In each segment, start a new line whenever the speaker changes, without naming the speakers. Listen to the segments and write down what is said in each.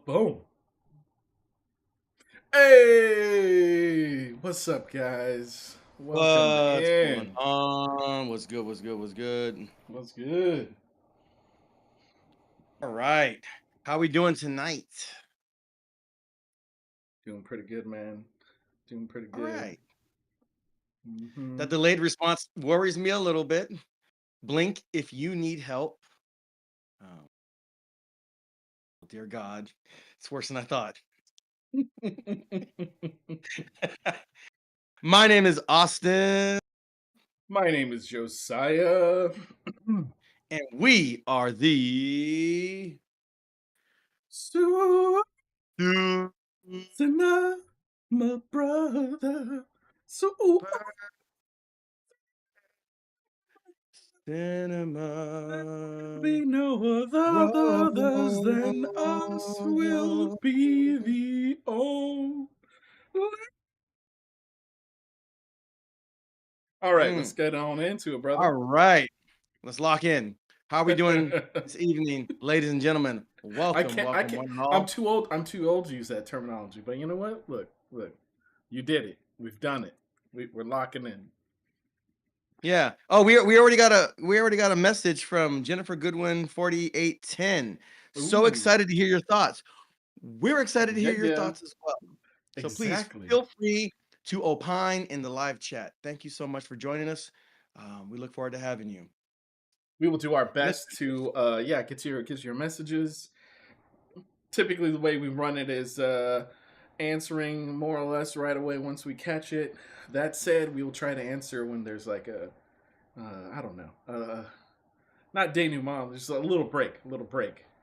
Boom. Hey, what's up, guys? Welcome
What's going
in.
on? What's good? What's good? What's good?
What's good?
All right. How we doing tonight?
Doing pretty good, man. Doing pretty
All
good.
right.
hmm
That delayed response worries me a little bit. Blink if you need help. Oh, dear God. It's worse than I thought. My name is Austin,
My name is Josiah.
and we are the
So,
Super
my brother. So, there'll
Cinema
be no others than us. Will
Bro.
be the only. All right, let's
Mm.
get on into it,
All
brother.
right. Let's lock in. How are we doing this evening, ladies and gentlemen?
I
Welcome,
can't. I
welcome,
can't.
one and
I'm
all.
too old. I'm too old to use that terminology. But you know what? Look. You did it. We've done it. We're locking in.
Yeah. Oh, we already got a message from Jennifer Goodwin 4810. So
Ooh,
excited to hear your thoughts. We're excited to
yeah,
hear your
yeah.
thoughts as well. So please
Exactly.
feel free to opine in the live chat. Thank you so much for joining us. We look forward to having you,
We will do our
Mr.
best to, yeah, get to your messages. Typically, the way we run it is answering more or less right away once we catch it. That said, we will try to answer when there's like a, I don't know, not denouement, just a little break,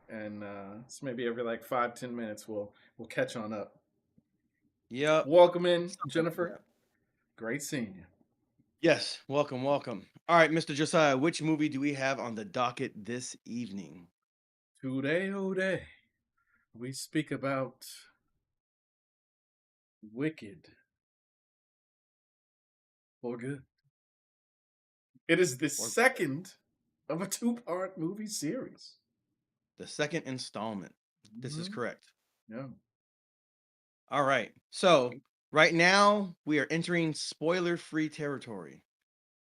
and it's maybe every like 5-10 minutes we'll catch on up.
Yep.
Welcome in,
Something like
Jennifer.
that.
Great seeing you.
Yes, welcome, welcome. All right, Mr. Josiah, which movie do we have on the docket this evening?
Today, oh day, we speak about Wicked for Good. It is the
Or
second of a two-part movie series.
the second installment. This is
Mm-hmm.
correct.
Yeah.
All right. So, right now we are entering spoiler-free territory.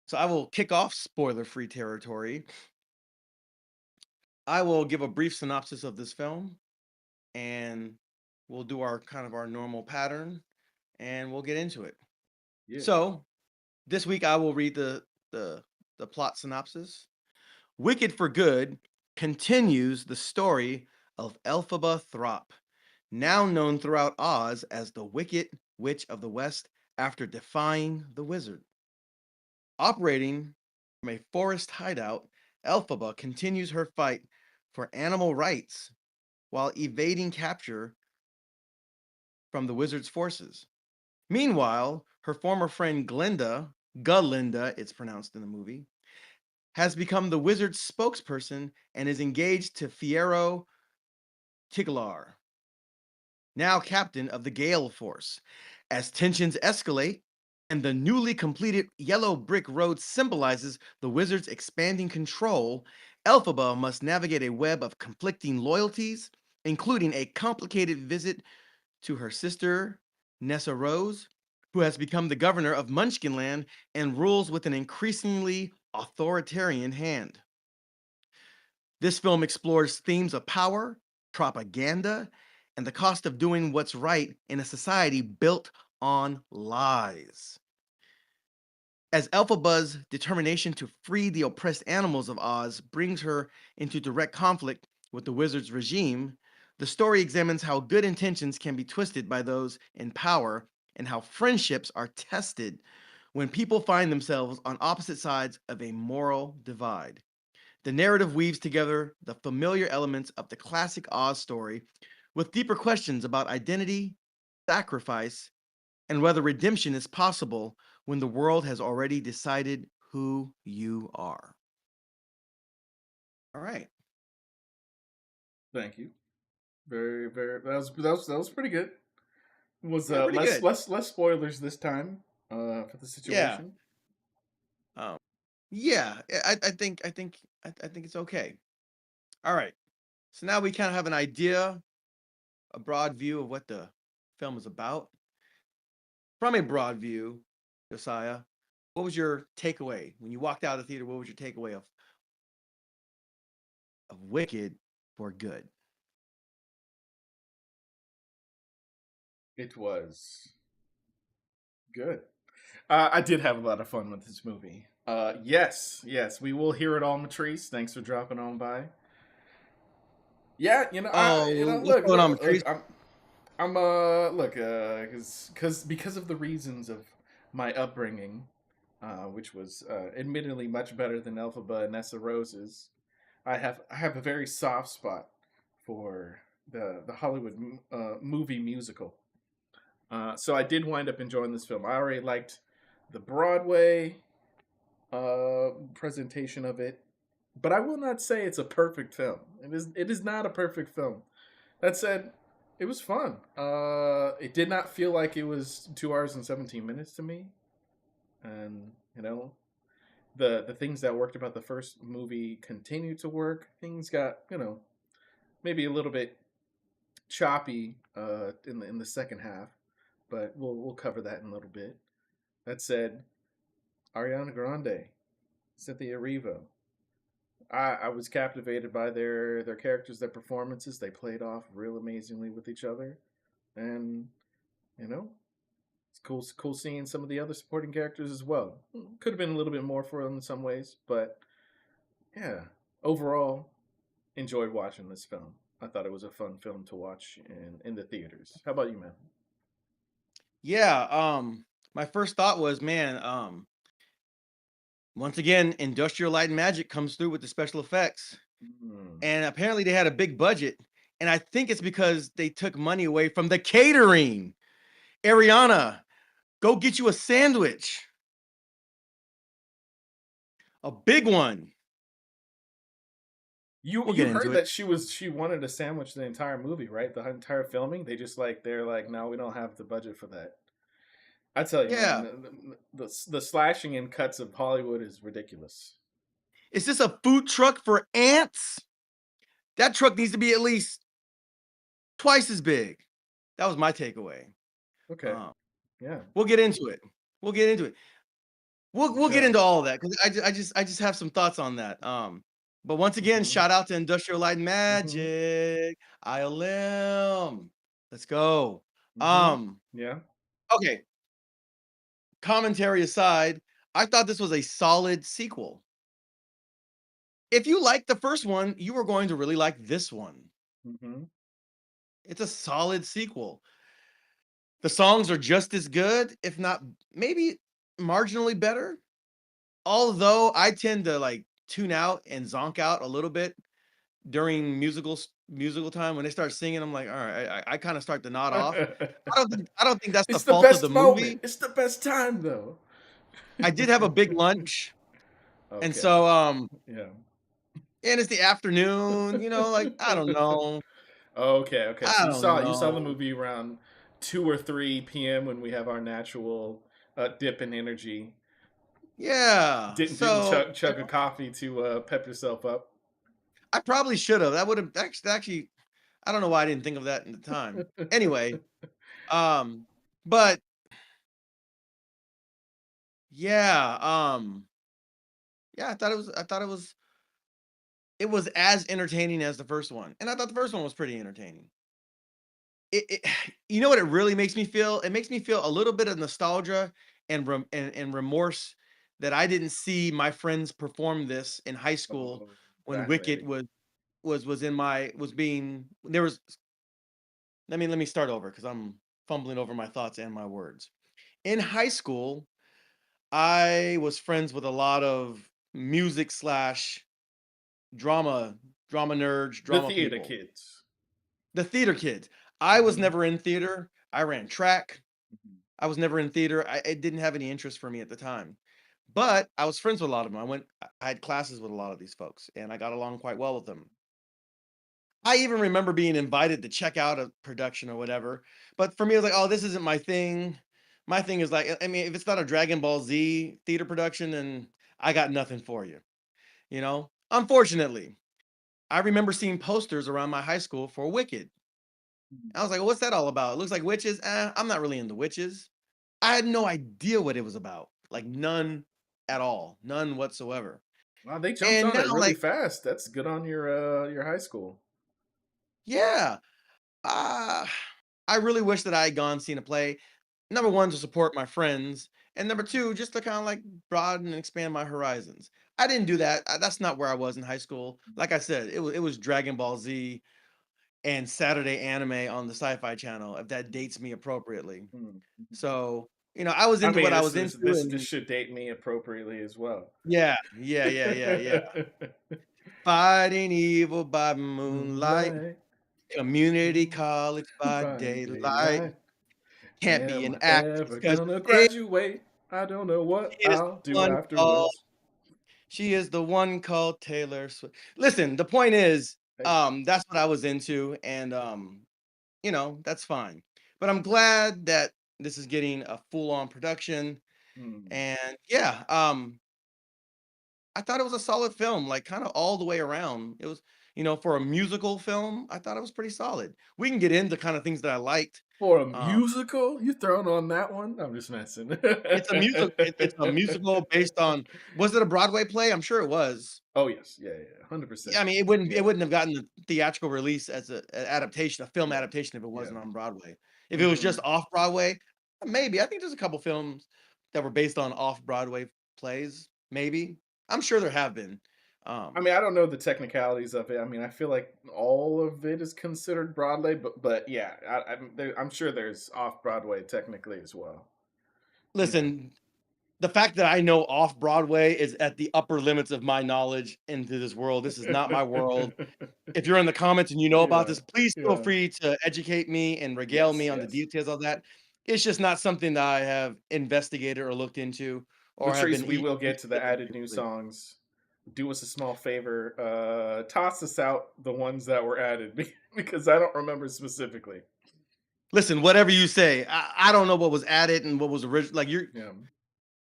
So, I will kick off spoiler-free territory. I will give a brief synopsis of this film and we'll do our kind of our normal pattern and we'll get into it.
Yeah.
So, this week I will read the plot synopsis. Wicked for Good continues the story of Elphaba Throp, now known throughout Oz as the Wicked Witch of the West after defying the wizard. Operating from a forest hideout, Elphaba continues her fight for animal rights while evading capture from the wizard's forces. Meanwhile, her former friend Glinda, it's pronounced in the movie, has become the wizard's spokesperson and is engaged to Fiero Tiglar, now captain of the Gale Force. As tensions escalate and the newly completed yellow brick road symbolizes the wizard's expanding control, Elphaba must navigate a web of conflicting loyalties, including a complicated visit to her sister, Nessa Rose, who has become the governor of Munchkinland and rules with an increasingly authoritarian hand. This film explores themes of power, propaganda, and the cost of doing what's right in a society built on lies. As Elphaba's determination to free the oppressed animals of Oz brings her into direct conflict with the wizard's regime, the story examines how good intentions can be twisted by those in power and how friendships are tested when people find themselves on opposite sides of a moral divide. The narrative weaves together the familiar elements of the classic Oz story with deeper questions about identity, sacrifice, and whether redemption is possible when the world has already decided who you are. All right.
Thank you. Very, very. That was pretty good. It was
Yeah, pretty
less
good.
less less spoilers this time for the
Yeah.
situation.
Um, yeah, I think it's okay. All right. So now we kind of have an idea a broad view of what the film is about. From a broad view, Josiah, what was your takeaway when you walked out of the theater? What was your takeaway of Wicked for Good?
It was good. I did have a lot of fun with this movie. Yes, yes, we will hear it all, Matrice. Thanks for dropping on by. Yeah,
Oh, what's
look,
going on,
look,
Matrice?
I'm, look, because of the reasons of my upbringing, which was admittedly much better than Elphaba and Nessa Rose's. I have a very soft spot for the Hollywood movie musical. So I did wind up enjoying this film. I already liked the Broadway presentation of it, but I will not say it's a perfect film. It is not a perfect film. That said, it was fun. It did not feel like it was 2 hours and 17 minutes to me, and the things that worked about the first movie continue to work. Things got maybe a little bit choppy in the second half, but we'll cover that in a little bit. That said, Ariana Grande, Cynthia Erivo, I was captivated by their characters, their performances. They played off real amazingly with each other, and you know it's cool seeing some of the other supporting characters as well. Could have been a little bit more for them in some ways, but yeah, overall enjoyed watching this film. I thought it was a fun film to watch in the theaters. How about you, man?
Yeah, my first thought was, man, once again, Industrial Light and Magic comes through with the special effects.
Mm.
And apparently they had a big budget. And I think it's because they took money away from the catering. Ariana, go get you a sandwich, a big one.
You
We'll
you
get
heard
into it.
that she wanted a sandwich the entire movie, right? The entire filming. They're like, no, we don't have the budget for that. I tell you, man,
Yeah.
the slashing and cuts of Hollywood is ridiculous.
Is this a food truck for ants? That truck needs to be at least twice as big. That was my takeaway.
Okay,
Um,
yeah,
we'll get into it. We'll get into it.
we
We'll get
shall.
into all of that because I just have some thoughts on that. But once again,
Hmm.
shout out to Industrial Light and
Hmm.
Magic, ILM. Let's go.
Hmm.
Um,
Yeah.
okay, commentary aside, I thought this was a solid sequel. If you liked the first one, you are going to really like this one.
Hmm.
It's a solid sequel. The songs are just as good, if not maybe marginally better. Although I tend to like tune out and zonk out a little bit during musical time when they start singing. I'm like, all right, I kind of start to nod off. I don't think that's the
It's the
fault of the
best moment.
movie.
It's the best time, though.
I did have a big lunch, and
Okay.
so
Yeah.
and it's the afternoon. Like I don't know,
Okay. Okay. So
I
you
don't
saw the
know.
movie around 2 or 3 p.m. when we have our natural dip in energy.
Yeah,
Didn't
so
chug a coffee to pep yourself up.
I probably should have. That would have actually. I don't know why I didn't think of that in the time. Anyway, um, but yeah, yeah, I thought it was as entertaining as the first one, and I thought the first one was pretty entertaining. It you know what it really makes me feel? It makes me feel a little bit of nostalgia and remorse that I didn't see my friends perform this in high school
Oh,
when Wicked
fascinating.
was in my was being there was let me start over because I'm fumbling over my thoughts and my words. In high school, I was friends with a lot of music slash drama drama nerds,
The
drama
theater
people.
kids.
The theater kids. I was
Hmm.
never in theater. I ran track.
Hmm.
I was never in theater. It didn't have any interest for me at the time. But I was friends with a lot of them. I had classes with a lot of these folks and I got along quite well with them. I even remember being invited to check out a production or whatever. But for me, it was like, oh, this isn't my thing. My thing is like, I mean, if it's not a Dragon Ball Z theater production, then I got nothing for you. Unfortunately, I remember seeing posters around my high school for Wicked. I was like, "What's that all about?" It looks like witches. I'm not really into witches. I had no idea what it was about. Like none at all. None whatsoever.
Wow, they jumped
And
on
now
it really
like,
fast. That's good on your high school.
yeah. Uh, I really wish that I had gone seen a play. Number one, to support my friends, and number two, just to kind of like broaden and expand my horizons. I didn't do that. That's not where I was in high school. Like I said, it was Dragon Ball Z and Saturday anime on the Sci-Fi Channel, if that dates me appropriately.
Mm.
So, I was
I
into what
mean,
I
this
was
this
into,
this this
and
should date me appropriately as well.
yeah. Fighting evil by moonlight,
Moonlight
community college by
by
daylight.
daylight.
Can't be
Am
an
I
actress
ever
because
gonna
she
graduate? I don't know what
is
I'll
the
do
one called
afterwards.
She is the one called Taylor Swift. Listen, the point is,
Hey.
that's what I was into, and that's fine. But I'm glad that this is getting a full-on production,
Hmm.
and yeah, I thought it was a solid film, like kind of all the way around. It was, for a musical film, I thought it was pretty solid. We can get into kind of things that I liked.
For a
Um,
musical? You throwing on that one? I'm just messing.
it's a musical based on, was it a Broadway play? I'm sure it was.
Oh yes, yeah, yeah,
Yeah,
100%.
I mean, it
Yeah.
wouldn't have gotten the theatrical release as a adaptation, a film
Yeah,
adaptation, if it
yeah.
wasn't on Broadway. If it was just
Mhm.
off Broadway, maybe. I think there's a couple films that were based on off Broadway plays, maybe. I'm sure there have been.
I
Um,
mean, I don't know the technicalities of it. I mean, I feel like all of it is considered Broadway, but yeah, I'm sure there's off Broadway technically as well. Yeah.
Listen, the fact that I know off Broadway is at the upper limits of my knowledge into this world. This is not my world. If you're in the comments and you know about
Yeah.
this, please feel
Yeah.
free to educate me and regale
Yes,
me on the
yes.
details of that. It's just not something that I have investigated or looked into or have
Latrice,
been
we will get to the
educated
added new
previously.
songs. Do us a small favor. Toss us out the ones that were added because I don't remember specifically.
Listen, whatever you say, I don't know what was added and what was original. Like
Yeah.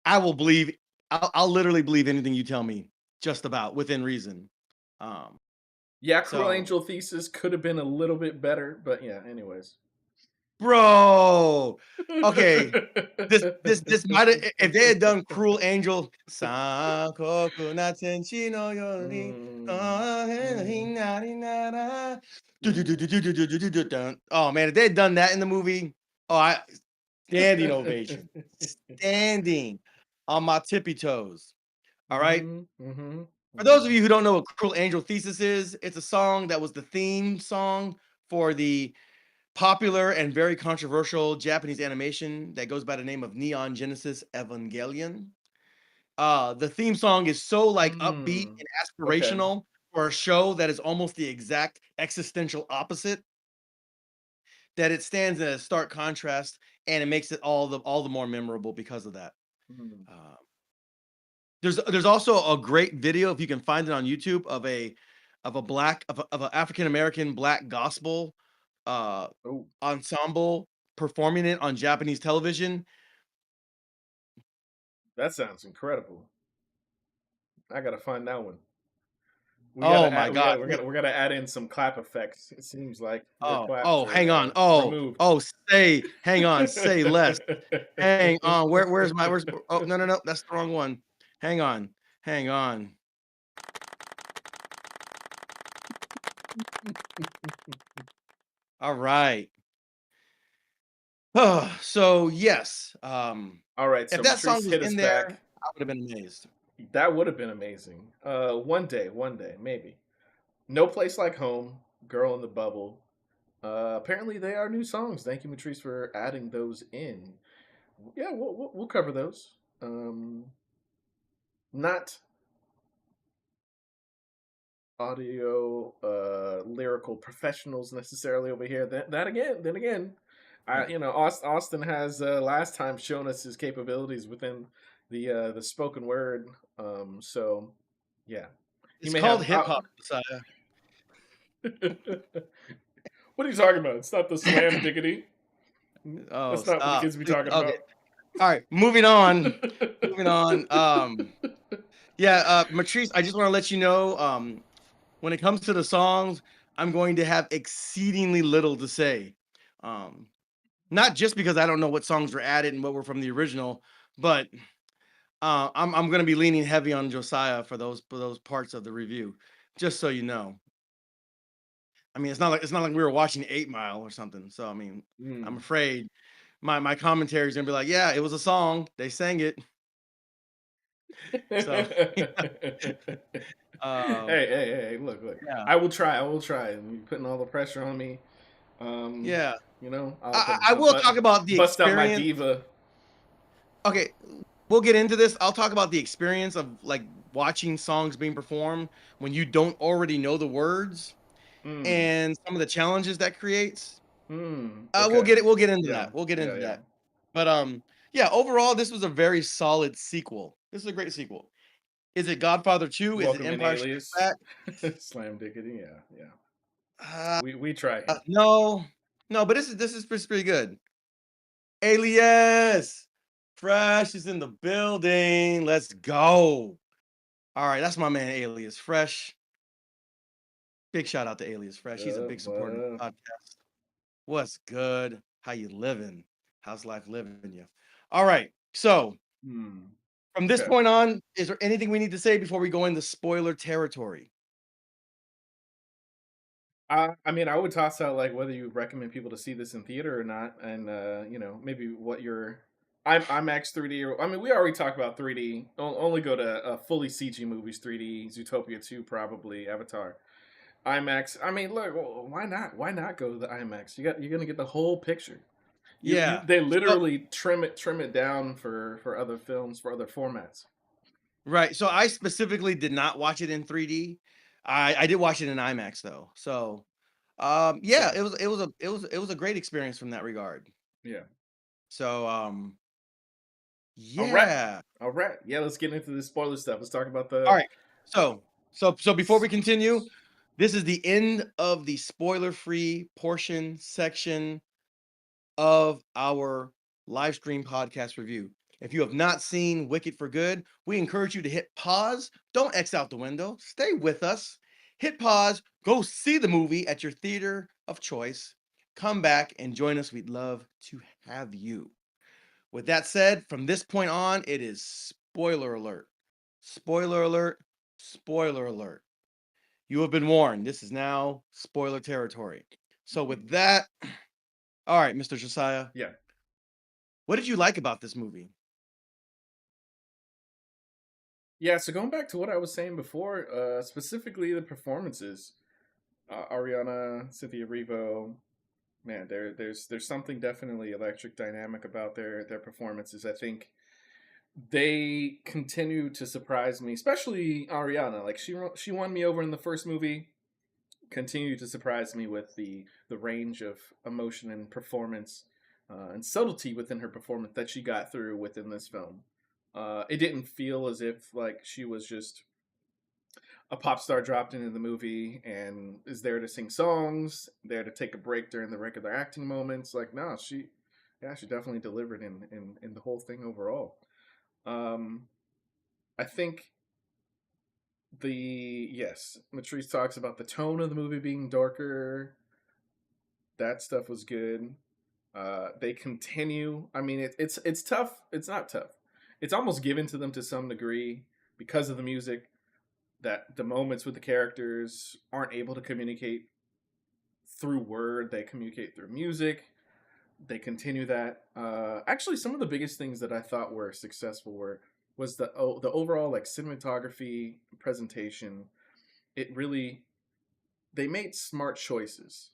I will believe. I'll literally believe anything you tell me, just about within reason. Um,
Yeah, Cruel
so
Angel Thesis could have been a little bit better, but yeah, anyways.
Bro, okay, this might have, if they had done Cruel Angel, Sankoku na tenshi no yori,
Mm, mm.
hinari-nara, du-du-du-du-du-du-du-du-dun. Oh man, if they had done that in the movie, oh, standing ovation, standing on my tippy toes. All right.
Mhm, mhm,
For those of
mhm.
you who don't know what Cruel Angel Thesis is, it's a song that was the theme song for the popular and very controversial Japanese animation that goes by the name of Neon Genesis Evangelion. The theme song is so like upbeat
Mm,
and
okay.
aspirational for a show that is almost the exact existential opposite, that it stands in a stark contrast, and it makes it all the more memorable because of that.
Mm.
Uh, there's also a great video, if you can find it on YouTube, of an African American black gospel uh
Oh,
ensemble performing it on Japanese television.
that sounds incredible. I gotta find that one. We
Oh
gotta
my
add. We
god.
gotta. We're gonna add in some clap effects. It seems like your claps
Hang on.
are removed.
Hang on, say less. Hang on. Where's oh, no. That's the wrong one. Hang on. Hang on. All right. So yes,
All right,
if
so
that song
Matrice
was
hit us
in there,
back.
I would have been amazed.
That would have been amazing. One day, maybe. No Place Like Home, Girl in the Bubble. Apparently, they are new songs. Thank you, Matrice, for adding those in. Yeah, we'll cover those. Not audio lyrical professionals necessarily over here. That again, then again, Austin has last time shown us his capabilities within the spoken word. So yeah, he
It's
may
called
have.
hip hop, Messiah.
What are you talking about? It's not the slam diggity.
Oh,
That's not what the
stop.
kids be
Please.
talking
Okay.
about.
All right. Moving on. Moving on. Yeah, Matrice, I just want to let you know, when it comes to the songs, I'm going to have exceedingly little to say. Um, Not just because I don't know what songs were added and what were from the original, but I'm going to be leaning heavy on Josiah for those parts of the review. Just so you know. I mean, it's not like we were watching 8 Mile or something. So I mean, I'm
Mm.
afraid my commentary is gonna be like, yeah, it was a song. They sang it. So um,
Hey, look.
yeah,
I will try. And you're putting all the pressure on me. Um,
yeah.
you know,
I will talk about the
bust out my
experience.
diva.
Okay, we'll get into this. I'll talk about the experience of like watching songs being performed when you don't already know the words
Mm,
and some of the challenges that creates.
okay.
We'll get into
Yeah,
that. We'll get into
yeah.
that. But yeah, overall, this was a very solid sequel. This is a great sequel. Is it Godfather 2? Is it
Welcome in
Empire Strikes
Alias.
Back?
Slam diggity, yeah.
Uh,
We try here.
no, no, but this is pretty good. Alias, Fresh is in the building. Let's go. All right, that's my man Alias Fresh. Big shout out to Alias Fresh. He's a big supporter of the podcast. What's good? How you living? How's life living you? All right. So
Hmm.
from this
Okay.
point on, is there anything we need to say before we go into spoiler territory?
I mean, I would toss out like whether you recommend people to see this in theater or not, and you know, maybe what your IMAX 3D. Or I mean, we already talked about 3D. Only go to fully CG movies, 3D. Zootopia 2, probably Avatar. IMAX. I mean, look, why not? Why not go to the IMAX? You're gonna get the whole picture.
Yeah.
They
So
literally trim it down for other films, for other formats.
right. So I specifically did not watch it in 3D. I did watch it in IMAX though. So yeah,
Yeah,
it was a great experience from that regard.
yeah.
So
All right,
yeah.
all right. Yeah, let's get into the spoiler stuff. Let's talk about
All
the.
right. So before we continue, this is the end of the spoiler-free portion section of our live stream podcast review. If you have not seen Wicked for Good, we encourage you to hit pause. Don't X out the window. Stay with us. Hit pause. Go see the movie at your theater of choice. Come back and join us. We'd love to have you. With that said, from this point on, it is spoiler alert. Spoiler alert. Spoiler alert. You have been warned. This is now spoiler territory. So, with that, all right, Mr. Josiah,
Yeah.
what did you like about this movie?
Yeah, so going back to what I was saying before, specifically the performances, Ariana, Cynthia Erivo, man, there's something definitely electric, dynamic about their performances. I think they continue to surprise me, especially Ariana. Like she won me over in the first movie. Continue to surprise me with the range of emotion and performance and subtlety within her performance that she got through within this film. It didn't feel as if like she was just a pop star dropped into the movie and is there to sing songs, there to take a break during the regular acting moments. Like, no, she definitely delivered in the whole thing overall. Um, I think yes, Latrice talks about the tone of the movie being darker. That stuff was good. They continue. I mean, it's tough. It's not tough. It's almost given to them to some degree because of the music that the moments with the characters aren't able to communicate through word. They communicate through music. They continue that. Actually, some of the biggest things that I thought were successful was the overall like cinematography presentation. It really they made smart choices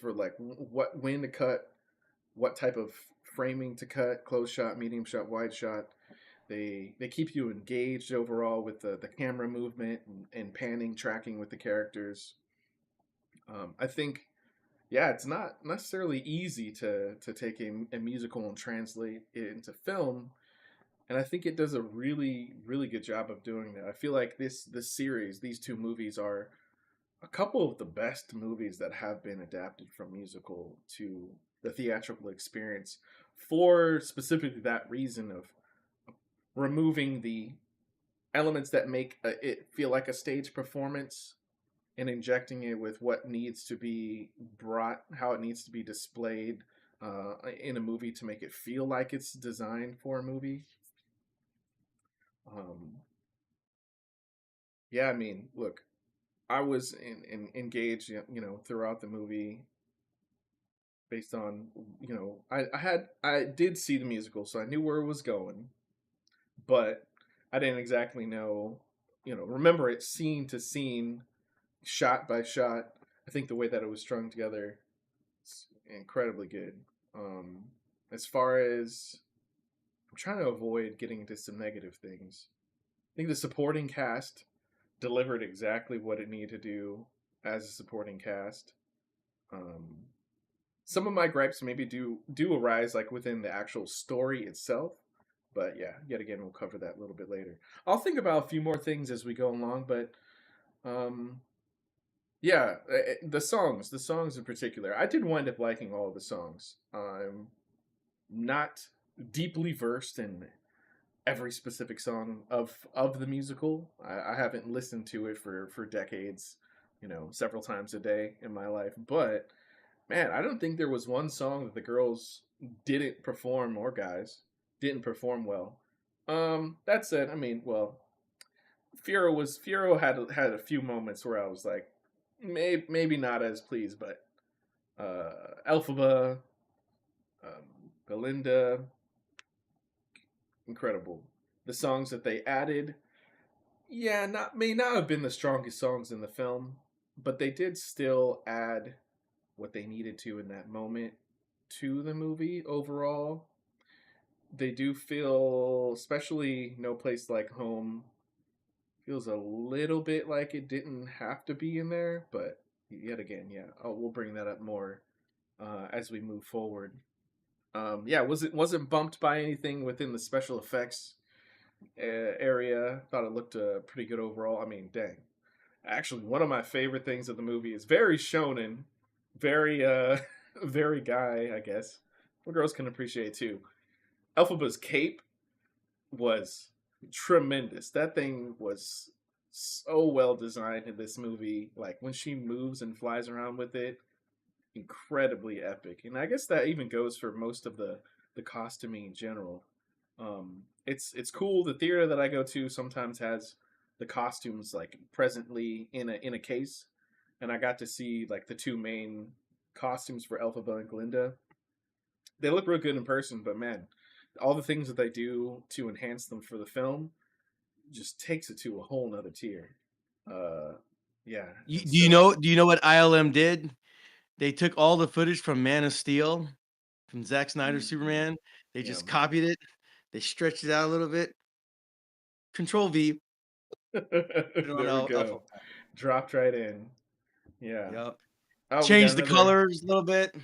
for like what when to cut, what type of framing to cut, close shot, medium shot, wide shot. They keep you engaged overall with the camera movement and panning, tracking with the characters. I think yeah, it's not necessarily easy to take a musical and translate it into film, and I think it does a really good job of doing that. I feel like this series, these two movies are a couple of the best movies that have been adapted from musical to the theatrical experience for specifically that reason of removing the elements that make it feel like a stage performance and injecting it with what needs to be brought, how it needs to be displayed in a movie to make it feel like it's designed for a movie. Um, yeah, I mean, look, I was engaged, throughout the movie based on, I did see the musical, so I knew where it was going, but I didn't exactly know, remember it scene to scene, shot by shot. I think the way that it was strung together is incredibly good. Um, as far as I'm trying to avoid getting into some negative things, I think the supporting cast delivered exactly what it needed to do as a supporting cast. Um, some of my gripes maybe do arise like within the actual story itself, but yeah, yet again we'll cover that a little bit later. I'll think about a few more things as we go along, but um, yeah, the songs in particular, I did wind up liking all of the songs. I'm not deeply versed in every specific song of the musical. I haven't listened to it for decades, several times a day in my life. But man, I don't think there was one song that the girls didn't perform, or guys didn't perform well. That said, I mean, well, Fiero had a few moments where I was like, maybe not as pleased, but Elphaba, Belinda, incredible. The songs that they added, yeah, not may not have been the strongest songs in the film, but they did still add what they needed to in that moment to the movie overall. They do feel, especially No Place Like Home, feels a little bit like it didn't have to be in there, but yet again, yeah, we'll bring that up more as we move forward. Yeah, wasn't bumped by anything within the special effects area. Thought it looked pretty good overall. I mean, dang. Actually, one of my favorite things of the movie is very shonen, very very guy, I guess. What girls can appreciate too. Elphaba's cape was tremendous. That thing was so well designed in this movie. Like when she moves and flies around with it, incredibly epic. And I guess that even goes for most of the costuming in general. It's cool. The theater that I go to sometimes has the costumes like presently in a case, and I got to see like the two main costumes for Elphaba and Glinda. They look real good in person, but man, all the things that they do to enhance them for the film just takes it to a whole nother tier. Uh, yeah,
You,
and so
do you know what ILM did? They took all the footage from Man of Steel, from Zack Snyder's
mm,
Superman. They
yeah,
just copied it. They stretched it out a little bit. Control V. Put it on
there we
Alpha.
go. Dropped right in. Yeah.
Yep.
Oh, we got
Changed the
another.
colors a little bit.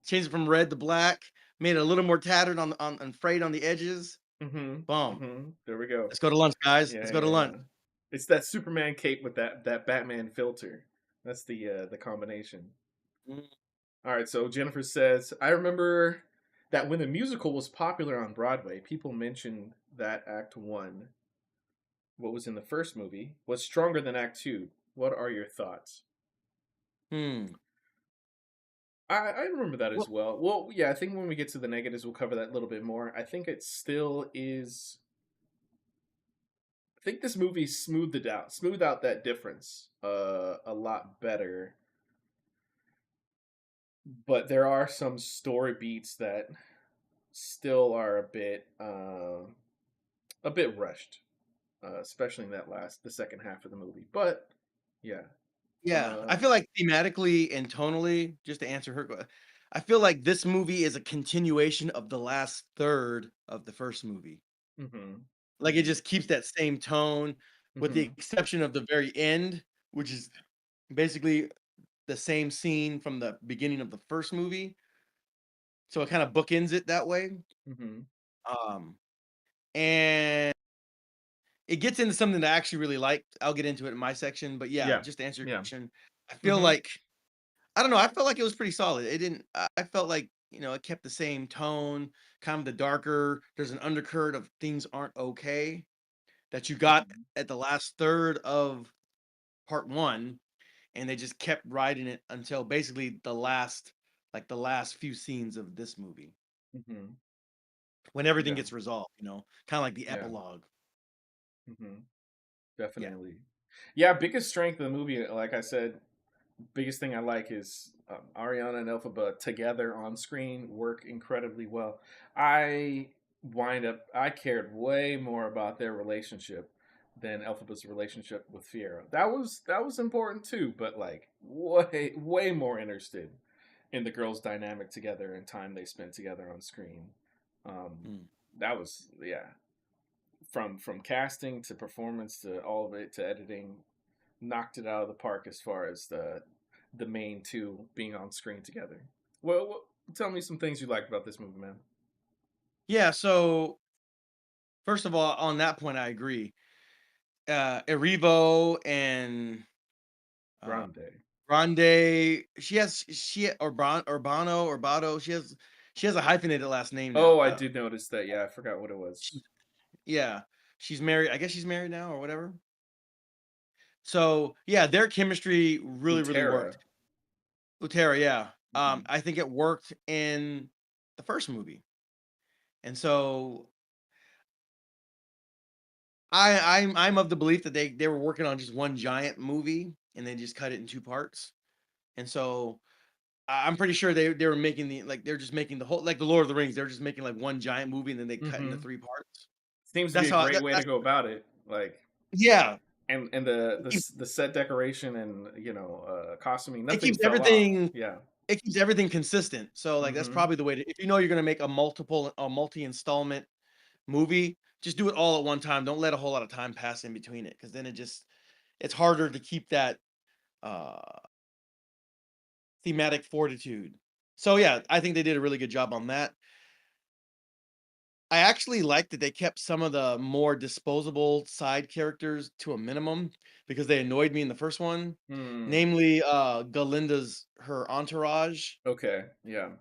Changed it from red to black. Made it a little more tattered on and frayed on the edges.
Mm-hmm.
Boom.
Mm-hmm. There we go.
Let's go to lunch, guys.
Yeah,
Let's go to
yeah,
lunch.
yeah. It's that Superman cape with that Batman filter. That's the combination.
Mm.
All right, so Jennifer says, I remember that when the musical was popular on Broadway, people mentioned that Act One, what was in the first movie, was stronger than Act Two. What are your thoughts?
Hmm.
I remember that as
Well,
well. Well, yeah, I think when we get to the negatives, we'll cover that a little bit more. I think it still is. I think this movie smoothed out that difference a lot better. But there are some story beats that still are a bit rushed, especially in the second half of the movie. But yeah,
yeah.
uh,
I feel like thematically and tonally, just to answer I feel like this movie is a continuation of the last third of the first movie.
hmm
Like, it
hmm
just keeps that same tone with the
hmm
exception of the very end, which is basically the same scene from the beginning of the first movie, so it kinda bookends it that way,
hmm
um, and it gets into something that I actually really like. I'll get into it in my section, but yeah,
yeah,
just to answer your
yeah,
question, I feel
hmm
like I don't know, I felt like it was pretty solid. It didn't I felt like, it kept the same tone, kind of the darker there's an undercurrent of things aren't okay that you got
hmm
at the last third of part 1, and they just kept riding it until basically the last few scenes of this movie
Mhm.
when everything
Yeah.
gets resolved, kind of like the
Yeah.
epilogue.
Mhm.
Yeah.
Definitely. Yeah, biggest strength of the movie, like I said, biggest thing I like is Ariana and Elphaba together on screen work incredibly well. I cared way more about their relationship than Elphaba's relationship with Fiero. That was important too, but like way more interested in the girls' dynamic together and time they spent together on screen. Um,
Mm.
that was yeah, from casting to performance to all of it to editing, knocked it out of the park as far as the main two being on screen together. Well, tell me some things you liked about this movie, man.
Yeah, so first of all, on that point, I agree. Erivo and uh,
Grande.
Grande, Urbano or Bado. She has a hyphenated last name now.
Oh, I did notice that. Yeah, I forgot what it
She,
was.
yeah, she's married. I guess she's married now or whatever. So yeah, their chemistry really, really
Butera.
worked. Utera, yeah.
Hmm.
I think it worked in the first movie, and so I'm of the belief that they were working on just one giant movie and they just cut it in two parts. And so I'm pretty sure they were making they're just making the whole like the Lord of the Rings. They're just making like one giant movie and then they cut into
Hmm.
three parts.
Seems to be
That's
a
how
great way to
that's
go about it. Like,
yeah.
and the set decoration and costuming,
It
nothing
keeps
fell off.
everything
Yeah.
it keeps everything consistent. So like that's
Hmm.
probably the way to if you know you're gonna make a multi-installment movie, just do it all at one time. Don't let a whole lot of time pass in between it because then it's harder to keep that uh thematic fortitude. So yeah, I think they did a really good job on that. I actually like that they kept some of the more disposable side characters to a minimum because they annoyed me in the first one.
Hmm.
Namely, Galinda's her entourage.
Okay. Yeah.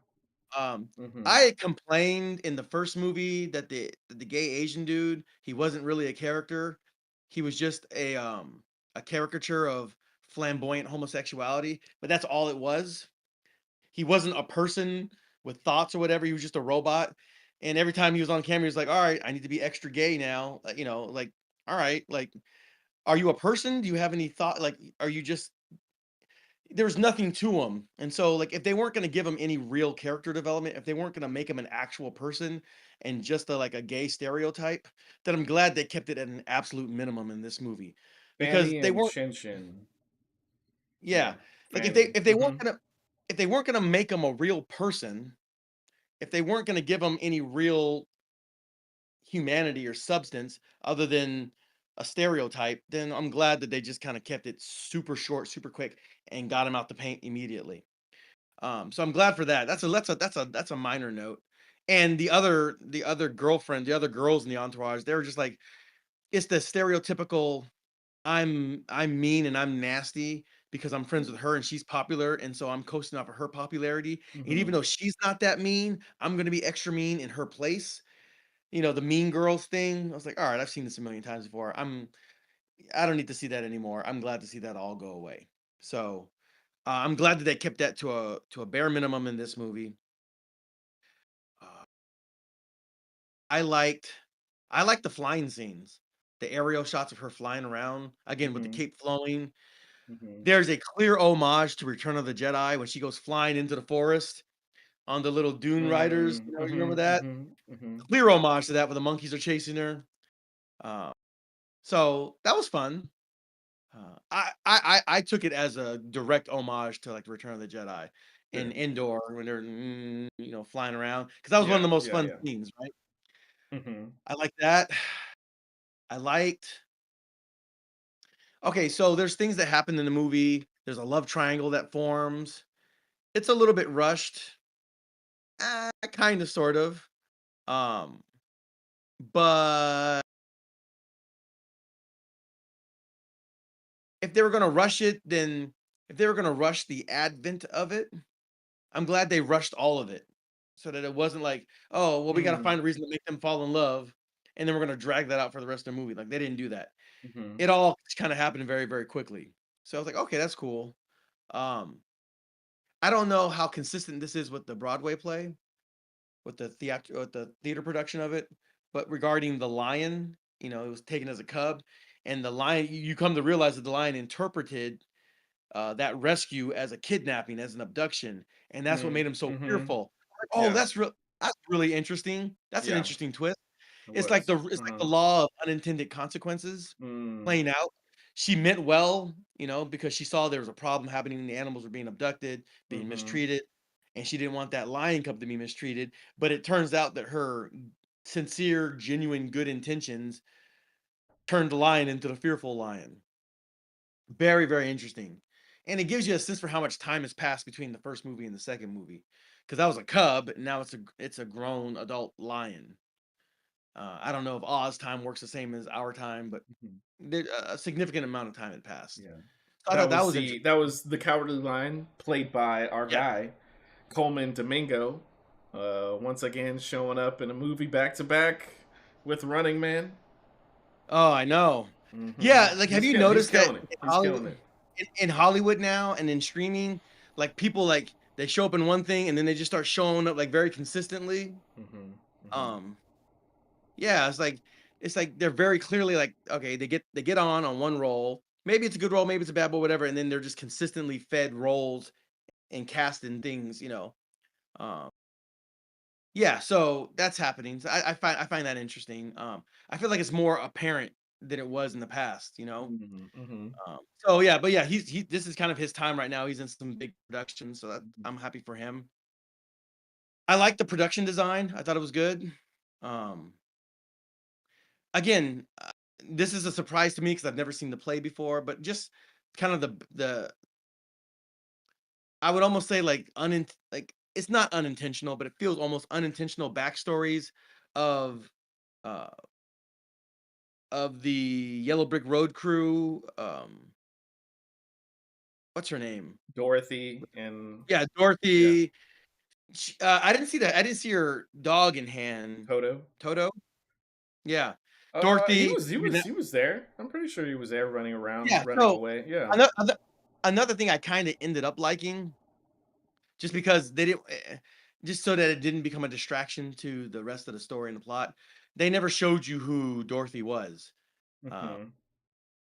Um,
Hmm.
I complained in the first movie that the gay Asian dude, he wasn't really a character. He was just a caricature of flamboyant homosexuality, but that's all it was. He wasn't a person with thoughts or whatever, he was just a robot, and every time he was on camera, he was like, "Alright, I need to be extra gay now," like, "Alright, like, are you a person? Do you have any thought like, are you just" there's nothing to him, and so, like, if they weren't gonna give him any real character development, if they weren't gonna make him an actual person and just a gay stereotype, then I'm glad they kept it at an absolute minimum in this movie, because
Fanny
they
and
weren't
Shin Shin.
yeah,
Yeah.
like, if they
Fanny.
if they weren't
Hmm.
gonna if they weren't gonna make him a real person, if they weren't gonna give him any real humanity or substance other than a stereotype, then I'm glad that they just kinda kept it super short, super quick, and got him out the paint immediately. So I'm glad for that. That's a minor note. And the other girlfriend, the other girls in the entourage, they were just like it's the stereotypical I'm mean and I'm nasty because I'm friends with her and she's popular and so I'm coasting off of her popularity. And even
Hmm.
though she's not that mean, I'm gonna be extra mean in her place. The mean girls thing. I was like, all right, I've seen this a million times before. I don't need to see that anymore. I'm glad to see that all go away. So I'm glad that they kept that to a bare minimum in this movie. Uh, I liked I liked the flying scenes, the aerial shots of her flying around again with the
Hmm.
cape flowing.
Hmm.
There's a clear homage to Return of the Jedi when she goes flying into the forest on the little dune riders.
Mm,
You remember
mhm,
that?
mhm, mhm.
Clear homage to that where the monkeys are chasing her. Uh, so that was fun. I took it as a direct homage to like Return of the Jedi in
Sure.
Endor when they're flying around because that was one of
Yeah,
the most
yeah,
fun
yeah.
scenes, right?
Mhm,
I like that. I liked okay, so there's things that happen in the movie. There's a love triangle that forms. It's a little bit rushed, kind of, sort of. Um, but if they were gonna rush it, then if they were gonna rush the advent of it, I'm glad they rushed all of it, so that it wasn't like, oh, well, we got to
mm,
find a reason to make them fall in love, and then we're gonna drag that out for the rest of the movie. Like they didn't do that.
mhm,
It all kind of happened very, very quickly. So I was like, okay, that's cool. Um, I don't know how consistent this is with the Broadway play, with the theater production of it, but regarding the lion, it was taken as a cub, and the lion, you come to realize that the lion interpreted that rescue as a kidnapping, as an abduction, and that's what
Mm,
made him so
mhm.
fearful. Like, oh,
Yeah.
that's really interesting. That's an
Yeah,
interesting twist.
it
It's
was.
it's like the
Uh-huh.
law of unintended consequences
Mm,
playing out. She meant well, because she saw there was a problem happening. The animals were being abducted, being
mhm.
mistreated, and she didn't want that lion cub to be mistreated. But it turns out that her sincere, genuine, good intentions turned the lion into the fearful lion. Very, very interesting. And it gives you a sense for how much time has passed between the first movie and the second movie. Because that was a cub, and now it's a grown adult lion. I don't know if Oz time works the same as our time, but
Mhm.
a significant amount of time had passed.
Yeah.
So I thought that was interesting.
That was the Cowardly Lion, played by our
Yeah.
guy, Coleman Domingo. Once again showing up in a movie back to back with Running Man.
Oh, I know.
Hmm.
Yeah, like have you
He's
noticed that
killing it.
in
He's killing
Hollywood
it.
in Hollywood now and in streaming, like people like they show up in one thing and then they just start showing up like very consistently.
Hmm. Hmm.
Um Yeah, it's like they're very clearly like, okay, they get on one role. Maybe it's a good role, maybe it's a bad role, whatever, and then they're just consistently fed roles and cast in things. Um, yeah, so that's happening. So I find that interesting. I feel like it's more apparent than it was in the past.
Hmm. Hmm.
So yeah, but yeah, he this is kind of his time right now. He's in some big productions, so I'm happy for him. I like the production design. I thought it was good. Um, Again, this is a surprise to me because 'cause I've never seen the play before, but just kind of the I would almost say, like, it's not unintentional, but it feels almost unintentional backstories of, uh of the Yellow Brick Road crew, what's her name?
Dorothy and
Yeah,
yeah,
Dorothy. I didn't see that. I didn't see her dog in hand.
Toto.
Toto? Yeah.
He
Dorothy,
was
I mean, that
he was there. I'm pretty sure he was there running around,
yeah,
running
so
away. Yeah.
another thing I kinda ended up liking. Just because they didn't just so that it didn't become a distraction to the rest of the story and the plot, they never showed you who Dorothy was. Uh,
Hmm.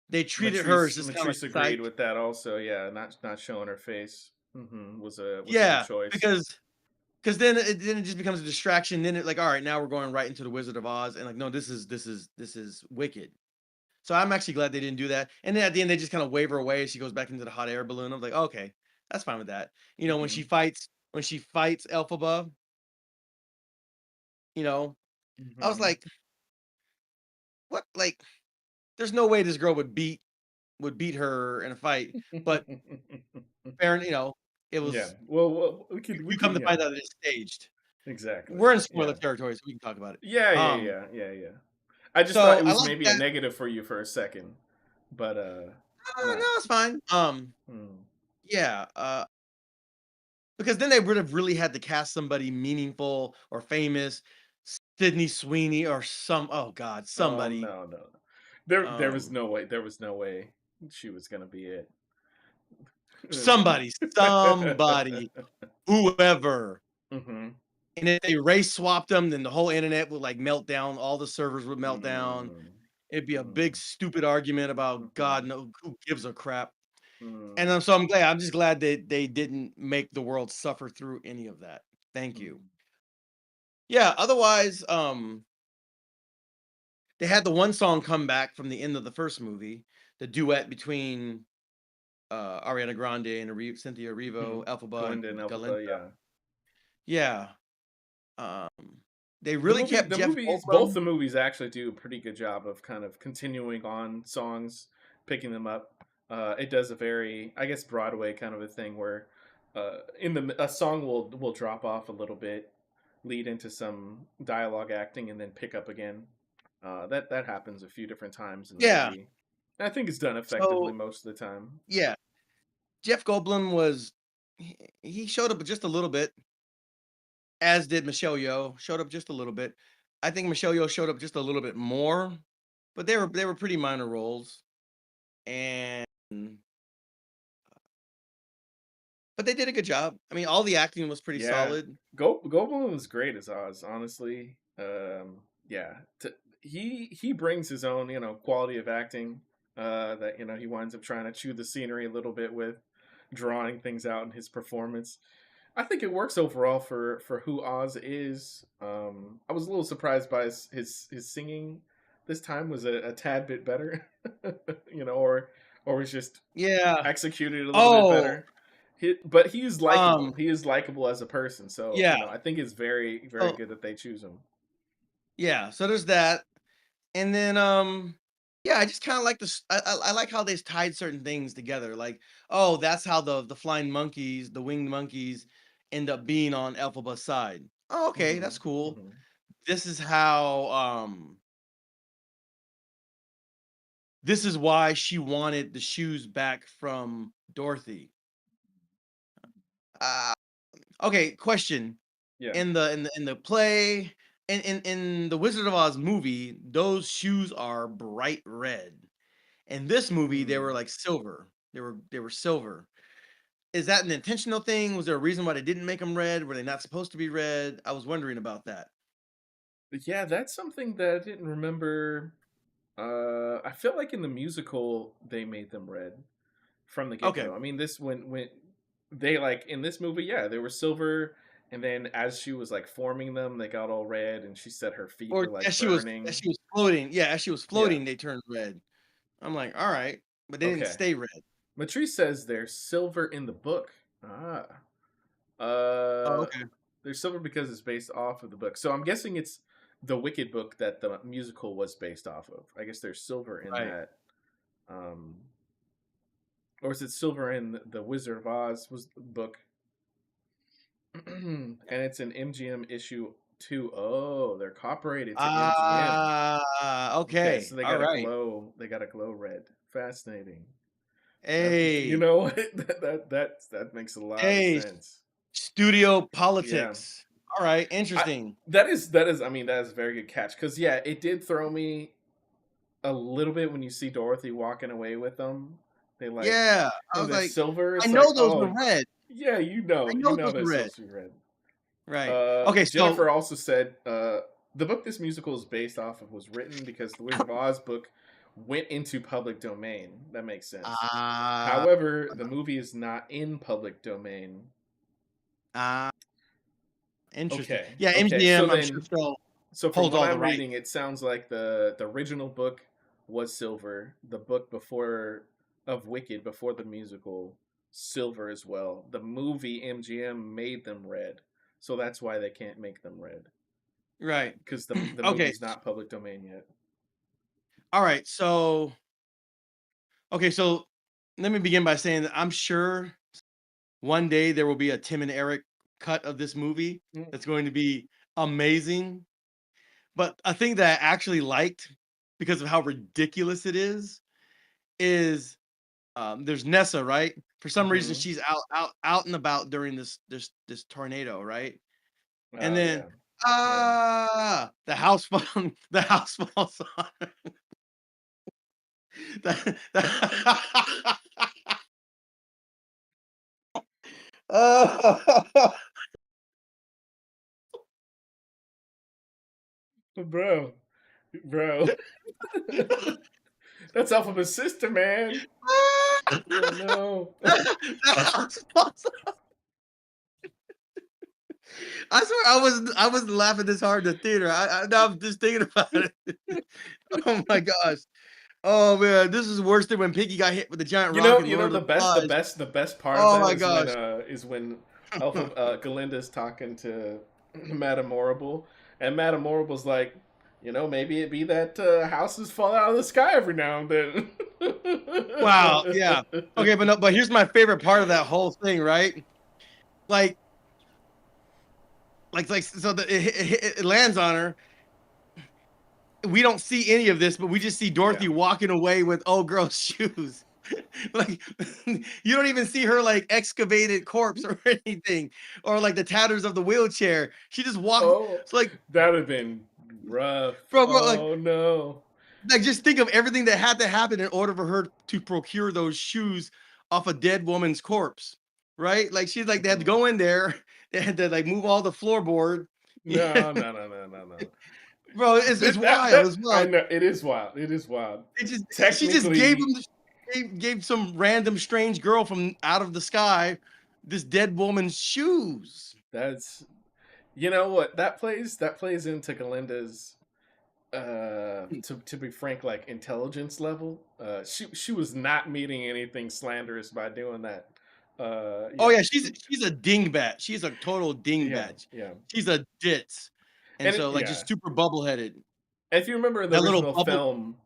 they treated her as just kinda like
Matrice
a
agreed
side.
with that also. Yeah, not showing her face. Was a good
Yeah,
choice.
because then it just becomes a distraction, then it like, "Alright, now we're going right into the Wizard of Oz," and like, "No, this is wicked." So I'm actually glad they didn't do that, and then at the end, they just kinda wave her away as she goes back into the hot air balloon. I'm like, "Okay, that's fine with that." When
Hmm.
she fights Elphaba, you know, I was
Hmm.
like, "What?" Like, there's no way this girl would beat her in a fight, but fair, it
Yeah.
was
Well,
you
we
come
could,
to
yeah,
find out that it's staged.
exactly.
We're in spoiler
Yeah.
territory, so we can talk about it.
Yeah, yeah,
Um,
yeah, yeah, yeah. I just thought
so
it
I
was
like
maybe a
that.
negative for you for a second, but
No,
no.
it's fine.
Hmm.
Yeah, because then they would have really had to cast somebody meaningful or famous, Sydney Sweeney or oh god,
Oh
somebody.
no, no. There was
Um,
no way. There was no way she was gonna be it.
somebody, whoever.
Hmm.
And if they race swapped them, then the whole internet would like melt down. All the servers would melt down.
Mm,
It'd be a big
mm,
stupid argument about God
mhm,
no who gives a crap. And
mm,
I'm just glad that they didn't make the world suffer through any of that. Thank you.
mm.
Yeah, otherwise, they had the one song come back from the end of the first movie, the duet between Ariana Grande and Cynthia Erivo, Elphaba,
Glinda and
and Galinda.
Elphaba, yeah.
Yeah. They really kept
The
Jeff
movies, both
Goldblum.
the movies actually do a pretty good job of kind of continuing on songs, picking them up. It does a very, I guess, Broadway kind of a thing where, in the a song will drop off a little bit, lead into some dialogue acting, and then pick up again. That happens a few different times in the
Yeah.
movie. I think it's done effectively
So
most of the time.
yeah, Jeff Goldblum he showed up just a little bit, as did Michelle Yeoh, showed up just a little bit. I think Michelle Yeoh showed up just a little bit more, but they were pretty minor roles. And but they did a good job. I mean, all the acting was pretty
Yeah,
solid.
Goldblum was great as Oz, honestly. Yeah, he brings his own, quality of acting. That he winds up trying to chew the scenery a little bit with, drawing things out in his performance. I think it works overall for who Oz is. I was a little surprised by his singing. This time was a tad bit better, or was just
Yeah.
executed a little bit
Oh,
better. But he is likable.
um,
He is likable as a person. So
yeah.
I think it's very very
So
good that they choose him.
yeah, so there's that. And then yeah, I just kind of like this. I like how they tied certain things together. Like, oh, that's how the flying monkeys, the winged monkeys, end up being on Elphaba's side. Oh, okay,
Hmm.
that's cool.
Hmm.
This is how this is why she wanted the shoes back from Dorothy. Uh, okay, question.
Yeah.
In the play, in the Wizard of Oz movie, those shoes are bright red. In this movie, they were
Mm.
like silver. They were silver. Is that an intentional thing? Was there a reason why they didn't make them red? Were they not supposed to be red? I was wondering about that.
But yeah, that's something that I didn't remember. I feel like in the musical they made them red from the get
Okay.
go. I mean, this when they like in this movie, yeah, they were silver, and then as she was like forming them, they got all red, and she said her feet
Or
were like
as
burning.
she was floating, yeah, as she was
Yeah.
floating, they turned red. I'm like, all right, but they didn't
Okay.
stay red.
Matrice says they're silver in the book. Ah.
Oh,
Uh,
okay.
they're silver because it's based off of the book. So I'm guessing it's the Wicked book that the musical was based off of. I guess there's silver in
Right.
that. Um, or is it silver in the Wizard of Oz was the book? And it's an MGM issue 2. Oh, they're cooperated to MGM. Okay,
Okay.
so they
All
got a
right.
glow. They got a glow red. Fascinating. You
Hey,
know what? That makes a lot of
hey,
sense.
studio
Yeah.
politics. All right,
I
interesting.
that is I mean that is a very good catch because yeah, it did throw me a little bit when you see Dorothy walking away with them. They like,
Yeah, I
oh,
was
they're
like,
silver.
I
It's like,
know those were
oh
red.
yeah,
I
you
know
know
those
they're
were red.
supposed to be red.
Right. Okay, so
Jennifer also said the book this musical is based off of was written because the Wizard of Oz book went into public domain. That makes sense.
ah
However, the movie is not in public domain.
ah interesting.
Okay,
Yeah,
okay. So
MGM, I'm sure
then
still
from
holds
what
all the
I'm
rights.
reading, it sounds like the original book was silver. The book before of Wicked, before the musical, silver as well. The movie MGM made them red, so that's why they can't make them red
Right.
because the
Okay.
movie's not public domain yet.
All right. So okay, so let me begin by saying that I'm sure one day there will be a Tim and Eric cut of this movie
Mm.
that's going to be amazing. But a thing that I actually liked because of how ridiculous it is there's Nessa, right? For some reason,
Mm-hmm.
she's out and about during this tornado, right? And
Oh
then
yeah, yeah.
the house falls the house falls on her. The- Oh,
Bro, bro, that's Alphaba's sister, man. Oh no.
the house falls I swear I wasn't laughing this hard in the theater. Now I'm just thinking about it. Oh my gosh. Oh man, this is worse than when Piggy got hit with the giant rock in
You know
Lord of the Flies.
the best part of
Oh
that
my gosh.
is when Alpha Galinda's talking to Madame Morrible, and Madame Morrible's like, maybe it be that houses fall out of the sky every now and then.
Wow, yeah. Okay, but no, but here's my favorite part of that whole thing, right? Like, so it lands on her. We don't see any of this, but we just see
Yeah.
Dorothy walking away with old girl's shoes. Like you don't even see her like excavated corpse or anything, or like the tatters of the wheelchair. She just walks.
Oh,
It's like,
that would have been rough.
bro,
Oh no.
like just think of everything that had to happen in order for her to procure those shoes off a dead woman's corpse. right? Like she's like they had to
Mhm.
go in there, they had to like move all the floorboard. Yeah.
No, no, no, no, no, no.
Bro, it's
That
wild. It's
I
wild.
know it is wild. It is wild.
It just she just gave him
Technically,
gave some random strange girl from out of the sky this dead woman's shoes.
that's you know what that plays into Galinda's to be frank, like intelligence level. She was not meeting anything slanderous by doing that.
Oh
Yeah,
yeah, she's a dingbat. She's a total
yeah,
dingbat.
yeah.
She's a ditz. And
And it,
so like
yeah,
just super bubble-headed.
if you remember in the
That little
original
bubble,
film,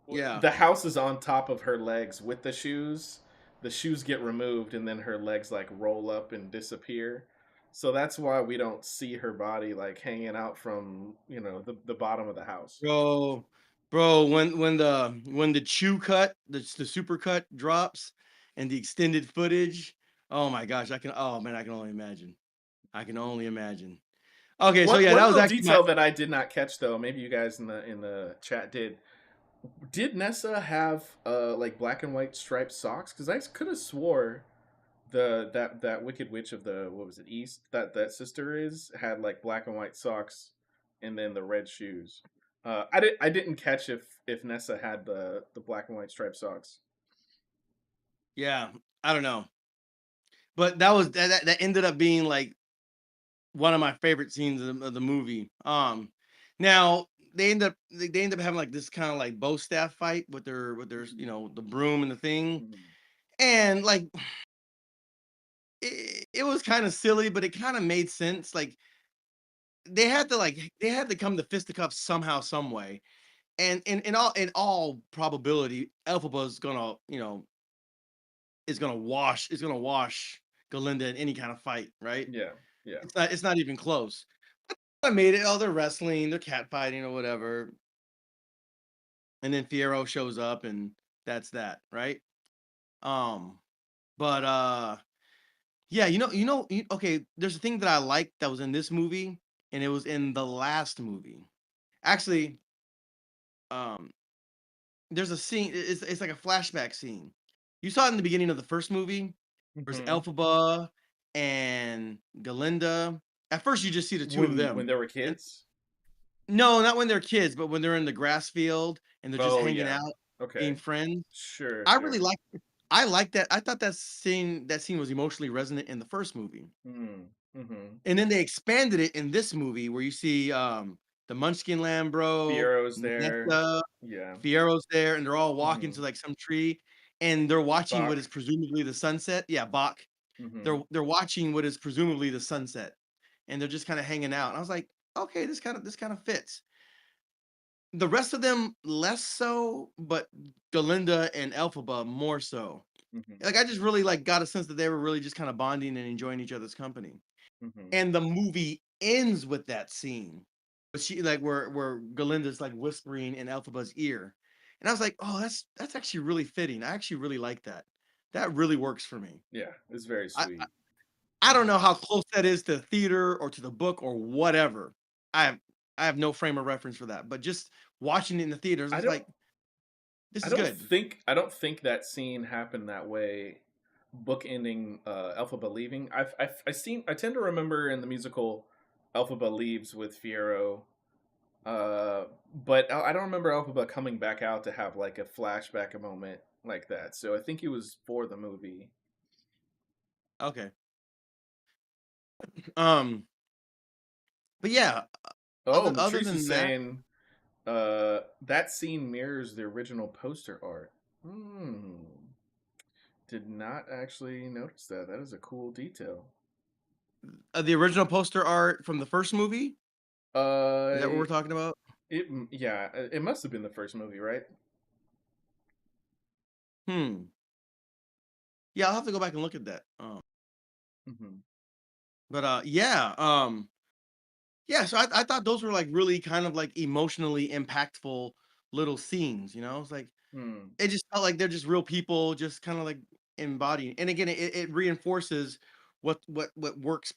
yeah.
the house is on top of her legs with the shoes. The shoes get removed, and then her legs like roll up and disappear. So that's why we don't see her body like hanging out from the bottom of the house.
Bro, bro, when the chew cut, the super cut drops and the extended footage, oh my gosh, oh man, I can only imagine. I can only imagine. Okay, so
One
yeah,
one
that was
little
actually my
detail that I did not catch though, maybe you guys in the chat did. Did Nessa have like black and white striped socks? Because I could have swore that Wicked Witch of the what was it East that sister is had like black and white socks, and then the red shoes. I didn't catch if Nessa had the black and white striped socks.
yeah, I don't know. But that ended up being like one of my favorite scenes of the movie. Now they end up having like this kind of like bow staff fight with their the broom and the thing,
Mhm.
and like it was kind of silly, but it kind of made sense. Like they had to come to fisticuffs somehow, some way, and in all probability, Elphaba is gonna wash Galinda in any kind of fight, right?
Yeah, yeah.
It's not even close. I made it. Oh, they're wrestling, they're cat fighting or whatever. And then Fiero shows up and that's that, right? Um, but yeah, okay, there's a thing that I liked that was in this movie, and it was in the last movie. Actually, um, there's a scene, it's like a flashback scene. You saw it in the beginning of the first movie, where's
Hmm.
Elphaba and Galinda. At first you just see the two of
When
them.
there were
And
kids.
no, not when they're kids, but when they're in the grass field and they're just
Oh
hanging
yeah.
out, being
Okay.
friends.
Sure,
I
sure.
really like that. I thought that scene was emotionally resonant in the first movie.
Mm, mhm.
And then they expanded it in this movie where you see the Munchkin Lambro,
Fiero's there.
Nessa,
Yeah.
Fiero's there, and they're all walking to
Mhm.
like some tree and they're watching what
Bach.
is presumably the sunset. Yeah, Bach.
Mhm.
They're watching what is presumably the sunset. And they're just kind of hanging out. And I was like, okay, this kind of fits. The rest of them less so, but Galinda and Elphaba more so.
Mhm.
Like I just really like got a sense that they were really just kind of bonding and enjoying each other's company.
Mhm.
And the movie ends with that scene. But she like where Galinda's like whispering in Elphaba's ear. And I was like, "Oh, that's actually really fitting. I actually really like that. That really works for me."
Yeah, it's very
I I,
sweet.
I don't
Mhm.
know how close that is to theater or to the book or whatever. I have I have no frame of reference for that, but just watching it in the theaters, I
I
was
don't
like, "This
I
is
don't
good."
think I don't think that scene happened that way, bookending Elphaba leaving. I tend to remember in the musical Elphaba leaves with Fiero. But I don't remember Elphaba coming back out to have like a flashback moment like that. So I think it was for the movie.
Okay. Um, but yeah,
Oh,
other
Matrice is
than that,
saying that scene mirrors the original poster art. Hmm. Did not actually notice that. That is a cool detail.
the original poster art from the first movie, is that what
Uh,
we're talking about?
yeah, it must have been the first movie, right?
Hmm. Yeah, I'll have to go back and look at that.
Hmm.
But yeah, yeah. So I thought those were like really kind of like emotionally impactful little scenes. It's like
Hmm.
it just felt like they're just real people, just kind of like embodying. And again, it reinforces what works.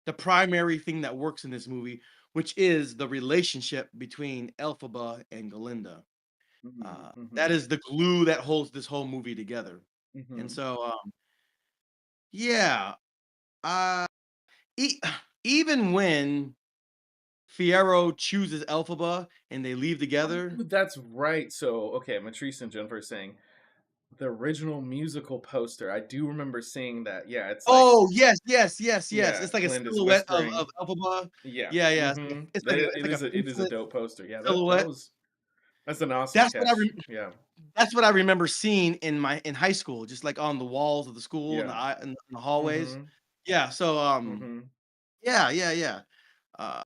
The primary thing that works in this movie, which is the relationship between Elphaba and Galinda.
Hmm.
That
Hmm.
is the glue that holds this whole movie together. And
Hmm.
so Yeah. Uh, e- even when Fiyero chooses Elphaba and they leave together.
Oh, that's right. So, okay, Matrice and Jennifer are saying the original musical poster. I do remember seeing that. Yeah, it's like,
Oh, yes, yes, yes, yes.
yeah,
It's like a
Glinda's
silhouette
whispering.
of Elphaba.
Yeah.
Yeah, yeah.
Mm-hmm.
It's
That
like a
it,
it's
it
like a
is a it is a
faceless
dope poster. Yeah, that
silhouette.
was that's an awesome
That's what I
catch. Yeah.
that's what I remember seeing in high school, just like on the walls of the school and
Yeah.
in the hallways.
Mm-hmm.
Yeah. So
Mm-hmm.
yeah, yeah, yeah. Uh,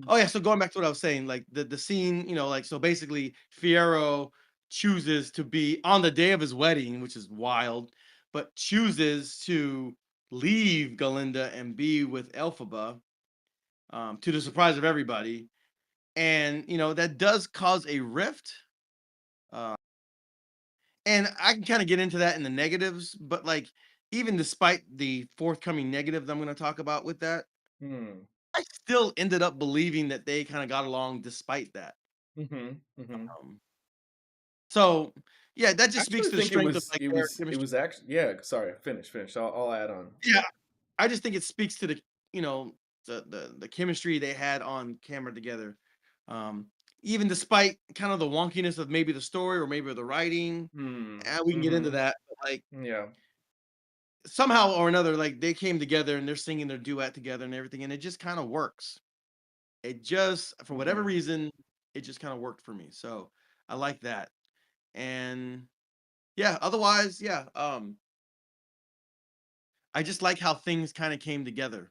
oh yeah. So going back to what I was saying, like the scene, like so basically Fiyero chooses to be on the day of his wedding, which is wild, but chooses to leave Galinda and be with Elphaba, to the surprise of everybody. And that does cause a rift. Uh, and I can kind of get into that in the negatives, but like even despite the forthcoming negatives I'm going to talk about with that,
Hmm.
I still ended up believing that they kind of got along despite that.
Mm-hmm. Mm-hmm.
Um, so yeah, that
I
just speaks
actually
to the
think it
strength of
was
like
it
their
was it
chemistry.
was actually, yeah. Sorry, finish. I'll add on.
Yeah, I just think it speaks to the you know the chemistry they had on camera together. Um, even despite kind of the wonkiness of maybe the story or maybe the writing,
Hmm.
we can get into
Mm-hmm.
that. But like
Yeah.
somehow or another, like they came together and they're singing their duet together and everything, and it just kind of works. It just, for whatever
Mm-hmm.
reason, it just kind of worked for me. So I like that. And yeah, otherwise, yeah, I just like how things kind of came together.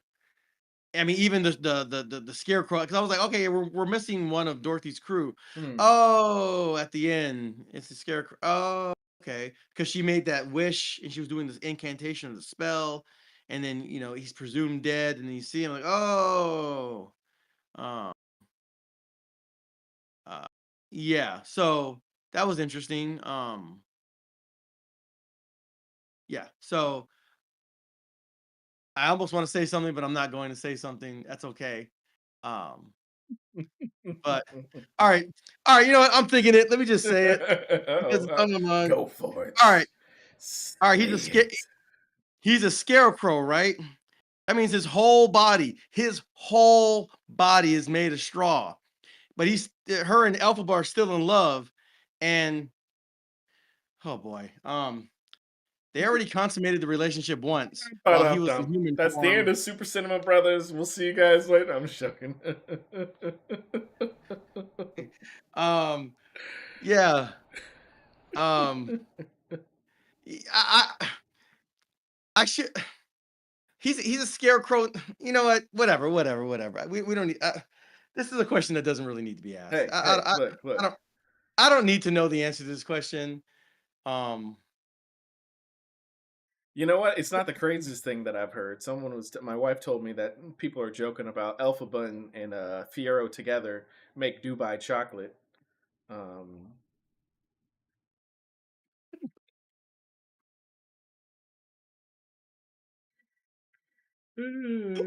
I mean, even the scarecrow, because I was like, okay, we're missing one of Dorothy's crew.
Hmm.
Oh, at the end, it's the scarecrow. Oh, okay, because she made that wish and she was doing this incantation of the spell, and then he's presumed dead, and then you see him like, oh, uh, uh, yeah. So that was interesting. Yeah. So I almost want to say something, but I'm not going to say something. That's okay. Um, but all right, all right. You know what? I'm thinking it. Let me just say it because
Uh-oh.
it's on my mind.
Go for it.
All right, all right.
Say it.
He's a scarecrow, right? That means his whole body is made of straw. But her and Elphaba are still in love, and oh boy, they already consummated the relationship once while he was in
Ba-dum-dum.
human
That's the end
form.
of Super Cinema Brothers. We'll see you guys later. I'm just joking.
Um, yeah. Um, I, I should. He's a scarecrow. You know what? Whatever, whatever, whatever. We don't need. This is a question that doesn't really need to be asked.
Hey, hey, look,
I
look.
don't I don't need to know the answer to this question. Um,
You know what? It's not the craziest thing that I've heard. My wife told me that people are joking about Elphaba and Fiero together make Dubai chocolate. Um,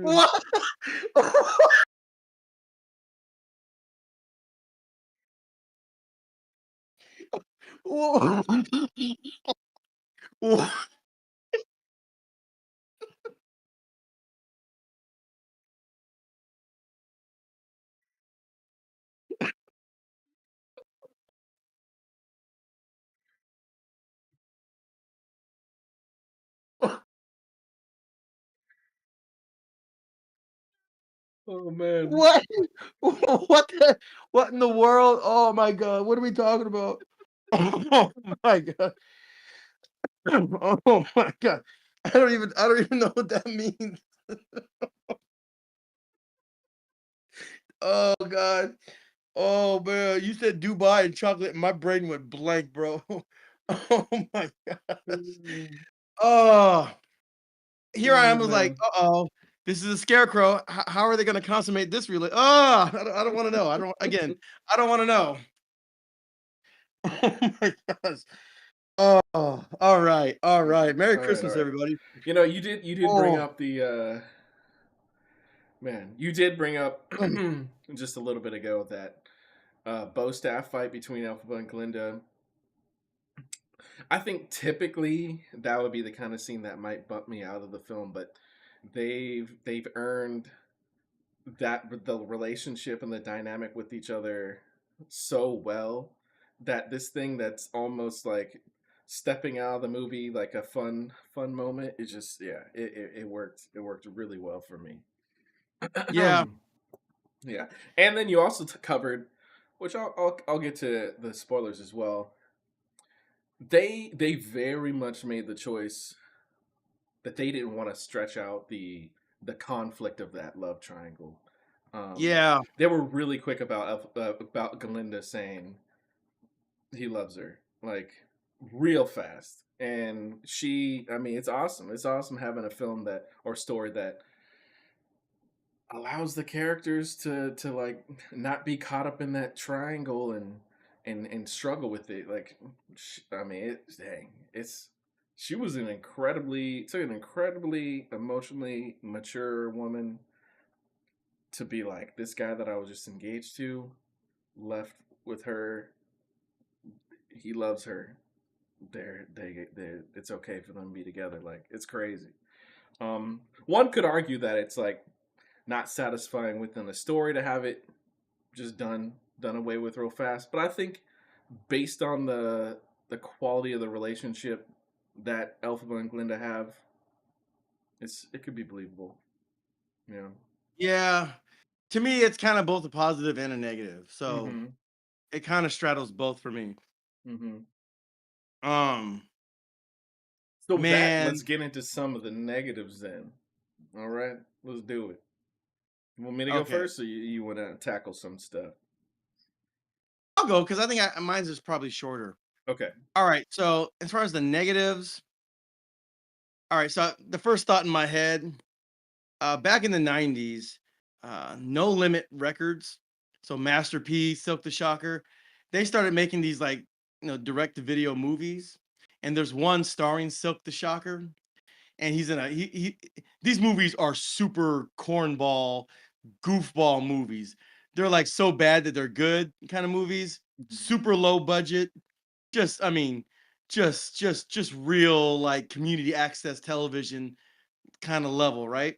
what?
oh man.
What? What in the world? Oh my god! What are we talking about? Oh my god! Oh my god! I don't even know what that means. Oh god! Oh man! You said Dubai and chocolate, and my brain went blank, bro. Oh my gosh! Oh, here I
Oh
am, was like,
man.
uh-oh, this is a scarecrow. How are they going to consummate this really? Oh, I don't want to know. I don't want to know. Oh my gosh. Oh, all right. All right. Merry
All right, all
Christmas,
right.
everybody.
You did bring
Oh,
up the man. You did bring up just a little bit ago that bow staff fight between Elphaba and Glinda. I think typically that would be the kind of scene that might bump me out of the film, but they've earned that the relationship and the dynamic with each other so well that this thing that's almost like stepping out of the movie like a fun moment, it just yeah, it worked really well for me.
Yeah.
Yeah, and then you also covered, which I'll get to the spoilers as well. They very much made the choice that they didn't want to stretch out the conflict of that love triangle. Um,
Yeah.
they were really quick about Glinda saying he loves her, like real fast. And she, I mean, it's awesome. It's awesome having a film that or story that allows the characters to like not be caught up in that triangle and struggle with it. Like, I mean, dang, it's she was an incredibly emotionally mature woman to be like this guy that I was just engaged to left with her. He loves her. They it's okay for them to be together. Like it's crazy. One could argue that it's like not satisfying within the story to have it just done away with real fast. But I think based on the quality of the relationship that Elphaba and Glinda have, it could be believable. Yeah.
Yeah. To me, it's kind of both a positive and a negative. So
Mm-hmm.
it kind of straddles both for me.
Mm-hmm.
Um,
So with that, let's
man,
get into some of the negatives then. All right, let's do it. You want me to go
okay.
first, or you want to tackle some stuff?
I'll go because I think mine's is probably shorter.
Okay.
All right. So as far as the negatives, all right. So the first thought in my head, back in the '90s, No Limit Records, so Master P, Silk the Shocker, they started making these like direct to video movies, and there's one starring Silk the Shocker, and he's in a he. These movies are super cornball, goofball movies. They're like so bad that they're good kind of movies.
Mhm.
Super low budget, just I mean, just real like community access television kind of level, right?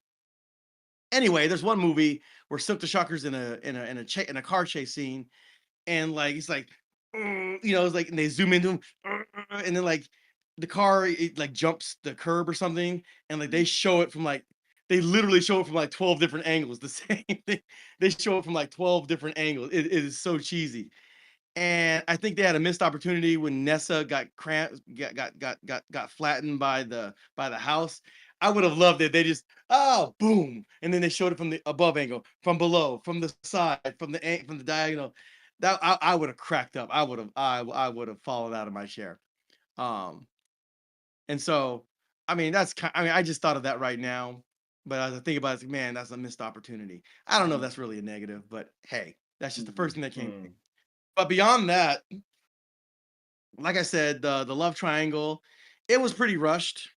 Anyway, there's one movie where Silk the Shocker's in a car chase scene, and like he's like, it's like, and they zoom into him, and then like the car it like jumps the curb or something, and like they literally show it from like 12 different angles. The same thing. They show it from like 12 different angles. It is so cheesy. And I think they had a missed opportunity when Nessa got cramped, got flattened by the house. I would have loved it. They just boom, and then they showed it from the above angle, from below, from the side, from the diagonal. That I would have cracked up. I would have fallen out of my chair. Um, and so I mean I mean I just thought of that right now, but as I think about it, it's like, man, that's a missed opportunity. I don't know if that's really a negative, but hey, that's just the first thing that came to me.
Mhm.
But beyond that, like I said, the love triangle, it was pretty rushed,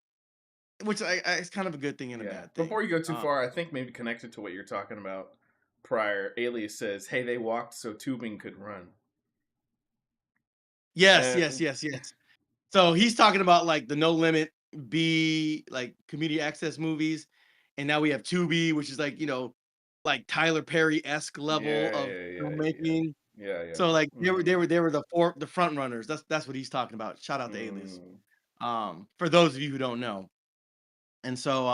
which it's kind of a good thing and a
Yeah.
bad
Before
thing.
you go too far, I think maybe connected to what you're talking about prior, Alias says, "Hey, they walked so tubing could run."
Yes, yes,
And
yes, yes. So he's talking about like the No Limit B like community access movies, and now we have Tubi, which is like like Tyler Perry esque level
yeah,
of
yeah, yeah, yeah, yeah,
filmmaking.
yeah, yeah.
So like
Hmm.
they were the front runners. That's what he's talking about. Shout out to Alias.
Mm.
For those of you who don't know. And so,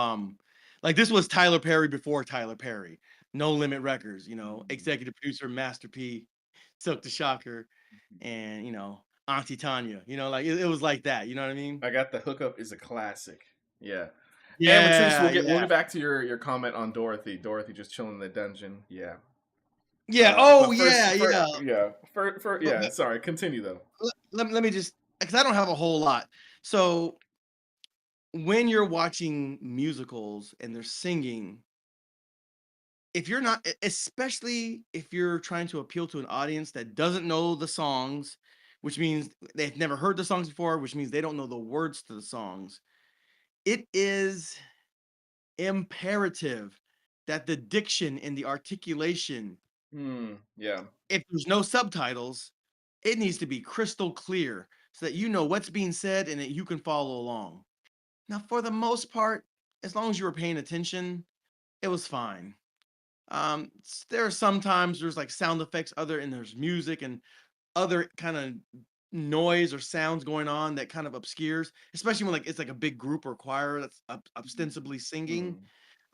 like this was Tyler Perry before Tyler Perry. No Limit Records, executive producer Master P, Silk the Shocker, and Auntie Tanya. Like it was like that. You know what I mean?
I got the hookup is a classic. Yeah. And Latrice,
Yeah,
we'll
yeah,
get back to your comment on Dorothy. Dorothy just chilling in the dungeon. Yeah.
yeah. Oh
But
yeah, yeah. But,
yeah. Sorry. Continue though.
let me just because I don't have a whole lot. So when you're watching musicals and they're singing, if you're not especially if you're trying to appeal to an audience that doesn't know the songs, which means they've never heard the songs before, which means they don't know the words to the songs, it is imperative that the diction and the articulation,
Hmm. Yeah.
if there's no subtitles, it needs to be crystal clear so that you know what's being said and that you can follow along. Now, for the most part, as long as you were paying attention, it was fine. There are sometimes there's like sound effects, other and there's music and other kind of noise or sounds going on that kind of obscures, especially when like it's like a big group or choir that's ostensibly singing.
Mm.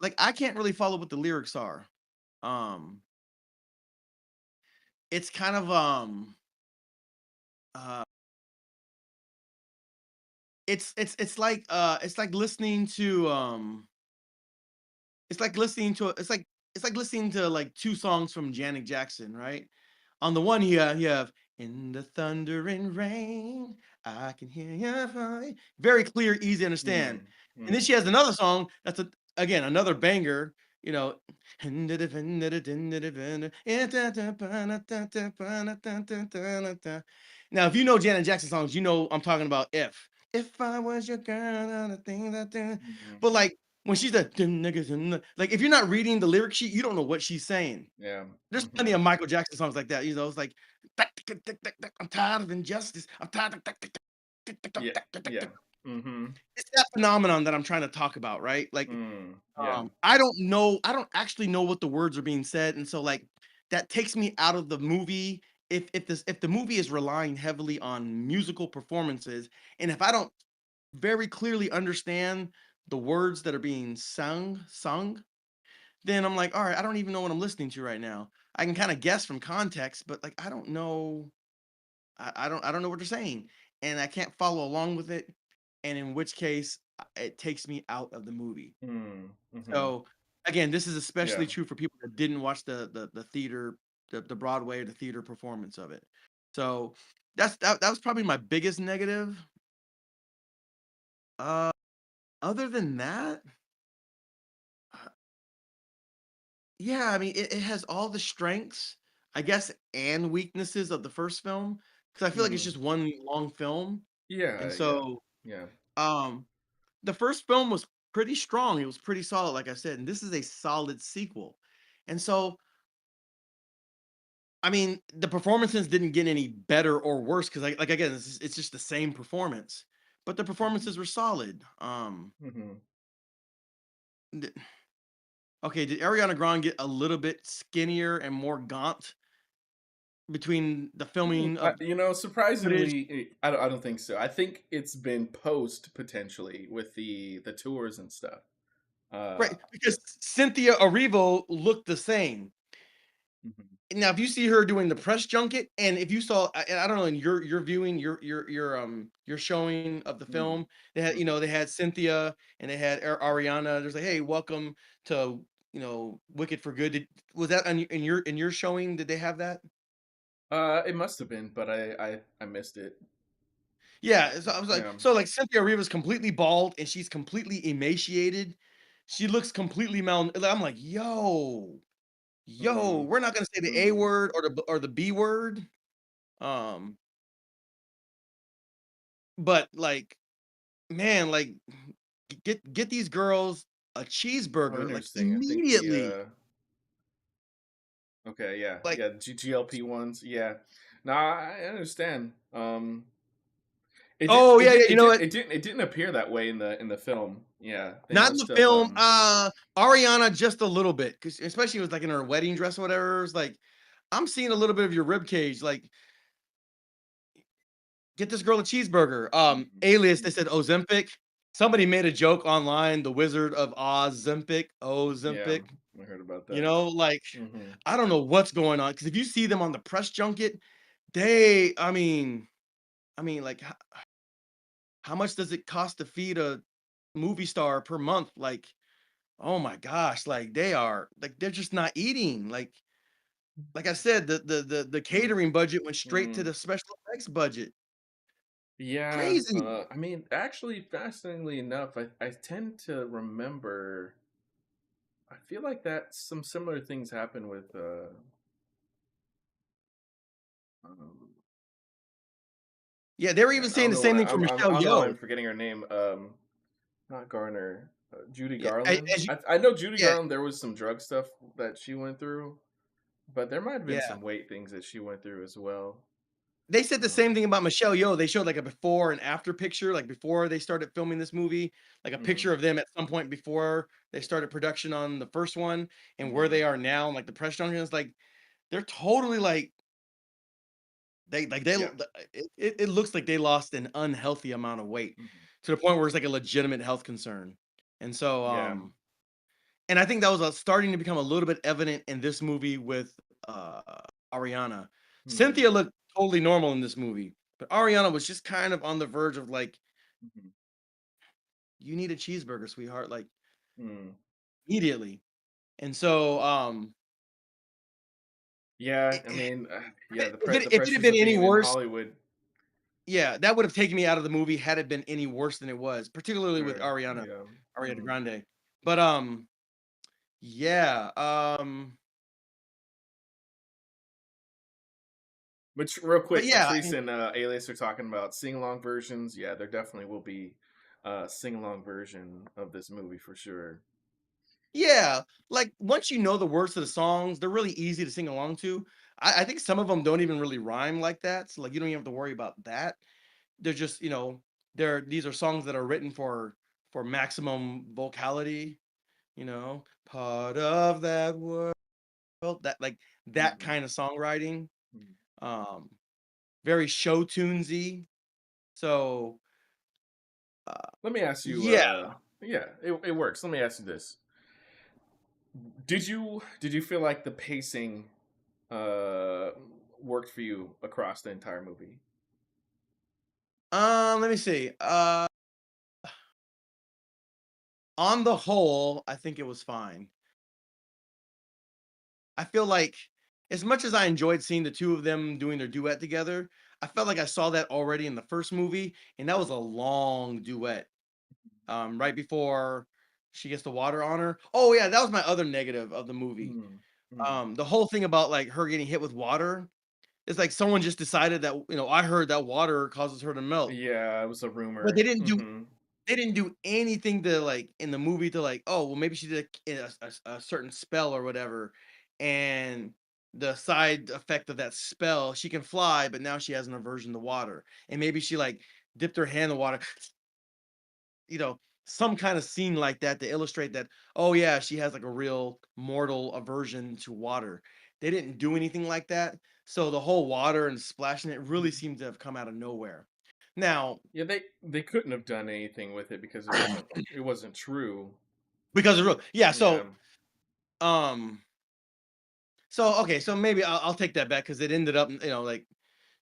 Like I can't really follow what the lyrics are. Um, it's kind of uh it's like listening to it's like listening to like two songs from Janet Jackson, right? On the one you have in the thunder and rain, I can hear your voice. Very clear, easy to understand.
Mm.
And then
Mm.
she has another song that's again another banger, you know. Now, if you know Janet Jackson songs, you know I'm talking about If I was your girl, the thing that
Mhm.
but like when she's the like if you're not reading the lyric sheet, you don't know what she's saying.
Yeah.
There's plenty
Mhm.
of Michael Jackson songs like that, you know, it's like, I'm tired of injustice. I'm tired of
Yeah. Yeah. Mhm.
it's that phenomenon that I'm trying to talk about, right? Like,
Mm. Yeah.
I don't actually know what the words are being said, and so, like, that takes me out of the movie if the movie is relying heavily on musical performances, and if I don't very clearly understand the words that are being sung, then I'm like, all right, I don't even know what I'm listening to right now. I can kind of guess from context, but like I don't know, I don't know what they're saying, and I can't follow along with it. And in which case, it takes me out of the movie.
Mm. Mhm.
So again, this is
Yeah.
especially true for people that didn't watch the theater, the Broadway or the theater performance of it. So that was probably my biggest negative. Uh, other than that, uh, yeah, I mean, it has all the strengths, I guess, and weaknesses of the first film, because I feel like it's
Mm.
just one long film, and
Yeah. Yeah.
so,
Yeah.
um, the first film was pretty strong, it was pretty solid, like I said, and this is a solid sequel, and so, I mean, the performances didn't get any better or worse because, like again, it's just the same performance, but the
Mhm.
performances were solid.
Mhm.
D Okay, did Ariana Grande get a little bit skinnier and more gaunt between the filming of
You know,
footage?
surprisingly, I don't think so. I think it's been post potentially with the tours and stuff. Uh,
Right, because Cynthia Erivo looked the same.
mhm.
Now, if you see her doing the press junket, and if you saw, and I don't know, in your viewing, your showing of the
Mhm.
film, they had, you
Mhm.
know, they had Cynthia and they had Ariana. There's like, hey, welcome to, you know, Wicked for Good. Was that in your showing? Did they have that?
It must have been, but I missed it.
Yeah. So I was like,
Yeah.
so like Cynthia Erivo's completely bald and she's completely emaciated. She looks completely mal. I'm like, yo,
Mm.
we're not gonna say the A
Mm.
word or the B word. Um, but like man, like get these girls a
Oh,
cheeseburger like
interesting. I think
immediately.
okay, yeah,
Like,
yeah, GLP ones, yeah. No, I understand.
oh yeah, yeah, you know what?
It didn't appear that way in the film. Yeah, they
Not in the
must have
film. Ariana just a little bit, because especially it was like in her wedding dress or whatever. It's like I'm seeing a little bit of your rib cage. Like, get this girl a cheeseburger.
Mhm.
Alias, they said
Mhm.
Ozempic. Somebody made a joke online, the Wizard of Oz Zempic,
Yeah,
Ozempic.
I heard about
You
that.
know, like
Mhm.
I don't know what's going on. Because if you see them on the press junket, they, I mean, like how much does it cost to feed a movie star per month? Like, oh my gosh, like they are like they're just not eating. Like I said, the
Mm.
catering budget went straight to
Mm.
the special effects budget.
Yeah,
Crazy.
I mean, actually, fascinatingly enough, I tend to remember. I feel like that some similar things happen with. Um,
Yeah, they were even
man, I
saying
don't
the
know
same
why
thing for Michelle
I don't know why I'm
Yeoh.
forgetting her name. Not Garner, Judy
Yeah,
Garland.
as you,
I know Judy
yeah,
Garland. There was some drug stuff that she went through, but there might have been
yeah.
some weight things that she went through as well.
They said the same thing about Michelle Yeoh. They showed like a before and after picture, like before they started filming this movie, like a
Mm-hmm.
picture of them at some point before they started production on the first one and where
Mm-hmm.
they are now, and like the press junction. It's like they're totally like they
Yeah.
it looks like they lost an unhealthy amount of weight
Hmm.
to the point where it's like a legitimate health concern. And so
Yeah.
and I think that was starting to become a little bit evident in this movie with uh Ariana.
Mm-hmm.
Cynthia looked totally normal in this movie, but Ariana was just kind of on the verge of like, you need a cheeseburger, sweetheart, like
Mm.
immediately. And so
Yeah.
it,
I mean, yeah. The
if it had
pressures
been
of
any
being in
worse,
Hollywood.
yeah, that would have taken me out of the movie had it been any worse than it was, particularly with
Sure.
Ariana,
Yeah.
Ariana
Hmm.
Grande. But yeah,
Which, real
but
quick,
yeah, I
Patrice
mean,
and Alias are talking about sing along versions. Yeah, there definitely will be a sing along version of this movie for sure.
yeah, like once you know the words to the songs, they're really easy to sing along to. I think some of them don't even really rhyme like that, so like you don't even have to worry about that. They're just, these are songs that are written for maximum vocality, part of that world, that like that
Hmm.
kind of songwriting. Um, very show tunesy. So
Let me ask you.
yeah.
Yeah, it works. Let me ask you this: did you feel like the pacing uh worked for you across the entire movie?
Let me see. On the whole, I think it was fine. I feel like as much as I enjoyed seeing the two of them doing their duet together, I felt like I saw that already in the first movie, and that was a long duet. Right before she gets the water on her. Oh yeah, that was my other negative of the movie.
Mm. Mm.
The whole thing about like her getting hit with water. It's like someone just decided that, I heard that water causes her to melt.
Yeah, it was a
But
rumor. Hmm.
they didn't do anything to like in the movie to like, oh, well, maybe she did a certain spell or whatever, and the side effect of that spell, she can fly, but now she has an aversion to water, and maybe she like dipped her hand in the water, you know, some kind of scene like that to illustrate that, oh yeah, she has like a real mortal aversion to water. They didn't do anything like that, so the whole water and splashing it really seemed to have come out of nowhere. Now,
Yeah, they couldn't have done anything with it because it wasn't true.
because of real, yeah.
Yeah.
Um, so okay, so maybe I'll take that back because it ended up, like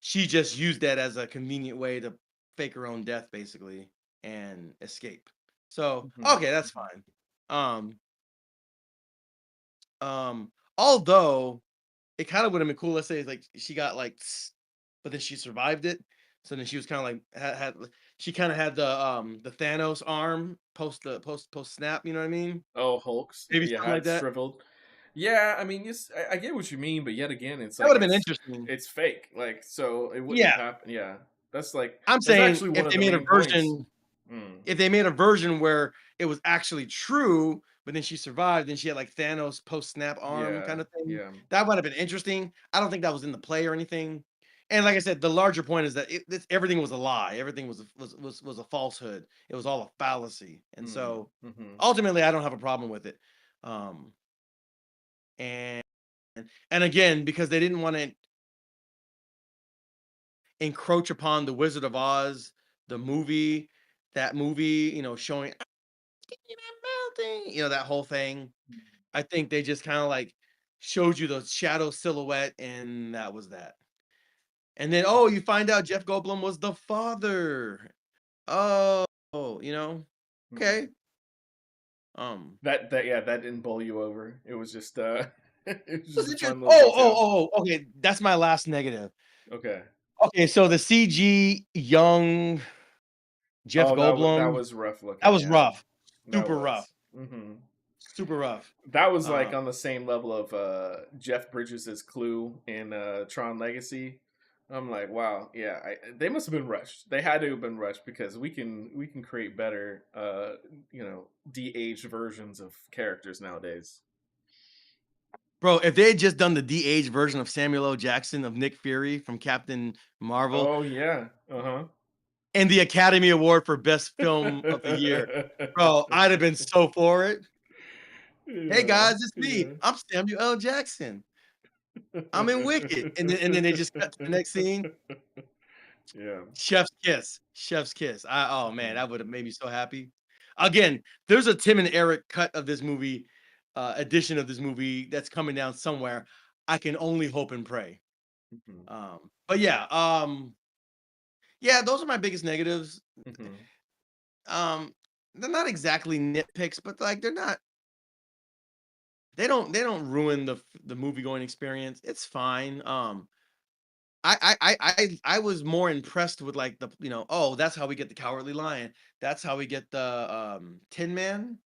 she just used that as a convenient way to fake her own death, basically, and escape. So
Hmm.
okay, that's fine. Um, although it kind of would have been cool. Let's say like she got like, but then she survived it. So then she was kind of like she kind of had the Thanos arm post snap. You know what I mean?
Oh, Hulk's,
Maybe
yeah,
something like
it's
that.
shriveled. Yeah, I mean, yes, I get what you mean, but yet again, it's
That
like
would have been interesting.
it's fake. Like, so it wouldn't
Yeah,
have happened. Yeah, that's like
I'm
that's
saying
actually one of the
if
main points. Mm.
they made a version where it was actually true, but then she survived and she had like Thanos post snap arm
Yeah,
kind of thing.
yeah.
That would have been interesting. I don't think that was in the play or anything. And like I said, the larger point is that everything was a lie. Everything was a falsehood. It was all a fallacy. And
Mm.
so
Hmm.
ultimately, I don't have a problem with it. Um, and and again, because they didn't want to encroach upon the Wizard of Oz, the movie, that movie, showing that mountain, that whole thing. I think they just kind of like showed you the shadow silhouette, and that was that. And then, oh, you find out Jeff Goldblum was the father. Oh,
Hmm.
okay. Um,
That yeah, that didn't bowl you over. It was just it was
was
just a
it
fun little
oh,
detail.
okay. That's my last negative.
Okay.
Okay, so the CG young Jeff
Oh, that
Goldblum,
was rough
that
looking.
was
Yeah,
rough,
that
super rough,
was. Hmm.
super rough.
That was
Uh,
like on the same level of Jeff Bridges' Clue in Tron Legacy. I'm like, wow, yeah, they must have been rushed. They had to have been rushed because we can create better, de-aged versions of characters nowadays.
Bro, if they had just done the de-age version of Samuel L. Jackson of Nick Fury from Captain Marvel
Oh yeah. Uh-huh.
and the Academy Award for Best Film of the Year, bro, I'd have been so for it. Hey
Yeah.
guys, it's me.
Yeah.
I'm Samuel L. Jackson. I'm in Wicked. And then they just cut to the next scene.
Yeah.
Chef's kiss. Chef's kiss. Oh man,
Mhm.
that would have made me so happy. Again, there's a Tim and Eric cut of this movie, edition of this movie that's coming down somewhere. I can only hope and pray.
Mhm.
But yeah, those are my biggest negatives.
Mhm.
Um, they're not exactly nitpicks, but like they don't ruin the movie going experience. It's fine. I was more impressed with like oh, that's how we get the Cowardly Lion. That's how we get the Tin Man.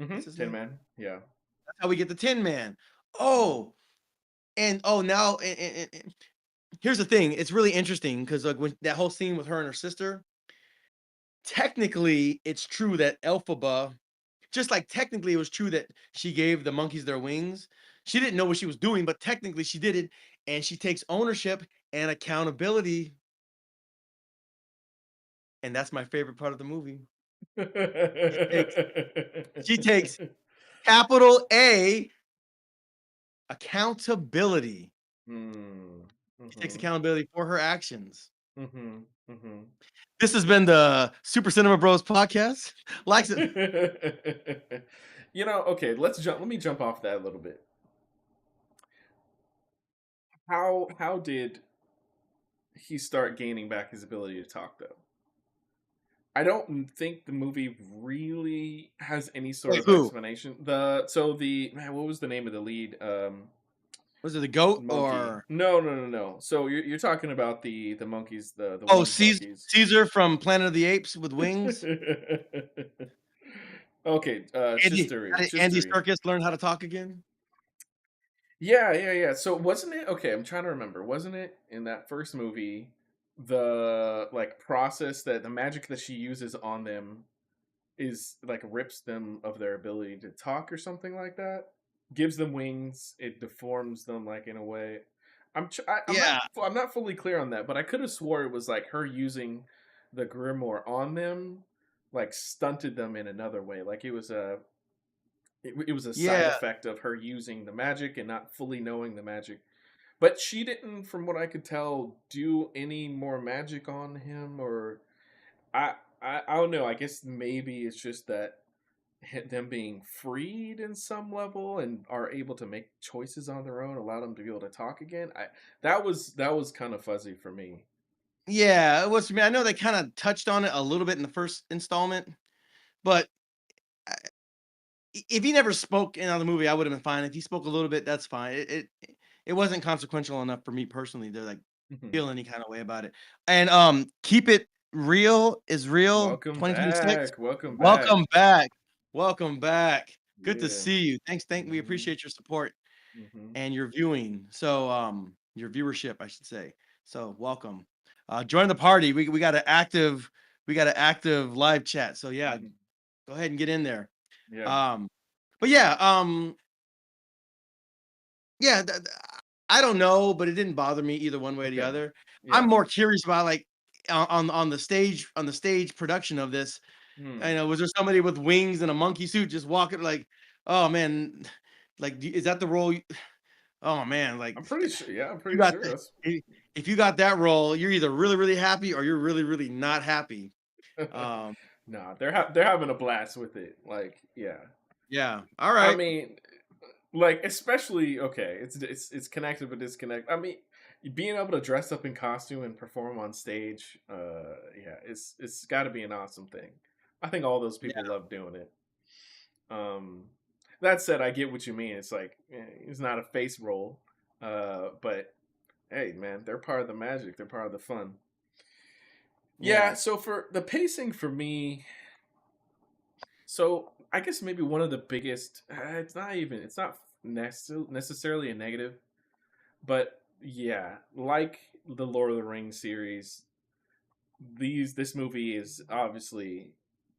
What's
Mhm.
his
Tin
name?
Man. Yeah.
That's how we get the Tin Man.
Mhm.
Oh, and oh now and here's the thing. It's really interesting because like when that whole scene with her and her sister, technically it's true that Elphaba, just like technically it was true that she gave the monkeys their wings. She didn't know what she was doing, but technically she did it, and she takes ownership and accountability. And that's my favorite part of the movie. She takes she takes capital A accountability.
Mm.
She takes
Mhm.
accountability for her actions.
Mhm. Mhm.
This has been the Super Cinema Bros podcast. Likes it.
Okay, let me jump off that a little bit. How did he start gaining back his ability to talk though? I don't think the movie really has any sort
Wait,
of
who?
explanation. The man, what was the name of the lead
Was it the goat
monkey?
or
No, no, no, no. So you're talking about the monkeys, the
oh
winged monkeys.
Caesar from Planet of the Apes with wings?
Okay,
Andy
Chistery,
Andy
Chistery.
Serkis learned how to talk again?
Yeah, yeah, yeah. So wasn't it okay? I'm trying to remember. Wasn't it in that first movie the like process that the magic that she uses on them is like rips them of their ability to talk or something like that? Gives them wings. It deforms them like in a way.
Yeah.
I'm not fully clear on that, but I could have swore it was like her using the grimoire on them, like stunted them in another way. Like it was a side
Yeah.
effect of her using the magic and not fully knowing the magic. But she didn't, from what I could tell, do any more magic on him, or I don't know. I guess maybe it's just that them being freed in some level and are able to make choices on their own allow them to be able to talk again. I that was kind of fuzzy for me.
Yeah, it was for me. I know they kinda touched on it a little bit in the first installment, but if he never spoke in on the movie, I would have been fine. If he spoke a little bit, that's fine. It wasn't consequential enough for me personally to like
Mhm.
feel any kind of way about it. And keep it real is real
Welcome
2026.
back. Welcome back.
Welcome back. Welcome back. Good to
Yeah.
see you. Thank we
Hmm.
appreciate your support
Hmm.
and your viewing. So your viewership, I should say. So welcome. Join the party. We got an active live chat. So yeah,
Hmm.
go ahead and get in there.
Yeah.
Um but yeah, yeah, I don't know, but it didn't bother me either one way or the
Okay.
other. I'm
Yeah.
more curious about like on the stage production of this. I
Hmm.
know was there somebody with wings and a monkey suit just walking like, oh man, like is that the role? Oh man, like
I'm pretty sure. Yeah, I'm
you
pretty
got
sure
the,
that's.
if you got that role, you're either really really happy or you're really really not happy. Um,
Nah, they're having a blast with it. Like, yeah.
yeah, all
I
right,
mean, like especially okay, it's connected but disconnected. I mean, being able to dress up in costume and perform on stage, yeah, it's got to be an awesome thing. I think all those
yeah,
people love doing it. Um, that said, I get what you mean. It's like it's not a face roll, but hey, man, they're part of the magic. They're part of the fun. Yeah.
yeah,
So for the pacing for me, so I guess maybe one of the biggest. It's not necessarily a negative, but yeah, like the Lord of the Rings series, this movie is obviously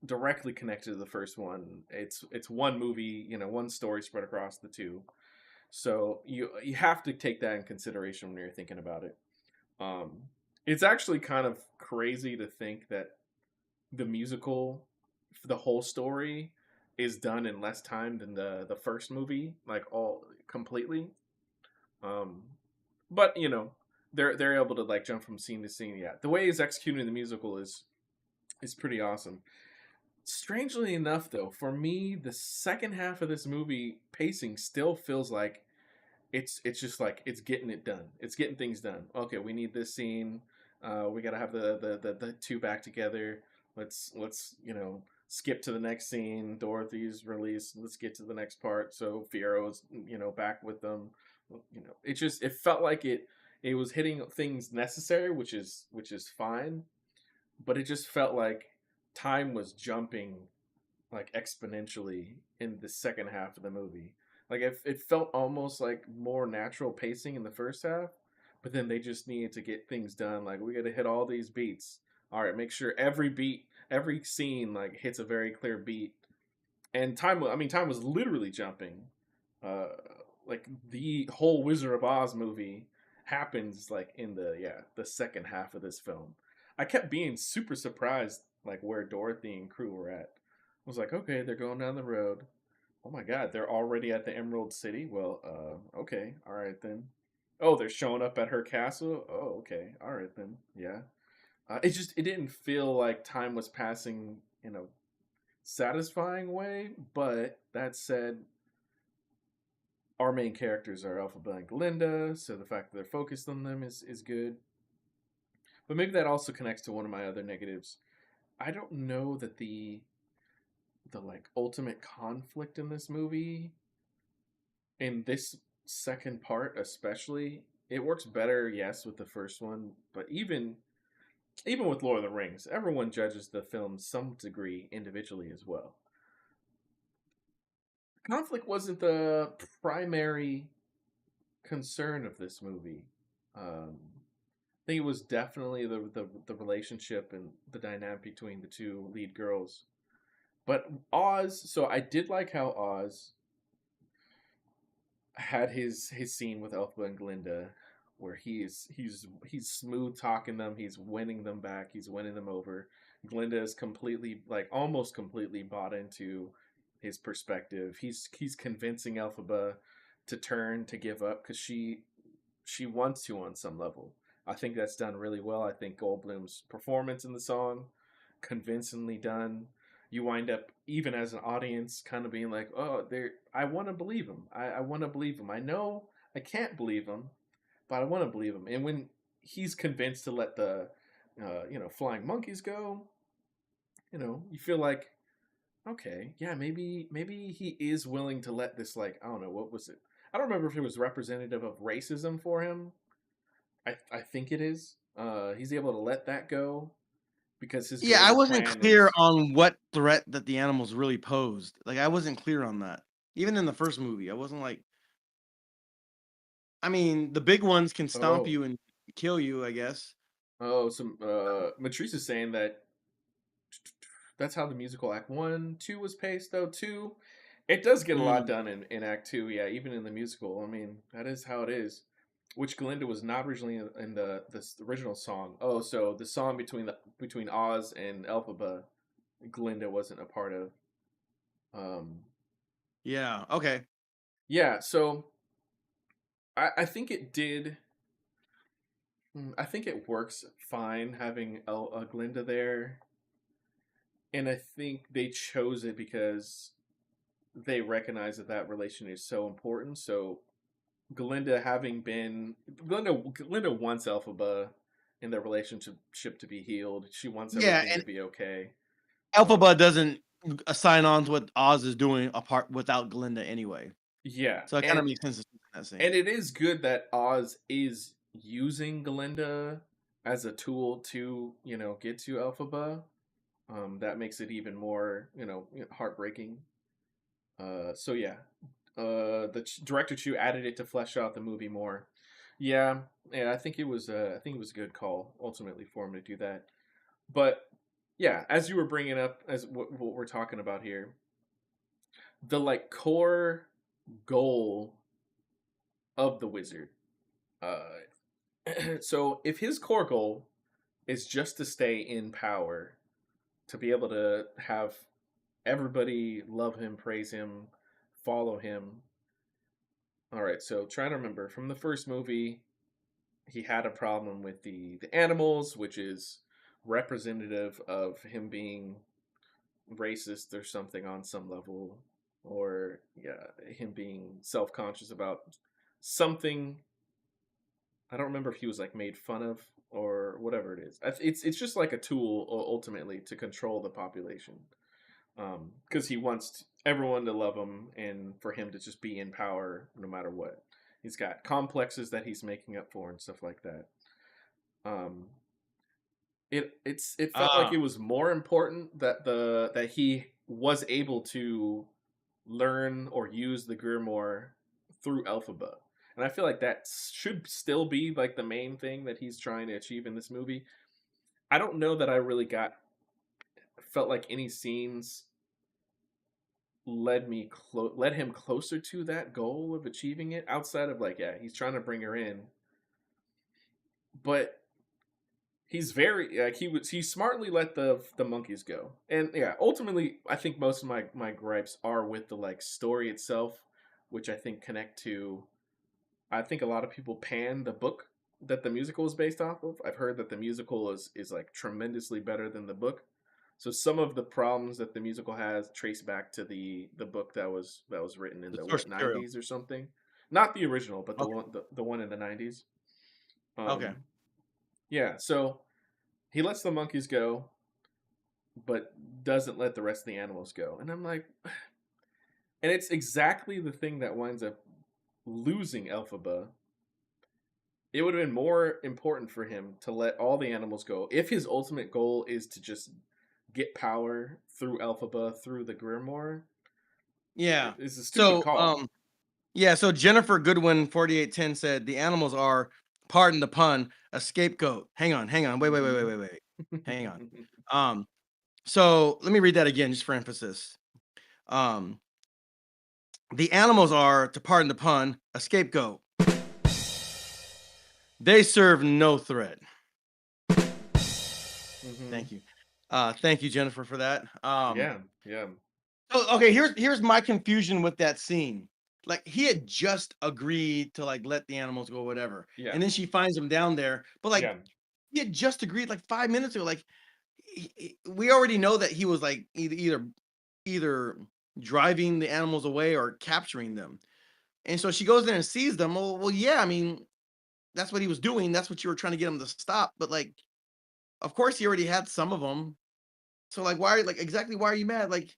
directly connected to the first one. It's one movie, one story spread across the two. So you have to take that in consideration when you're thinking about it. Um, it's actually kind of crazy to think that the musical, the whole story, is done in less time than the first movie, like all completely. Um, but they're able to like jump from scene to scene. Yeah, the way he's executing the musical is pretty awesome. Strangely enough, though, for me, the second half of this movie pacing still feels like it's just like it's getting it done. It's getting things done. Okay, we need this scene. We gotta have the two back together. Let's skip to the next scene. Dorothy's released. Let's get to the next part. So Fiero's back with them. It felt like it was hitting things necessary, which is fine, but it just felt like time was jumping like exponentially in the second half of the movie. Like it felt almost like more natural pacing in the first half, but then they just needed to get things done. Like we got to hit all these beats. All right, make sure every beat, every scene like hits a very clear beat. And time was literally jumping. Uh, like the whole Wizard of Oz movie happens like in the second half of this film. I kept being super surprised like where Dorothy and crew were at. I was like, okay, they're going down the road. Oh my god, they're already at the Emerald City. Well, okay, all right then. Oh, they're showing up at her castle. Oh, okay, all right then. Yeah. It didn't feel like time was passing in a satisfying way. But that said, our main characters are Elphaba and Glinda, so the fact that they're focused on them is good. But maybe that also connects to one of my other negatives. I don't know that the like ultimate conflict in this movie, in this second part especially, it works better, yes, with the first one, but even with Lord of the Rings, everyone judges the film some degree individually as well. Conflict wasn't the primary concern of this movie. I think it was definitely the relationship and the dynamic between the two lead girls. But Oz, so I did like how Oz had his scene with Elphaba and Glinda, where he's smooth talking them, he's winning them back, he's winning them over. Glinda is completely like almost completely bought into his perspective. He's convincing Elphaba to turn to give up because she wants to on some level. I think that's done really well. I think Goldblum's performance in the song convincingly done. You wind up even as an audience kind of being like, "Oh, there I want to believe him. I want to believe him. I know I can't believe him, but I want to believe him." And when he's convinced to let the flying monkeys go, you feel like, okay, yeah, maybe he is willing to let this, like, I don't know, what was it? I don't remember if it was representative of racism for him. I think it is. He's able to let that go because his
Yeah, I
greater
wasn't
plan
clear
is.
on what threat that the animals really posed. Like, I wasn't clear on that. Even in the first movie, I wasn't like, I mean, the big ones can stomp
Oh,
you and kill you, I guess.
some Matrice is saying that that's how the musical Act 1, 2 was paced, though. 2, it does get a lot
Mm.
done in Act 2. Yeah, even in the musical. I mean, that is how it is. Which Glinda was not originally in the original song. Oh, so the song between Oz and Elphaba, Glinda wasn't a part of. Um,
Yeah, okay.
yeah, so I think it did. I think it works fine having Glinda there, and I think they chose it because they recognize that that relation is so important. So Glinda having been Glinda wants Elphaba in their relationship to be healed. She wants
Yeah,
everything to
and
be okay.
Elphaba
Um,
doesn't assign on to what Oz is doing apart without Glinda anyway.
yeah,
So it kind of makes sense to see that
and
scene.
it is good that Oz is using Glinda as a tool to get to Elphaba. That makes it even more heartbreaking. So yeah, the director Chu added it to flesh out the movie more. Yeah, yeah, I think it was a good call ultimately for him to do that. But yeah, as you were bringing up, as what we're talking about here, the like core goal of the wizard. Uh, so if his core goal is just to stay in power, to be able to have everybody love him, praise him, follow him. All right, so trying to remember from the first movie, he had a problem with the animals, which is representative of him being racist or something on some level, or yeah, him being self conscious about something. I don't remember if he was like made fun of or whatever it is. It's just like a tool ultimately to control the population, because he wants everyone to love him and for him to just be in power no matter what. He's got complexes that he's making up for and stuff like that. Um, it felt like
Ah,
it was more important that that he was able to learn or use the Grimoire through Elphaba. And I feel like that should still be like the main thing that he's trying to achieve in this movie. I don't know that I really felt like any scenes led him closer to that goal of achieving it outside of like, yeah, he's trying to bring her in, but he's very like he smartly let the monkeys go. And yeah, ultimately I think most of my gripes are with the like story itself, which I think connect to, I think a lot of people pan the book that the musical is based off of. I've heard that the musical is like tremendously better than the book. So some of the problems that the musical has trace back to the book that was written in
the
the
source
what
material.
90s or something. Not the original, but
Okay.
the one in the 90s.
Okay.
Yeah, so he lets the monkeys go but doesn't let the rest of the animals go. And I'm like, and it's exactly the thing that winds up losing Elphaba. It would have been more important for him to let all the animals go if his ultimate goal is to just get power through Elphaba through the Grimoire.
Yeah.
It's a stupid
So,
call.
yeah, so Jennifer Goodwin 4810 said the animals are, pardon the pun, a scapegoat. Hang on.
Mm-hmm.
Wait. Hang on. Um, so let me read that again just for emphasis. Um, the animals are, to pardon the pun, a scapegoat. They serve no threat.
Mm-hmm.
Thank you. Thank you, Jennifer, for that.
Yeah, yeah,
Okay, here's my confusion with that scene. Like he had just agreed to like let the animals go, whatever,
yeah,
and then she finds him down there. But like
yeah.
he had just agreed like 5 minutes ago. Like we already know that he was like either driving the animals away or capturing them. And so she goes there and sees them. Well, yeah. I mean, that's what he was doing. That's what you were trying to get him to stop. But like, of course, he already had some of them. So like, why are you mad? Like,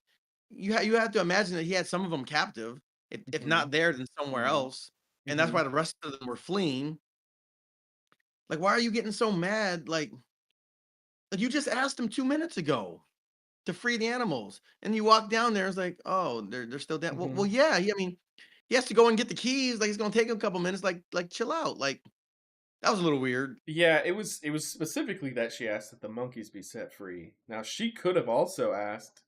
you have to imagine that he had some of them captive. If
Mm-hmm.
not there, then somewhere
Mm-hmm.
else. And that's
Mm-hmm.
why the rest of them were fleeing. Like, why are you getting so mad? Like you just asked him 2 minutes ago to free the animals, and you walk down there. It's like, oh, they're still down.
Mm-hmm.
Well, yeah. I mean, he has to go and get the keys. Like, it's gonna take him a couple minutes. Like, chill out. Like, that was a little weird.
Yeah, it was specifically that she asked that the monkeys be set free. Now she could have also asked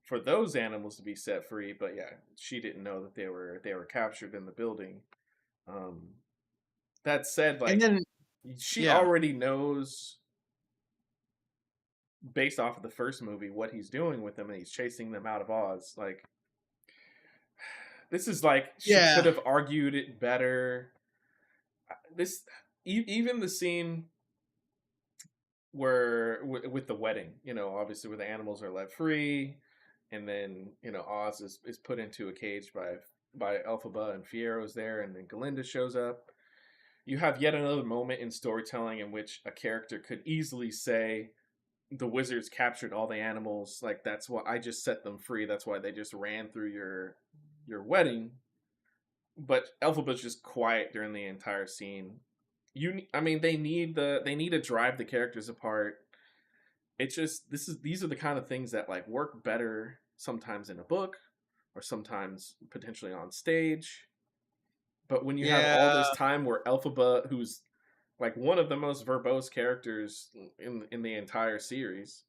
for those animals to be set free, but yeah, she didn't know that they were captured in the building. Um, that said,
And
like
then,
she
yeah,
already knows based off of the first movie what he's doing with them, and he's chasing them out of Oz. Like this is like she could
yeah,
have argued it better. This even the scene where with the wedding, obviously where the animals are let free, and then Oz is put into a cage by Elphaba and Fiero's there, and then Galinda shows up. You have yet another moment in storytelling in which a character could easily say, "The wizards captured all the animals. Like that's why I just set them free. That's why they just ran through your wedding." But Elphaba's just quiet during the entire scene. I mean, they need to drive the characters apart. It's just these are the kind of things that like work better sometimes in a book or sometimes potentially on stage. But when you have all
yeah,
this time where Elphaba, who's like one of the most verbose characters in the entire series,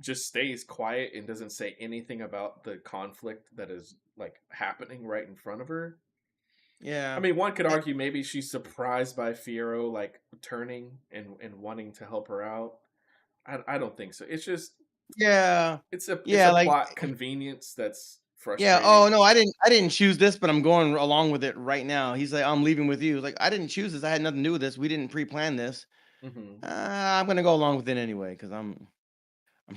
just stays quiet and doesn't say anything about the conflict that is like happening right in front of her. I
Yeah.
mean, one could
Eh,
argue maybe she's surprised by Fiero like turning and wanting to help her out. I don't think so. It's just
yeah.
it's
Yeah,
a
like
plot convenience that's
yeah, "Oh,
frustrating.
no, I didn't choose this, but I'm going along with it right now." He's like, "I'm leaving with you." Like, "I didn't choose this. I had nothing to do with this. We didn't pre-plan this.
Hmm.
I'm gonna go along with it anyway because I'm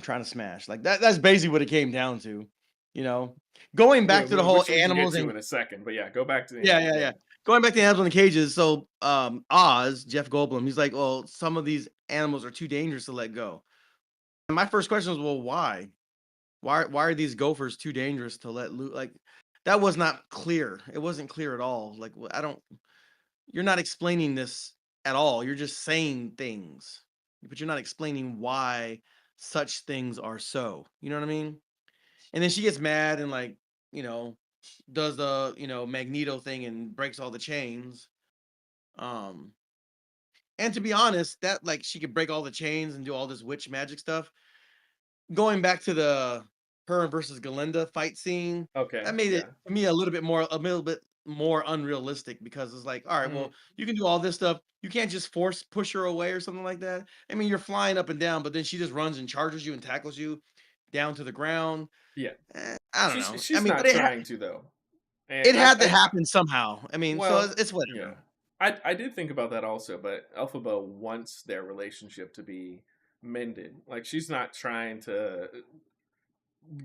trying to smash." Like, that's basically what it came down to, you know? Going back to the whole
Which we can get
animals
to
and
in a second. But yeah, go back to the
yeah,
animals.
yeah,
Yeah.
yeah. Going back to animals in the cages, so, Oz, Jeff Goldblum, he's like, "Well, some of these animals are too dangerous to let go." And my first question was, "Well, why? Why are these gophers too dangerous to let loose?" Like, that was not clear. It wasn't clear at all. Like, I don't you're not explaining this at all. You're just saying things, but you're not explaining why such things are so. You know what I mean? And then she gets mad and like, you know, does the, Magneto thing and breaks all the chains. Um, and to be honest, that like she could break all the chains and do all this witch magic stuff. Going back to the her versus Galinda fight scene,
Okay.
that made it
Yeah.
to me a little bit more unrealistic because it's like, all right,
Mm,
well, you can do all this stuff. You can't just force push her away or something like that. I mean, you're flying up and down, but then she just runs and charges you and tackles you down to the ground.
yeah.
I don't know. I
She's
mean,
not
but
trying to though, and
it had to happen somehow. I mean, so
well,
it's
yeah.
whatever.
I did think about that also, but Elphaba wants their relationship to be mended. Like she's not trying to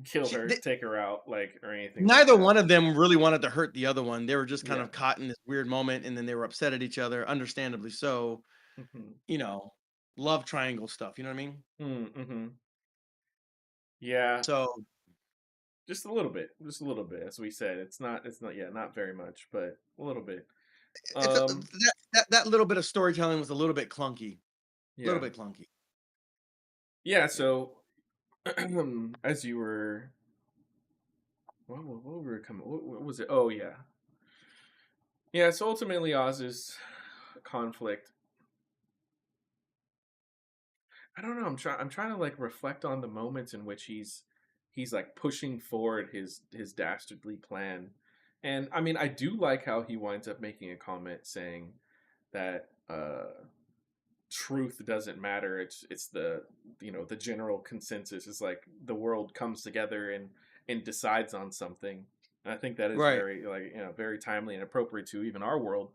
kill
She,
her,
th-
take her out, like or anything like
Neither
that.
one of them really wanted to hurt the other one. They were just kind
Yeah.
of caught in this weird moment, and then they were upset at each other, understandably so.
Hmm.
You know, love triangle stuff. You know what I mean?
Mm-hmm. Yeah.
So
Just a little bit. Just a little bit. As we said, it's not yeah, not very much, but a little bit. Um
that little bit of storytelling was a little bit clunky. A little
yeah.
bit clunky.
Yeah,
Yeah.
so as you were what were we coming what was it? Oh yeah. Yeah, so ultimately Oz's conflict. I don't know, I'm trying to like reflect on the moments in which he's like pushing forward his dastardly plan. And I mean, I do like how he winds up making a comment saying that truth doesn't matter. It's the the general consensus is like the world comes together and decides on something. And I think that is
Right.
very like very timely and appropriate to even our world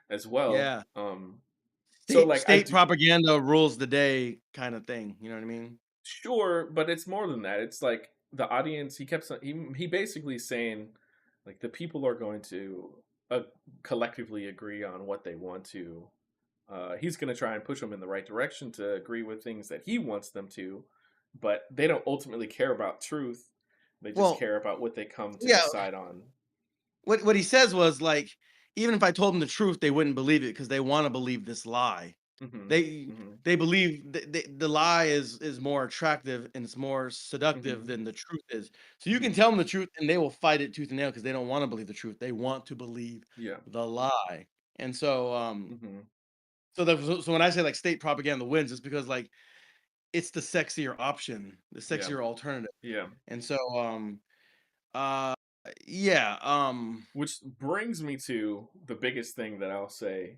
as well.
Yeah.
So
State
like I
state
do
propaganda rules the day kind of thing. You know what I mean?
sure, but it's more than that. It's like the audience. He basically saying like the people are going to uh, collectively agree on what they want to. He's going to try and push them in the right direction to agree with things that he wants them to, but they don't ultimately care about truth. They just
Well,
care about what they come to
yeah.
decide on.
What he says was like, even if I told them the truth, they wouldn't believe it because they want to believe this lie.
Hmm.
They
Hmm.
they believe the lie is more attractive and it's more seductive
Hmm.
than the truth is. So you can
Hmm.
tell them the truth and they will fight it tooth and nail because they don't want to believe the truth. They want to believe
Yeah.
the lie. And so
Hmm.
so when I say like state propaganda wins, it's because like it's the sexier option, the
Yeah.
sexier alternative.
Yeah.
And so uh yeah,
Which brings me to the biggest thing that I'll say.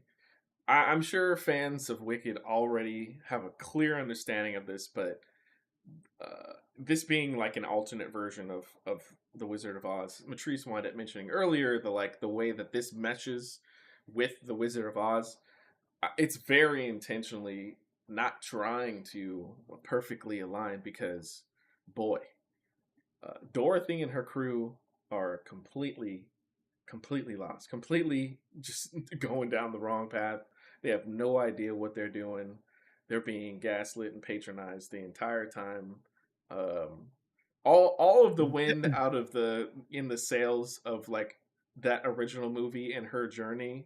I'm sure fans of Wicked already have a clear understanding of this, but this being like an alternate version of the Wizard of Oz, Matrice wound up mentioning earlier the way that this meshes with the Wizard of Oz. It's very intentionally not trying to perfectly align because, boy, Dorothy and her crew are completely lost, completely just going down the wrong path. They have no idea what they're doing. They're being gaslit and patronized the entire time. Um, all of the wind out of the in the sails of like that original movie and her journey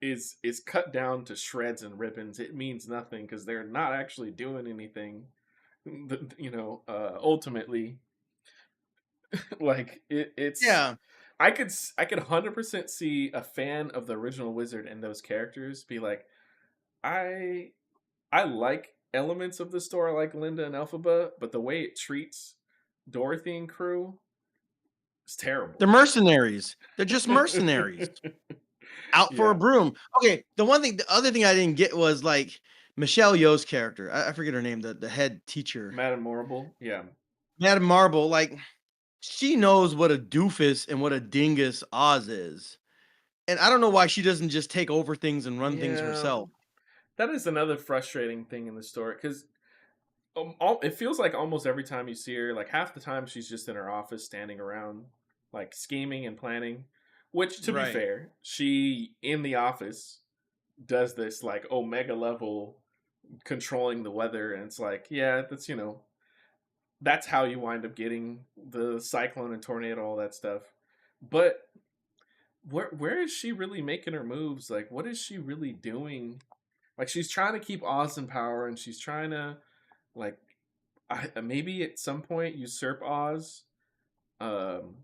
is cut down to shreds and ribbons. It means nothing because they're not actually doing anything. Ultimately, like it's
yeah.
I could 100% see a fan of the original Wizard and those characters be like, I I like elements of the story like Linda and Elphaba, but the way it treats Dorothy and crew is terrible.
They're mercenaries. They're just mercenaries. out for a
Yeah,
broom. Okay, the other thing I didn't get was like Michelle Yeoh's character. I forget her name, the head teacher,
Madame Morrible. Yeah,
Madame Marble. Like she knows what a doofus and what a dingus Oz is, and I don't know why she doesn't just take over things and run things
yeah.
herself.
That is another frustrating thing in the story because it feels like almost every time you see her, like half the time she's just in her office standing around, like scheming and planning. Which, to be
Right.
fair, she in the office does this like omega level controlling the weather, and it's like, yeah, that's that's how you wind up getting the cyclone and tornado, all that stuff. But where is she really making her moves? Like, what is she really doing? Like, she's trying to keep Oz in power, and she's trying to like maybe at some point usurp Oz. Um,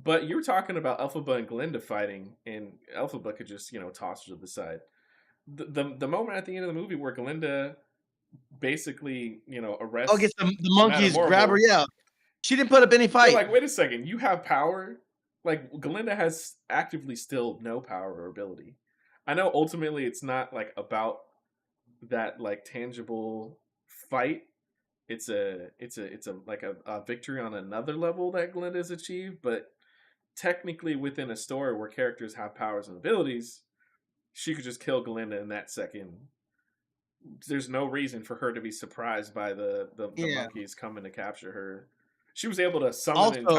but you're talking about Elphaba and Glinda fighting, and Elphaba could just toss her to the side. The moment at the end of the movie where Glinda basically
Oh, I guess
arrests
the
Madame
monkeys grab her.
Morrible,
Yeah, she didn't put up any
you're
fight.
like, wait a second, you have power. Like Glinda has actively still no power or ability. I know ultimately it's not like about that like tangible fight. It's a like a victory on another level that Glinda's achieved, but technically within a story where characters have powers and abilities, she could just kill Glinda in that second. There's no reason for her to be surprised by the
Yeah.
monkeys coming to capture her. She was able to summon an
Also,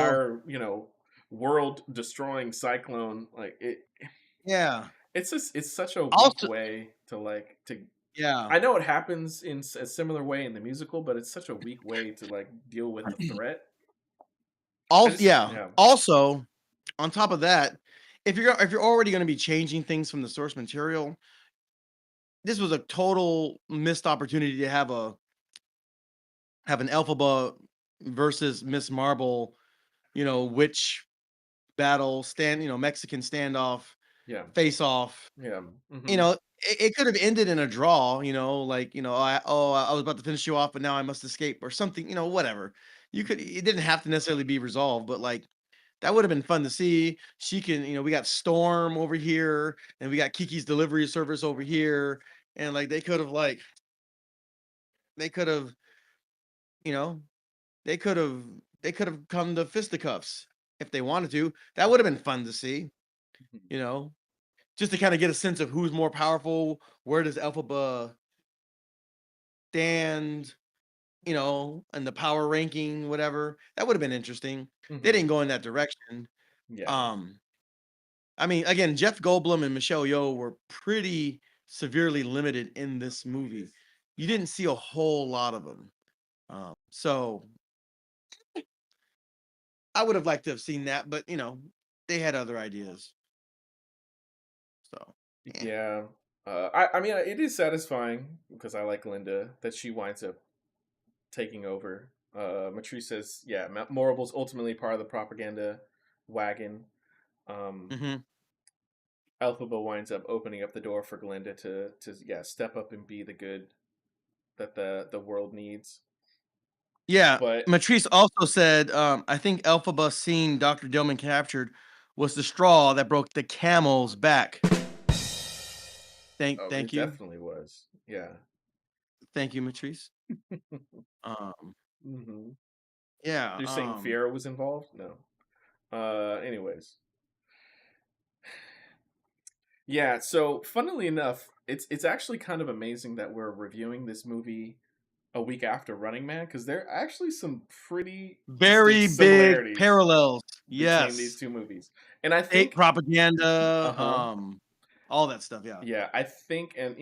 entire, world destroying cyclone. Like
yeah.
it's just it's such a weak
Also,
way to like to
yeah.
I know it happens in a similar way in the musical, but it's such a weak way to like deal with the threat. I
Also,
just
yeah.
yeah.
Also, on top of that, if you're already going to be changing things from the source material, this was a total missed opportunity to have an Elphaba versus Miss Marble, witch battle, Mexican standoff,
Yeah.
face off.
Yeah.
You
Mhm.
know, it could have ended in a draw, like, I was about to finish you off, but now I must escape or something, whatever. It didn't have to necessarily be resolved, but like that would have been fun to see. She can, we got Storm over here and we got Kiki's delivery service over here. And like they could have, you know, they could have they could have come to fisticuffs if they wanted to. That would have been fun to see,
Mhm.
you know, just to kind of get a sense of who's more powerful, where does Elphaba stand, and the power ranking, whatever. That would have been interesting. They didn't
Mhm.
go in that direction.
Yeah.
Um, I mean, again, Jeff Goldblum and Michelle Yeoh were pretty severely limited in this movie. You didn't see a whole lot of them. So I would have liked to have seen that, but they had other ideas. So yeah.
Yeah. I mean, it is satisfying because I like Linda that she winds up taking over. Matrice says, yeah, Morable's ultimately part of the propaganda wagon. Um,
Hmm.
Elphaba winds up opening up the door for Glinda to yeah step up and be the good that the world needs.
Yeah.
But
Matrice also said, I think Elphaba seeing Dr. Dillman captured was the straw that broke the camel's back. Thank
oh,
thank
it
you.
definitely was. Yeah.
Thank you, Matrice. Um,
hmm
yeah,
You're saying Fiera was involved? No. Anyways, yeah. So, funnily enough, it's actually kind of amazing that we're reviewing this movie a week after Running Man because there are actually some pretty distinct
very big
similarities
parallels.
between these
Yes.
two movies, and I
State
think, uh
propaganda,
huh,
all that stuff, yeah.
yeah, I think, and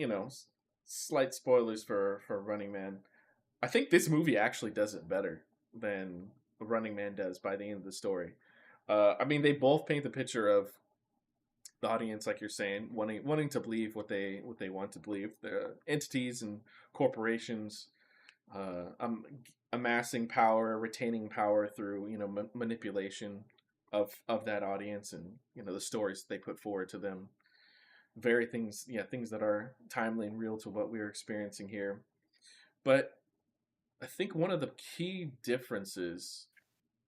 slight spoilers for Running Man. I think this movie actually does it better than Running Man does by the end of the story. I mean, they both paint the picture of the audience, like you're saying, wanting to believe what they want to believe. The entities and corporations amassing power, retaining power through manipulation of that audience, and the stories they put forward to them. Very things, yeah, things that are timely and real to what we're experiencing here. But I think one of the key differences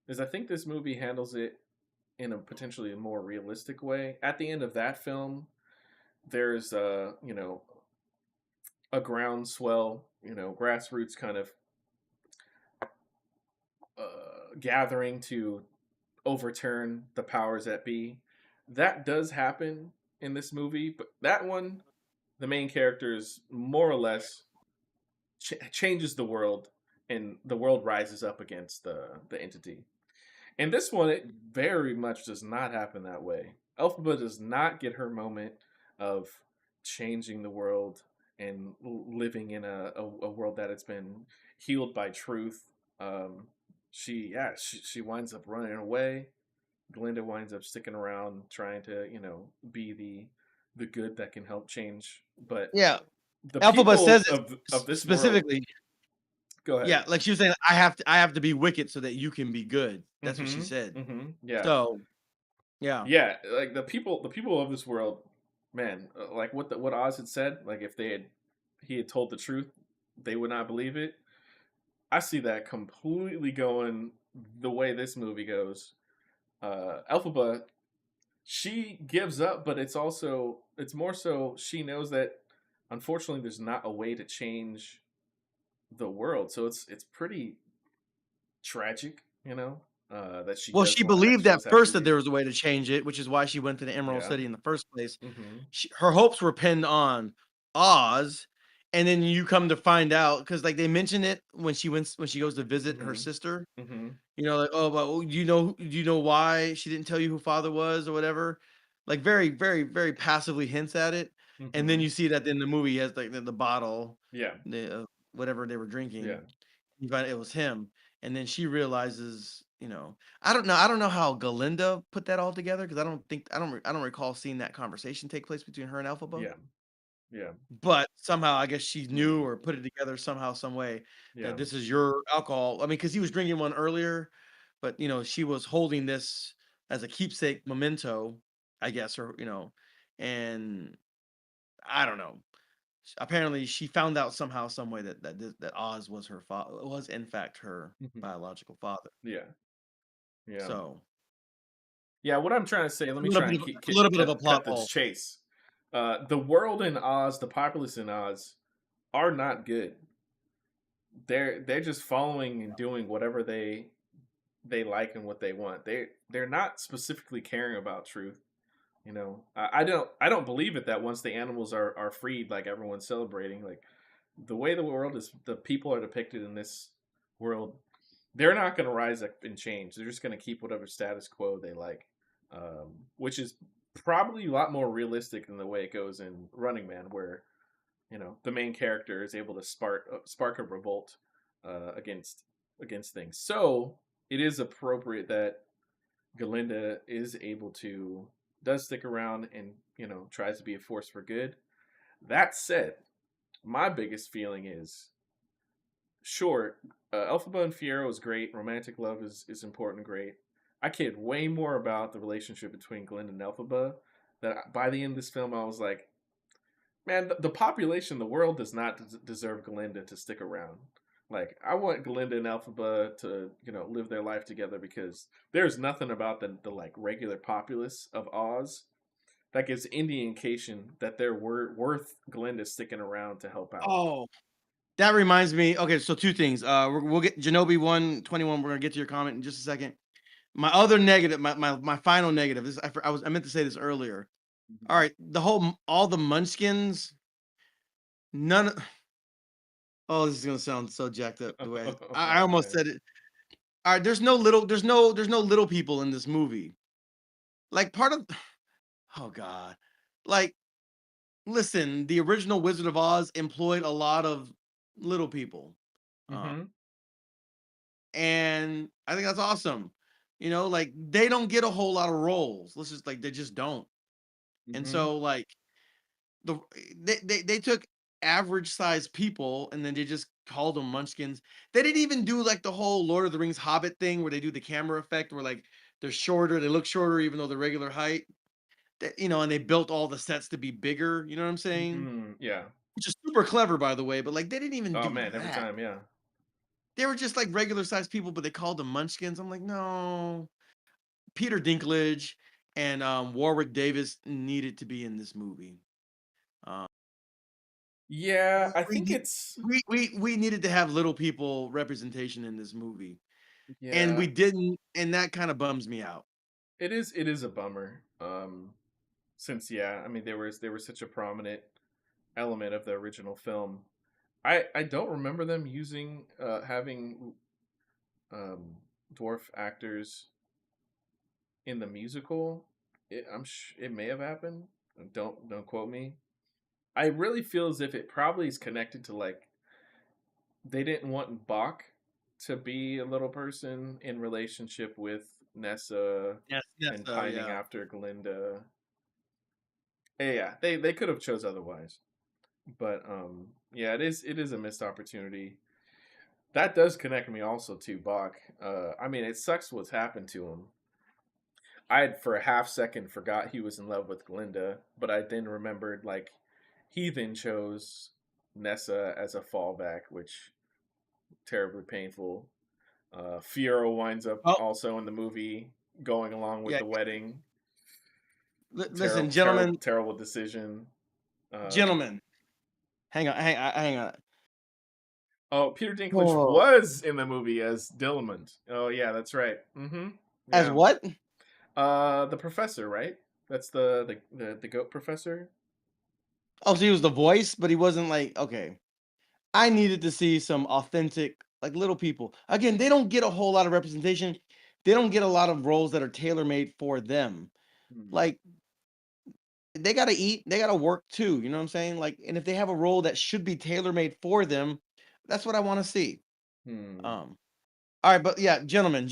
is I think this movie handles it in a potentially more realistic way. At the end of that film, there's a groundswell, grassroots kind of gathering to overturn the powers that be. That does happen in this movie, but that one, the main character is more or less changes the world, and the world rises up against the entity. And this one, it very much does not happen that way. Elphaba does not get her moment of changing the world and living in a world that has been healed by truth. She winds up running away. Glinda winds up sticking around, trying to be the good that can help change. But
Yeah,
the
Elphaba says
people
it
of this world.
specifically.
Go ahead.
Yeah, like she was saying, I have to be wicked so that you can be good. That's what she said.
Yeah.
So yeah.
Yeah, like the people of this world, man, like what Oz had said, like if he had told the truth, they would not believe it. I see that completely going the way this movie goes. Elphaba, she gives up, but it's more so she knows that unfortunately there's not a way to change the world. So it's pretty tragic, that she
Well,
does
she
want
believed
she
at
does have to
first that
leave.
there was a way to change it, which is why she went to the Emerald
Yeah.
City in the first place.
Mhm.
Her hopes were pinned on Oz, and then you come to find out because like they mention it when she goes to visit her
Mhm.
sister.
Mhm.
Like, oh, but do you know why she didn't tell you who father was or whatever? Like very, very, very passively hints at it, and then
Mhm.
you see that in the movie he has like the bottle,
Yeah.
whatever they were
Yeah.
drinking. You find it was him, and then she realizes, I don't know how Galinda put that all together because I don't recall seeing that conversation take place between her and Elphaba.
Yeah. Yeah.
But somehow, I guess she knew
Mm.
or put it together somehow, some way that
Yeah.
this is your alcohol. I mean, because he was drinking one earlier, but she was holding this as a keepsake memento, I guess, and I don't know. Apparently, she found out somehow, some way that Oz was her father, was in fact her
Mhm.
biological father.
Yeah. Yeah.
So
Yeah. What I'm trying to say, let
a
me
little
try
bit
and
of a little bit of a plot
cut this
hole.
chase. The world in Oz, the populace in Oz, are not good. They're just following and doing whatever they like and what they want. They're not specifically caring about truth. I don't believe it that once the animals are freed, like everyone's celebrating, like the way the world is, the people are depicted in this world, they're not going to rise up and change. They're just going to keep whatever status quo they like, which is probably a lot more realistic than the way it goes in Running Man, where the main character is able to spark a revolt against things. So it is appropriate that Galinda is able to does stick around and tries to be a force for good. That said, my biggest feeling is sure, Elphaba and Fiero is great. Romantic love is important and great. I cared way more about the relationship between Glinda and Elphaba. That by the end of this film, I was like, man, the population, the world does not deserve Glinda to stick around. Like, I want Glinda and Elphaba to, live their life together because there's nothing about the like regular populace of Oz that gives any indication that they're worth Glinda sticking around to help out.
Oh, that reminds me. Okay, so two things. We'll get Genobi 121. We're gonna get to your comment in just a second. My other negative, my final negative. This I meant to say this earlier. All right, all the Munchkins. None. Oh, this is gonna sound so jacked up the way I almost
Okay.
said it. All right, there's no little people in this movie. Like part of, oh god, like listen, the original Wizard of Oz employed a lot of little people, uh,
Mm-hmm.
and I think that's awesome. Like they don't get a whole lot of roles. Let's just like they just don't. And
Mm-hmm.
so like the they took average sized people and then they just called them Munchkins. They didn't even do like the whole Lord of the Rings Hobbit thing where they do the camera effect where like they're shorter, they look shorter even though they're regular height. And they built all the sets to be bigger. You know what I'm saying?
Mm-hmm. Yeah.
Which is super clever, by the way. But like they didn't even
Oh
do
man, every
that.
time, yeah.
They were just like regular sized people, but they called them Munchkins. I'm like, no. Peter Dinklage and Warwick Davis needed to be in this movie. Um,
Yeah, I
we
think
need-
it's
we needed to have little people representation in this movie, and we
yeah,
didn't, and that kind of bums me out.
it is a bummer. Since yeah, I mean they were such a prominent element of the original film. I don't remember them using having um dwarf actors in the musical. It may have happened. Don't quote me. I really feel as if it probably is connected to like they didn't want Bach to be a little person in relationship with Nessa
Yes, yes,
and pining
yeah.
after Glinda. Yeah, they could have chose otherwise. But yeah, it is a missed opportunity. That does connect me also to Bach. I mean, it sucks what's happened to him. I had for a half second forgot he was in love with Glinda, but I then remembered like he then chose Nessa as a fallback, which terribly painful. Fiero winds up
Oh,
also in the movie going along with
yeah.
the wedding.
Listen,
Terrible, terrible,
gentlemen,
terrible decision. Uh,
gentlemen, hang on.
oh, Peter Dinklage
Oh,
was in the movie as Dillamond. Oh yeah, that's right.
as
Yeah.
what?
The professor, right? That's the goat professor.
Oh, so he was the voice, but he wasn't like okay. I needed to see some authentic, like little people. Again, they don't get a whole lot of representation. They don't get a lot of roles that are tailor made for them.
Hmm.
Like they gotta eat, they gotta work too. You know what I'm saying? Like, and if they have a role that should be tailor made for them, that's what I want to see.
Hmm.
Um, all right, but yeah, gentlemen.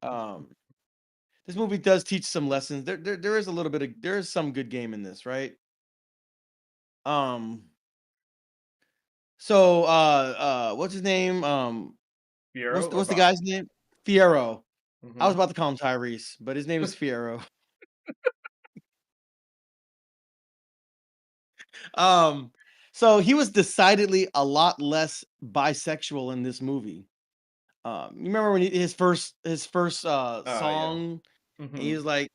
Um, this movie does teach some lessons. There is a little bit of there is some good game in this, right? Um, so what's his name?
Fiero or
What's the
Bach?
guy's name? Fiero. I
Hmm.
was about to call him Tyrese, but his name is Fiero. Um, so he was decidedly a lot less bisexual in this movie. You remember when his first
Yeah.
song?
Hmm.
He was like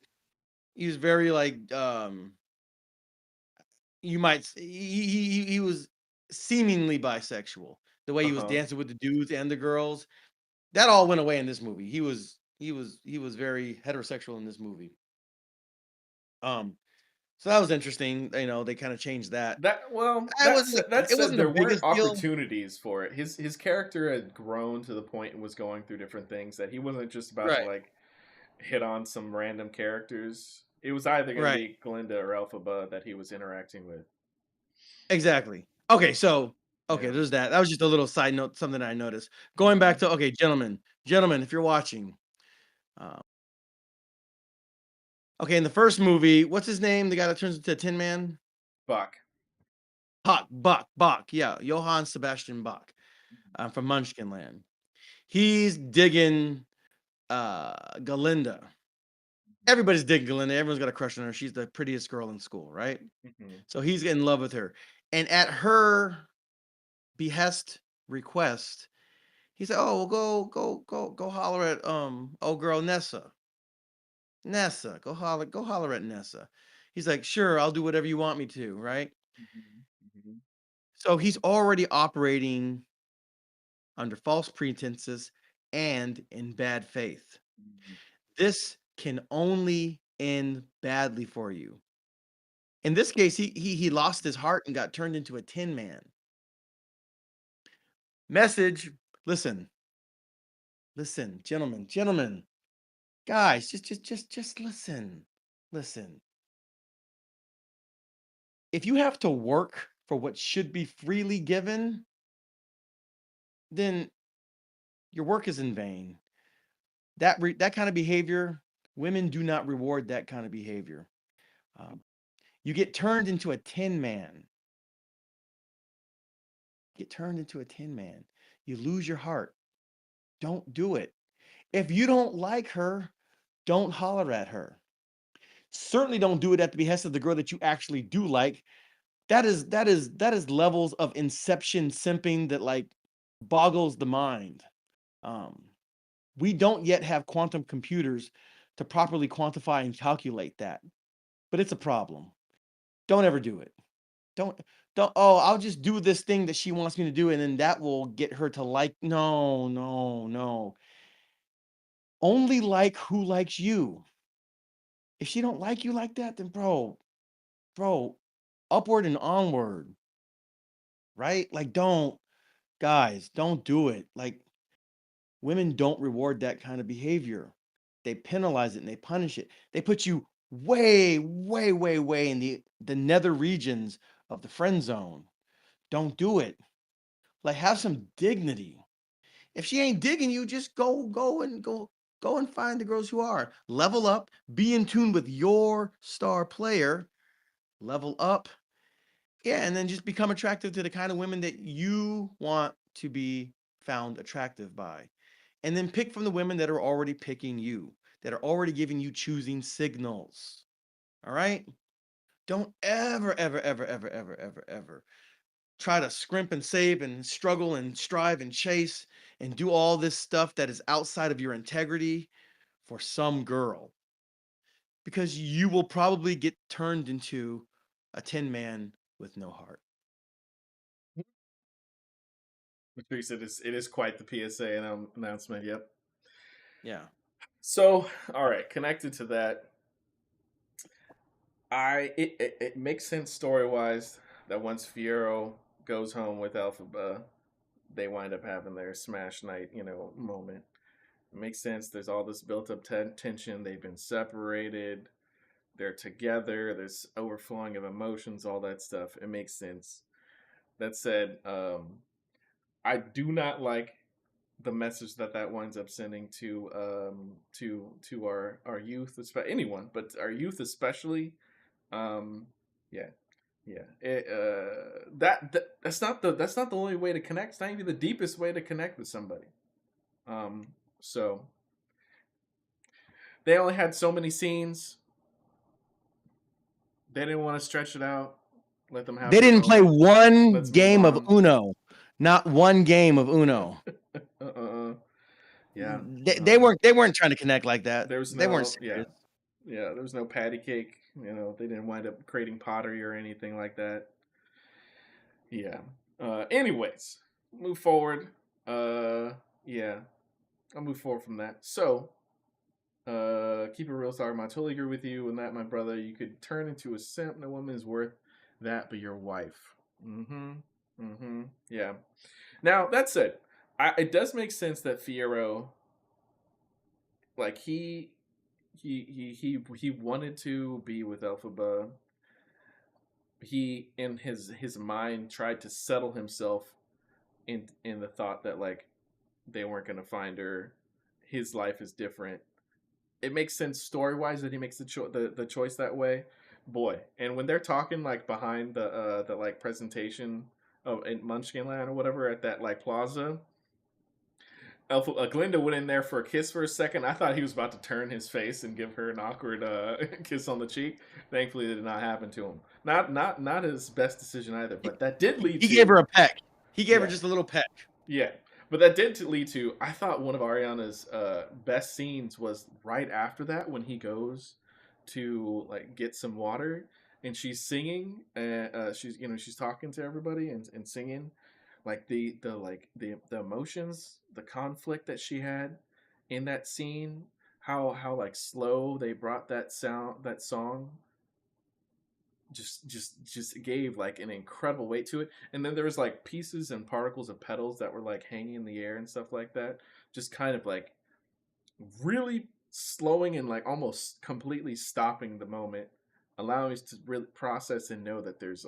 he was very like you might he was seemingly bisexual. The way
Uh
he was
huh.
dancing with the dudes and the girls, that all went away in this movie. He was very heterosexual in this movie. Um, so that was interesting. You know, they kind of changed that.
That well,
It wasn't
that
it
said,
wasn't the
there weren't
biggest deal.
opportunities for it. His character had grown to the point and was going through different things that he wasn't just about to
Right,
like hit on some random characters. It was either going to
right,
be Glinda or Elphaba that he was interacting with.
exactly. Okay, so okay,
Yeah.
there's that. That was just a little side note, something I noticed. Going back
Hmm.
to okay, gentlemen, if you're watching, uh, okay, in the first movie, what's his name? The guy that turns into a Tin Man?
Buck.
Bach, yeah, Johann Sebastian Bach, from Munchkinland. He's digging Galinda. Everybody's digging Galinda. Everyone's got a crush on her. She's the prettiest girl in school, right?
Hmm.
So he's in love with her. And at her behest, request, he said, "Oh, well, go holler at old girl Nessa. Nessa, go holler at Nessa." He's like, "Sure, I'll do whatever you want me to, right?"
Hmm. Hmm.
So he's already operating under false pretenses and in bad faith. This can only end badly for you. In this case, he lost his heart and got turned into a tin man. Message, listen, listen, gentlemen, guys, just listen. Listen. If you have to work for what should be freely given, then your work is in vain. That kind of behavior, women do not reward that kind of behavior. Um, you get turned into a tin man. Get turned into a tin man. You lose your heart. Don't do it. If you don't like her, don't holler at her. Certainly don't do it at the behest of the girl that you actually do like. That is levels of inception simping that like boggles the mind. Um, We don't yet have quantum computers to properly quantify and calculate that, but it's a problem. Don't ever do it. Don't don't, "Oh, I'll just do this thing that she wants me to do, and then that will get her to like." No, no, no. Only like who likes you. If she don't like you like that, then bro, upward and onward, right? Like, don't guys, don't do it. Like, women don't reward that kind of behavior. They penalize it and they punish it. They put you way, way, way, way in the nether regions of the friend zone. Don't do it. Like, have some dignity. If she ain't digging you, just go and find the girls who are. Level up, be in tune with your star player, level up. Yeah, and then just become attractive to the kind of women that you want to be found attractive by. And then pick from the women that are already picking you, that are already giving you choosing signals. All right? Don't ever, ever, ever, ever, ever, ever, ever try to scrimp and save and struggle and strive and chase and do all this stuff that is outside of your integrity for some girl, because you will probably get turned into a tin man with no heart.
Patrice, it is quite the PSA announcement. Yep.
Yeah.
So, all right, connected to that, it makes sense story wise that once Fiero goes home with Elphaba, they wind up having their smash night, moment. It makes sense. There's all this built up tension. They've been separated. They're together. There's overflowing of emotions, all that stuff. It makes sense. That said, I do not like the message that winds up sending to our youth, anyone, but our youth especially. Um, yeah, yeah. That's not the only way to connect. It's not even the deepest way to connect with somebody. Um, so they only had so many scenes. They didn't want to stretch it out. Let them have
They
their
didn't play
moment.
one
Let's move
game of
on.
Uno. Not one game of Uno.
Yeah.
They weren't trying to connect like that.
There was
They weren't
no, yeah,
serious.
yeah. There was no patty cake. They didn't wind up creating pottery or anything like that. Yeah. Anyways, move forward. Yeah, I'll move forward from that. So, keep it real, sorry. I totally agree with you in that, my brother. You could turn into a simp. No woman is worth that, but your wife. Mm-hmm. Mm-hmm. Yeah. Now that said, it does make sense that Fiero, like he wanted to be with Elphaba. He in his mind tried to settle himself in the thought that like they weren't gonna find her. His life is different. It makes sense story wise that he makes the choice that way. Boy, and when they're talking like behind the like presentation of in Munchkinland or whatever at that like plaza, Glinda went in there for a kiss for a second. I thought he was about to turn his face and give her an awkward kiss on the cheek. Thankfully, it did not happen to him. Not his best decision either. But that did lead
He gave
to,
her a peck. He gave her
yeah,
just a little peck.
yeah. But that did lead to. I thought one of Ariana's best scenes was right after that when he goes to like get some water and she's singing and she's talking to everybody and singing like the emotions, the conflict that she had in that scene, how like slow they brought that song just gave like an incredible weight to it. And then there was like pieces and particles of petals that were like hanging in the air and stuff like that, just kind of like really slowing and like almost completely stopping the moment, allowing us to really process and know that there's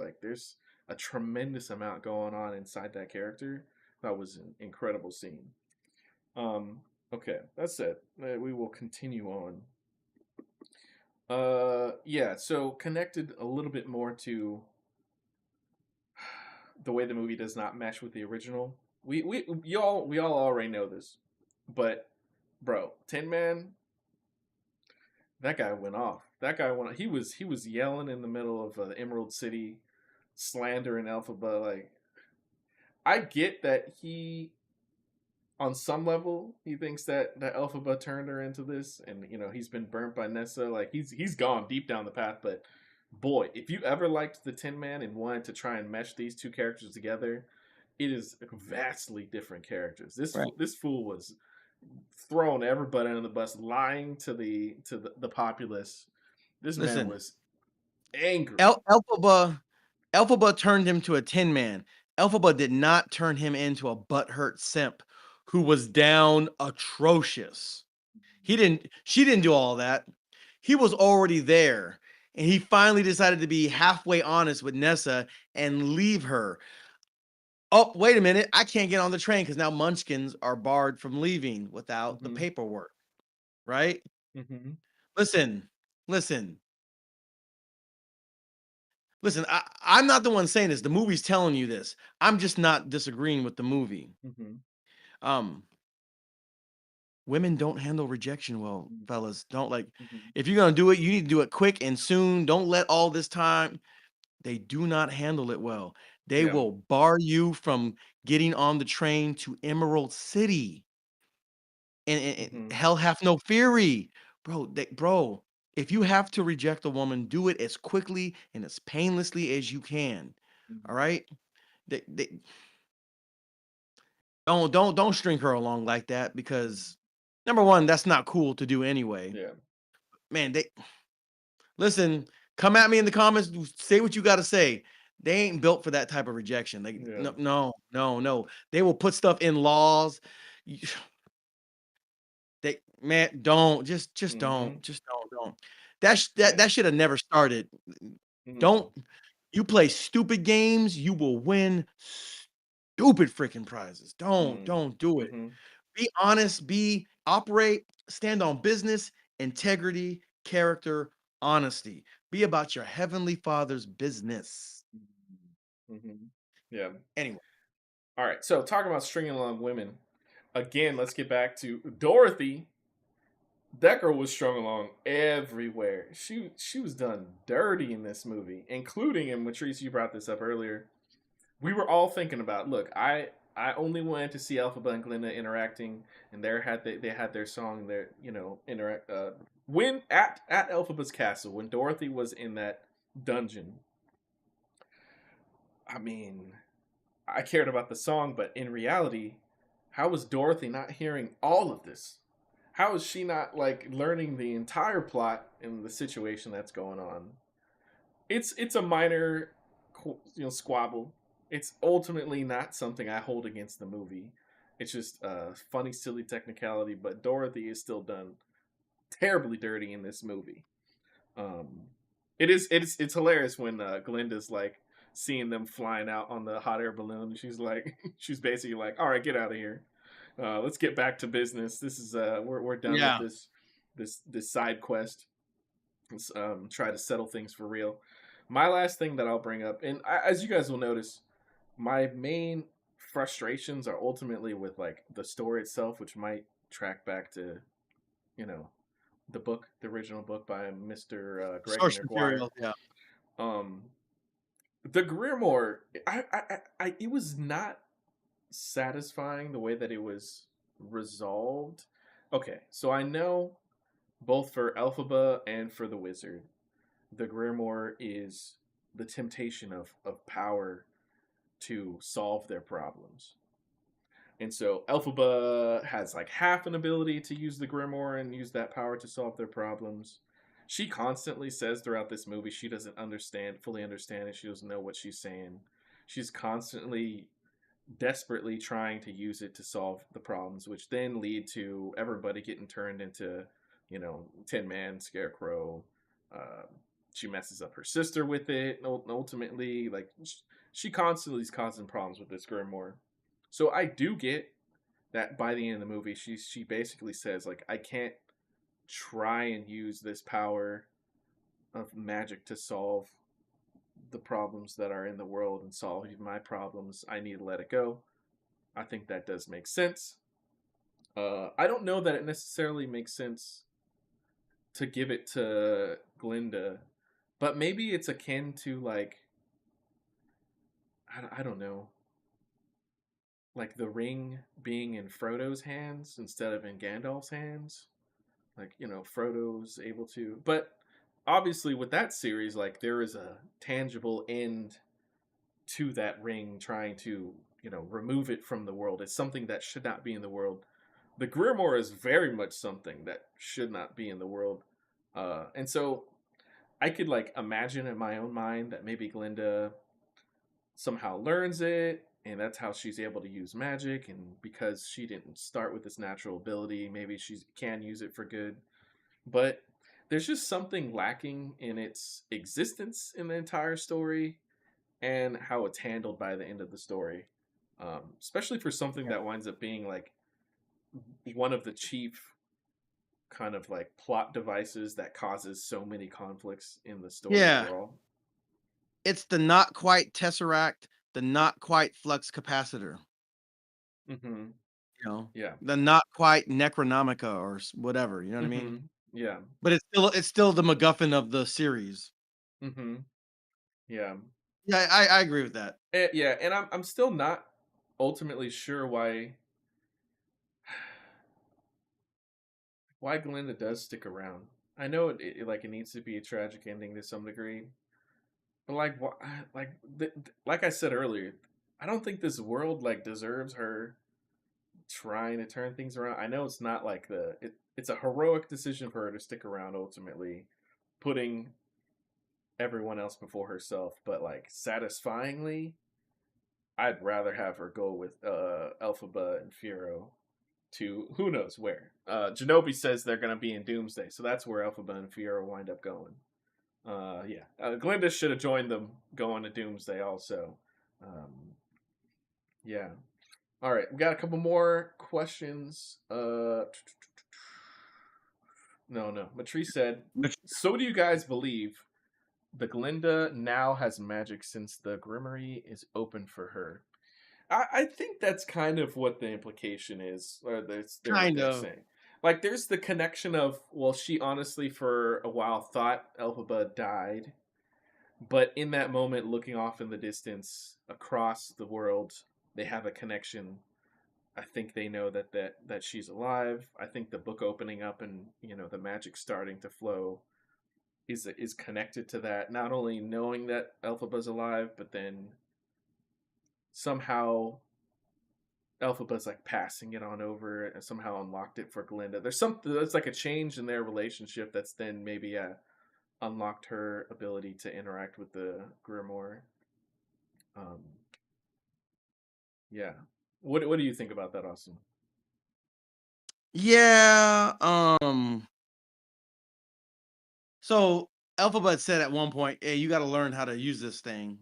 a tremendous amount going on inside that character. That was an incredible scene. um okay, that's it. We will continue on. Yeah, so connected a little bit more to the way the movie does not mesh with the original. We all already know this, but bro, Tin Man, that guy went off. That guy went. He was yelling in the middle of Emerald City, slandering Elphaba. Like, I get that on some level, he thinks that Elphaba turned her into this, and he's been burnt by Nessa. Like he's gone deep down the path. But boy, if you ever liked the Tin Man and wanted to try and mesh these two characters together, it is vastly different characters.
Right.
This fool was throwing everybody under the bus, lying to the populace. This man
Listen,
was angry.
Elphaba turned him to a Tin Man. Elphaba did not turn him into a butthurt simp who was down atrocious. She didn't do all that. He was already there. And he finally decided to be halfway honest with Nessa and leave her. Oh, wait a minute. I can't get on the train because now Munchkins are barred from leaving without the
Mm-hmm.
paperwork. Right?
Mm-hmm.
Listen, listen, listen. I'm not the one saying this. The movie's telling you this. I'm just not disagreeing with the movie.
Mm-hmm.
Um, Women don't handle rejection well,
Mm-hmm.
fellas. Don't like
Mm-hmm.
if you're gonna do it, you need to do it quick and soon. Don't let all this time. They do not handle it well. They
Yeah.
will bar you from getting on the train to Emerald City. And
Mm-hmm.
hell hath no fury. Bro, if you have to reject a woman, do it as quickly and as painlessly as you can. All
Mm-hmm.
right? They don't string her along like that because number one, that's not cool to do anyway.
Yeah.
Man, they listen, come at me in the comments, say what you gotta say. They ain't built for that type of rejection. Like,
Yeah.
no, no, no, no. They will put stuff in laws. Y- They man, just
Mm-hmm.
don't. That
Yeah.
should have never started.
Mm-hmm.
Don't you play stupid games, you will win stupid freaking prizes. Don't do it.
Mm-hmm.
Be honest, stand on business, integrity, character, honesty. Be about your heavenly father's business.
Mm-hmm. Yeah.
Anyway,
All right. So talking about stringing along women again. Let's get back to Dorothy. That girl was strung along everywhere. She was done dirty in this movie, including, and Matrice, you brought this up earlier. We were all thinking about. Look, I only wanted to see Elphaba and Glinda interacting, and they had their song there. Interact. When at Elphaba's castle, when Dorothy was in that dungeon. I mean, I cared about the song, but in reality, how was Dorothy not hearing all of this? How is she not like learning the entire plot and the situation that's going on? It's a minor, squabble. It's ultimately not something I hold against the movie. It's just a funny, silly technicality. But Dorothy is still done terribly dirty in this movie. Um, it's hilarious when Glinda's like seeing them flying out on the hot air balloon. She's like, she's basically like, all right, get out of here. Let's get back to business. This is we're done with
yeah.
this side quest. Let's try to settle things for real. My last thing that I'll bring up, and as you guys will notice, my main frustrations are ultimately with like the story itself, which might track back to you know the book, the original book by Mr. Gregory
Source
Maguire.
material. Yeah.
Um, the Grimoire, it was not satisfying the way that it was resolved. Okay, so I know both for Elphaba and for the wizard, the Grimoire is the temptation of power to solve their problems. And so Elphaba has like half an ability to use the Grimoire and use that power to solve their problems. She constantly says throughout this movie she doesn't fully understand it. She doesn't know what she's saying. She's constantly desperately trying to use it to solve the problems, which then lead to everybody getting turned into, Tin Man, Scarecrow. Uh, she messes up her sister with it. Ultimately, like she constantly is causing problems with this Grimoire. So I do get that by the end of the movie, she basically says like I can't try and use this power of magic to solve the problems that are in the world and solve even my problems. I need to let it go. I think that does make sense. I don't know that it necessarily makes sense to give it to Glinda, but maybe it's akin to like I don't know. like the ring being in Frodo's hands instead of in Gandalf's hands. Like, Frodo's able to, but obviously with that series, like there is a tangible end to that ring trying to, remove it from the world. It's something that should not be in the world. The Grimoire is very much something that should not be in the world. And so I could like imagine in my own mind that maybe Glinda somehow learns it and that's how she's able to use magic, and because she didn't start with this natural ability, maybe she can use it for good. But there's just something lacking in its existence in the entire story and how it's handled by the end of the story. Especially for something that winds up being like one of the chief kind of like plot devices that causes so many conflicts in the story
Yeah,
overall.
it's the not quite tesseract, the not quite flux capacitor.
Mm-hmm.
You know,
Yeah.
the not quite Necronomica or whatever. You know what I
Mm-hmm.
mean?
Yeah.
But it's still the MacGuffin of the series.
Mm-hmm. Yeah.
Yeah, I agree with that.
Yeah, and I'm still not ultimately sure why Glinda does stick around. I know like it needs to be a tragic ending to some degree, but like what like I said earlier, I don't think this world like deserves her trying to turn things around. I know it's not like it's a heroic decision for her to stick around ultimately, putting everyone else before herself, but like satisfyingly, I'd rather have her go with Elphaba and Firo to who knows where. Genobi says they're going to be in Doomsday, so that's where Elphaba and Firo wind up going. Yeah, Glinda should have joined them going to Doomsday also. Um, yeah. All right, we got a couple more questions. No. Matrice said, "So do you guys believe the Glinda now has magic since the Grimoire is open for her?" I think that's kind of what the implication is, or
Kind
they're
of.
saying. Like, there's the connection of, well, she honestly for a while thought Elphaba died, but in that moment, looking off in the distance across the world, they have a connection. I think they know that she's alive. I think the book opening up and the magic starting to flow is connected to that. Not only knowing that Elphaba's alive, but then somehow Elphaba's like passing it on over and somehow unlocked it for Glinda. There's like a change in their relationship that's then maybe unlocked her ability to interact with the Grimoire. Um, yeah. What do you think about that, Austin?
Yeah. So Alphabet said at one point, "Hey, you got to learn how to use this thing."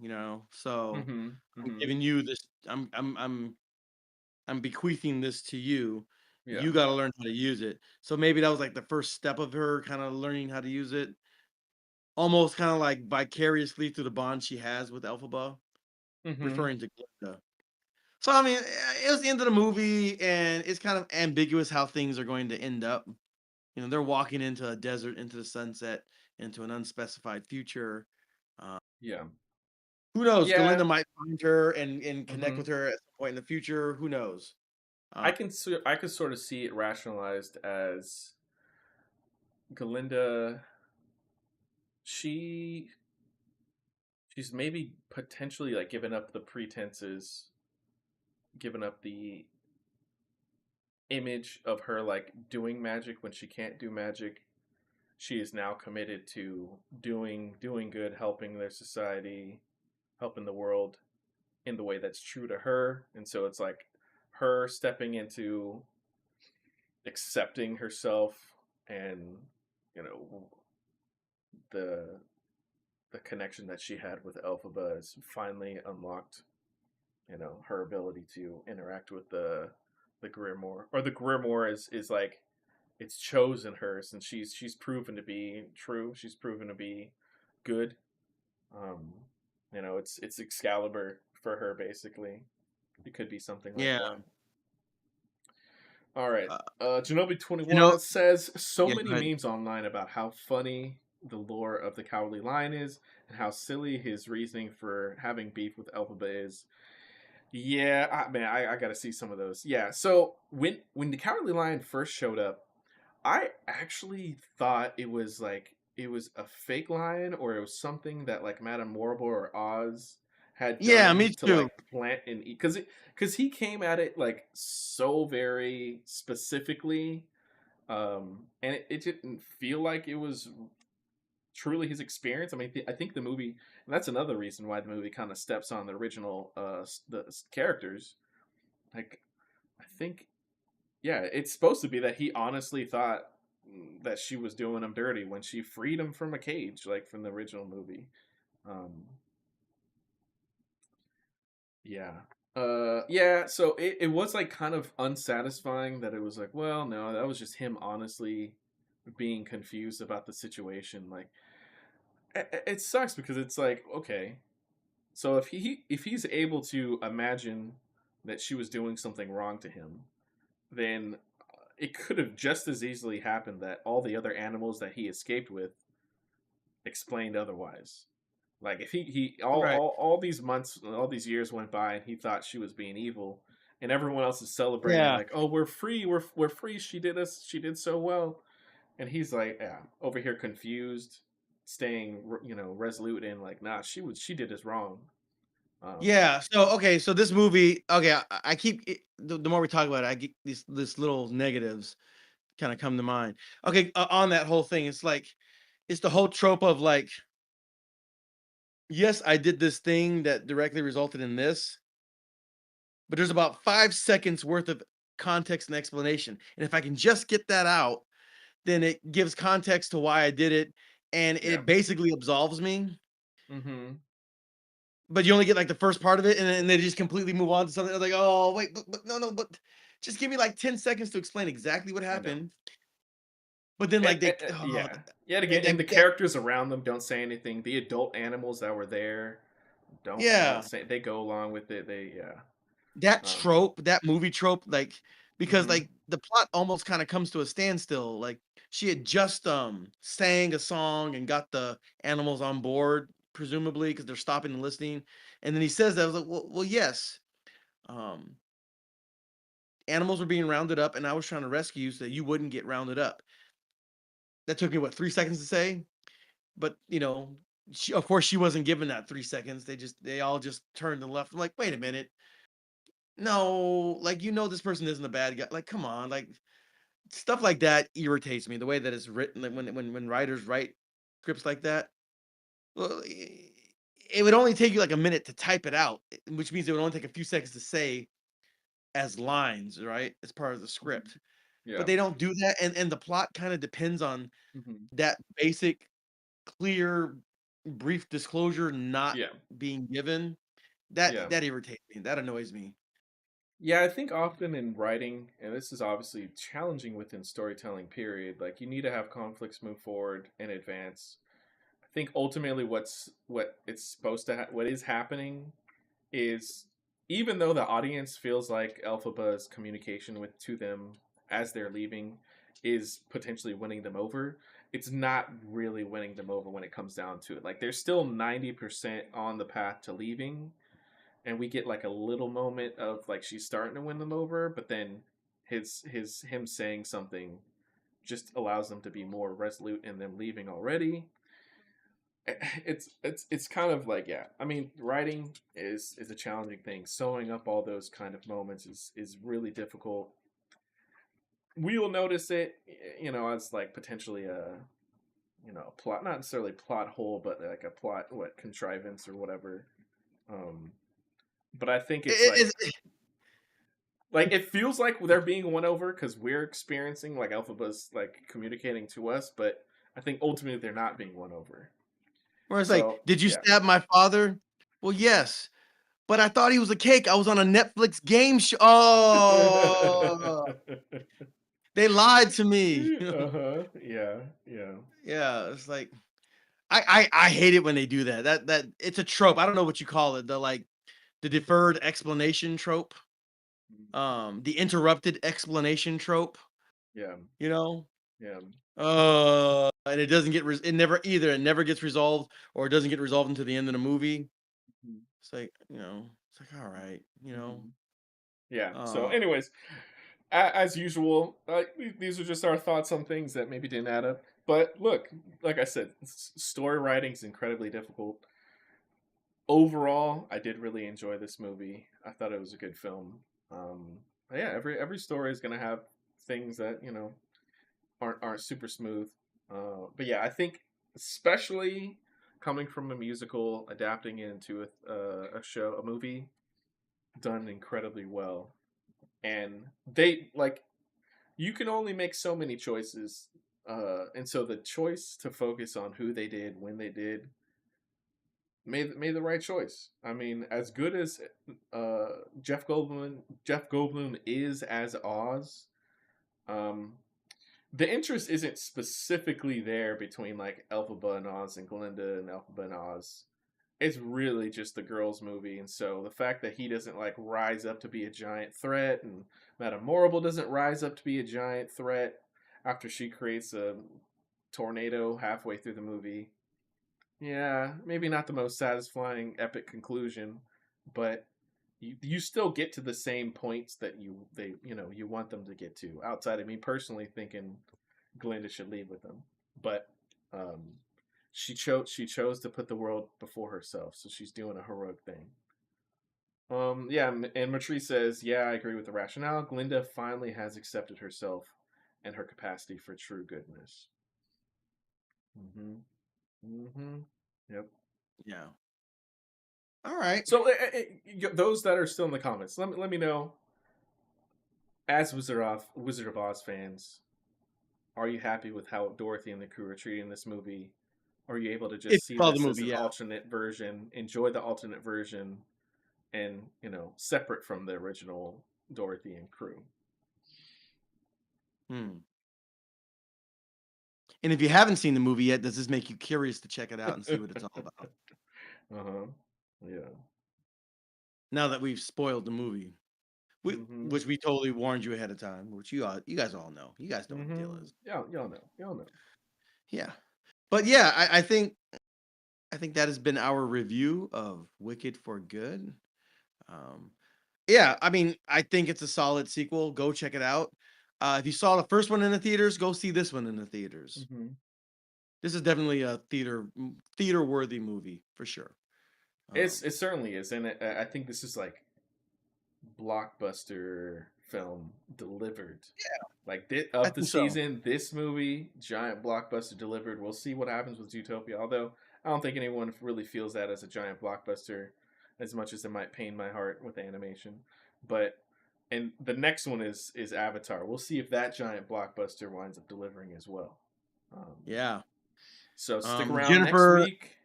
So
Mm-hmm.
I'm
Mm-hmm.
giving you this. I'm bequeathing this to you.
Yeah.
You got to learn how to use it. So maybe that was like the first step of her kind of learning how to use it, almost kind of like vicariously through the bond she has with Elphaba,
Mm-hmm.
referring to Glinda. So I mean, it was the end of the movie, and it's kind of ambiguous how things are going to end up. They're walking into a desert, into the sunset, into an unspecified future. Uh,
Yeah.
who knows?
Yeah.
Galinda might find her and connect
Mm-hmm.
with her at some point in the future. Who knows? Uh,
I could sort of see it rationalized as Galinda. She she's maybe potentially like given up the pretenses, given up the image of her like doing magic when she can't do magic. She is now committed to doing good, helping their society, helping the world in the way that's true to her. And so it's like her stepping into accepting herself and you know the the connection that she had with Elphaba is finally unlocked, her ability to interact with the Grimoire, or the Grimoire is like it's chosen her since she's proven to be true. She's proven to be good. Um, it's Excalibur for her basically. It could be something like
yeah.
that. All right.
Uh,
Genobi
you know,
21 says so
yeah.
many
Go ahead.
memes online about how funny the lore of the Cowardly Lion is and how silly his reasoning for having beef with Elphaba is. Yeah, man, I got to see some of those. Yeah, so when the Cowardly Lion first showed up, I actually thought it was a fake lion or it was something that like Madame Morrible or Oz had
Yeah, me
done to
too.
like plant and eat because he came at it like so very specifically, and it didn't feel like it was truly his experience. I mean, I think the movie, and that's another reason why the movie kind of steps on the original characters. Like, I think, yeah, it's supposed to be that he honestly thought that she was doing him dirty when she freed him from a cage, like from the original movie. Um, yeah. Yeah, so it was like kind of unsatisfying that it was like, well, no, that was just him honestly being confused about the situation. Like, it sucks because it's like, okay, so if he's able to imagine that she was doing something wrong to him, then it could have just as easily happened that all the other animals that he escaped with explained otherwise. Like if he
Right.
all these months, all these years went by, and he thought she was being evil, and everyone else is celebrating
Yeah.
like, "Oh, we're free, we're free. She did so well," and he's like, "Yeah, over here confused, staying resolute in like, nah, she did us wrong." Um,
Yeah. So okay. So this movie. Okay. I keep the more we talk about it, I get these this little negatives kind of come to mind. Okay. On that whole thing, it's like it's the whole trope of like, yes, I did this thing that directly resulted in this, but there's about 5 seconds worth of context and explanation, and if I can just get that out, then it gives context to why I did it, and
yeah.
it basically absolves me.
Mm-hmm.
But you only get like the first part of it, and then they just completely move on to something like, oh wait, but no, no, but just give me like 10 seconds to explain exactly what
I know.
happened. But then like they, oh,
Yeah. Yet
they,
again, and the
they-
characters around them don't say anything. The adult animals that were there don't
yeah,
say. They go along with it. They yeah.
that
Um.
trope, that movie trope, like because
Hmm.
like the plot almost kind of comes to a standstill. Like she had just sang a song and got the animals on board, presumably because they're stopping and listening. And then he says that I was like, well, yes. Um, Animals were being rounded up, and I was trying to rescue you so that you wouldn't get rounded up. That took me what 3 seconds to say, but of course, she wasn't given that 3 seconds. They all just turned and left. I'm like, wait a minute, no, like this person isn't a bad guy. Like, come on, like stuff like that irritates me. The way that it's written, like when writers write scripts like that, well, it would only take you like a minute to type it out, which means it would only take a few seconds to say as lines, right? As part of the script. But
Yeah.
they don't do that, and the plot kind of depends on
Hmm.
that basic, clear, brief disclosure not
Yeah.
being given. That
Yeah.
that irritates me. That annoys me.
Yeah. I think often in writing, and this is obviously challenging within storytelling. Period. Like you need to have conflicts move forward in advance. I think ultimately what it's supposed to what is happening is even though the audience feels like Elphaba's communication with to them as they're leaving is potentially winning them over, it's not really winning them over when it comes down to it. Like they're still 90% on the path to leaving, and we get like a little moment of like she's starting to win them over, but then him saying something just allows them to be more resolute in them leaving already. It's kind of like, yeah, I mean, writing is a challenging thing. Sewing up all those kind of moments is really difficult. We will notice it, as like potentially a plot, not necessarily plot hole, but like a plot what contrivance or whatever. um but I think it's
It
like it feels like they're being won over because we're experiencing like Alphaba's like communicating to us, but I think ultimately they're not being won over.
where it's like,
So
"Did you
yeah.
stab my father?" "Well, yes, but I thought he was a cake. I was on a Netflix game show." Oh, they lied to me.
Uh-huh. Yeah, yeah.
Yeah, it's like I hate it when they do that. That it's a trope. I don't know what you call it. The deferred explanation trope, the interrupted explanation trope,
Yeah,
you know?
yeah.
And it doesn't get it never either it never gets resolved or it doesn't get resolved until the end of the movie.
Mhm.
It's like. It's like, all right,
Mhm. Yeah. So,
uh,
anyways, as usual, these are just our thoughts on things that maybe didn't add up. But look, like I said, story writing is incredibly difficult. Overall, I did really enjoy this movie. I thought it was a good film. But yeah, every story is gonna have things that aren't super smooth. But yeah, I think especially coming from a musical, adapting it into a show, a movie, done incredibly well. And they like you can only make so many choices, and so the choice to focus on who they did, when they did, made the right choice. I mean, as good as uh, Jeff Goldblum is as Oz, um, the interest isn't specifically there between like Elphaba and Oz and Glinda and Elphaba and Oz. It's really just the girls' movie, and so the fact that he doesn't like rise up to be a giant threat, and Madame Morrible doesn't rise up to be a giant threat after she creates a tornado halfway through the movie. Yeah, maybe not the most satisfying epic conclusion, but you still get to the same points that you want them to get to. Outside of me personally thinking Glinda should leave with them, but um, she chose to put the world before herself, so she's doing a heroic thing. Yeah, and Matrice says, "Yeah, I agree with the rationale. Glinda finally has accepted herself and her capacity for true goodness." Mm-hmm. Mm-hmm. Yep.
yeah. All right.
So, those that are still in the comments, let me know. As Wizard of Oz fans, are you happy with how Dorothy and the crew are treating this movie? Are you able to
If
just
you
see
follow the
this as
movie,
an
yeah.
alternate version, enjoy the alternate version, and separate from the original Dorothy and crew?
Hmm. And if you haven't seen the movie yet, does this make you curious to check it out and see what it's all about?
Uh-huh. Yeah.
Now that we've spoiled the movie,
Mm-hmm.
which we totally warned you ahead of time, which you guys all know. You guys know what the deal
Mm-hmm.
is.
Yeah, y'all know. Y'all know.
Yeah. But yeah, I think that has been our review of Wicked for Good. Um, yeah, I mean, I think it's a solid sequel. Go check it out. If you saw the first one in the theaters, go see this one in the theaters.
Mm-hmm.
This is definitely a theater worthy movie for sure.
It certainly is, and I think this is like blockbuster film delivered. Like
I
of the
think so.
season, this movie giant blockbuster delivered. We'll see what happens with Zootopia. Although I don't think anyone really feels that as a giant blockbuster, as much as it might pain my heart with animation. But and the next one is Avatar. We'll see if that giant blockbuster winds up delivering as well. Um,
Yeah.
so stick around next
Jennifer,
week.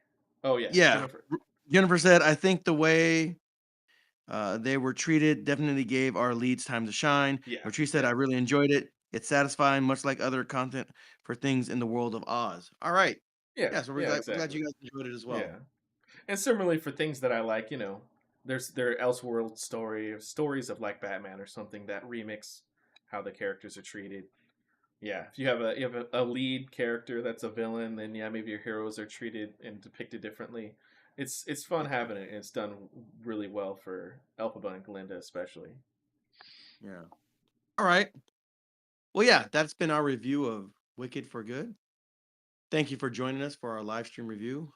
Oh yeah,
yeah,
Jennifer.
Jennifer said, I think the way they were treated definitely gave our leads time to shine.
Yeah,
Patrice said,
yeah,
I really enjoyed it. It's satisfying, much like other content for things in the world of Oz. All right.
yeah,
Yeah, so
yeah.
we're glad
Exactly.
you guys enjoyed it as well.
Yeah. And similarly for things that I like, there are Elseworld stories of like Batman or something that remix how the characters are treated. Yeah, if you have a lead character that's a villain, then yeah, maybe your heroes are treated and depicted differently. It's fun
Yeah.
having it, and it's done really well for Elphaba and Glinda especially.
Yeah. All right. Well, yeah, that's been our review of Wicked for Good. Thank you for joining us for our live stream review.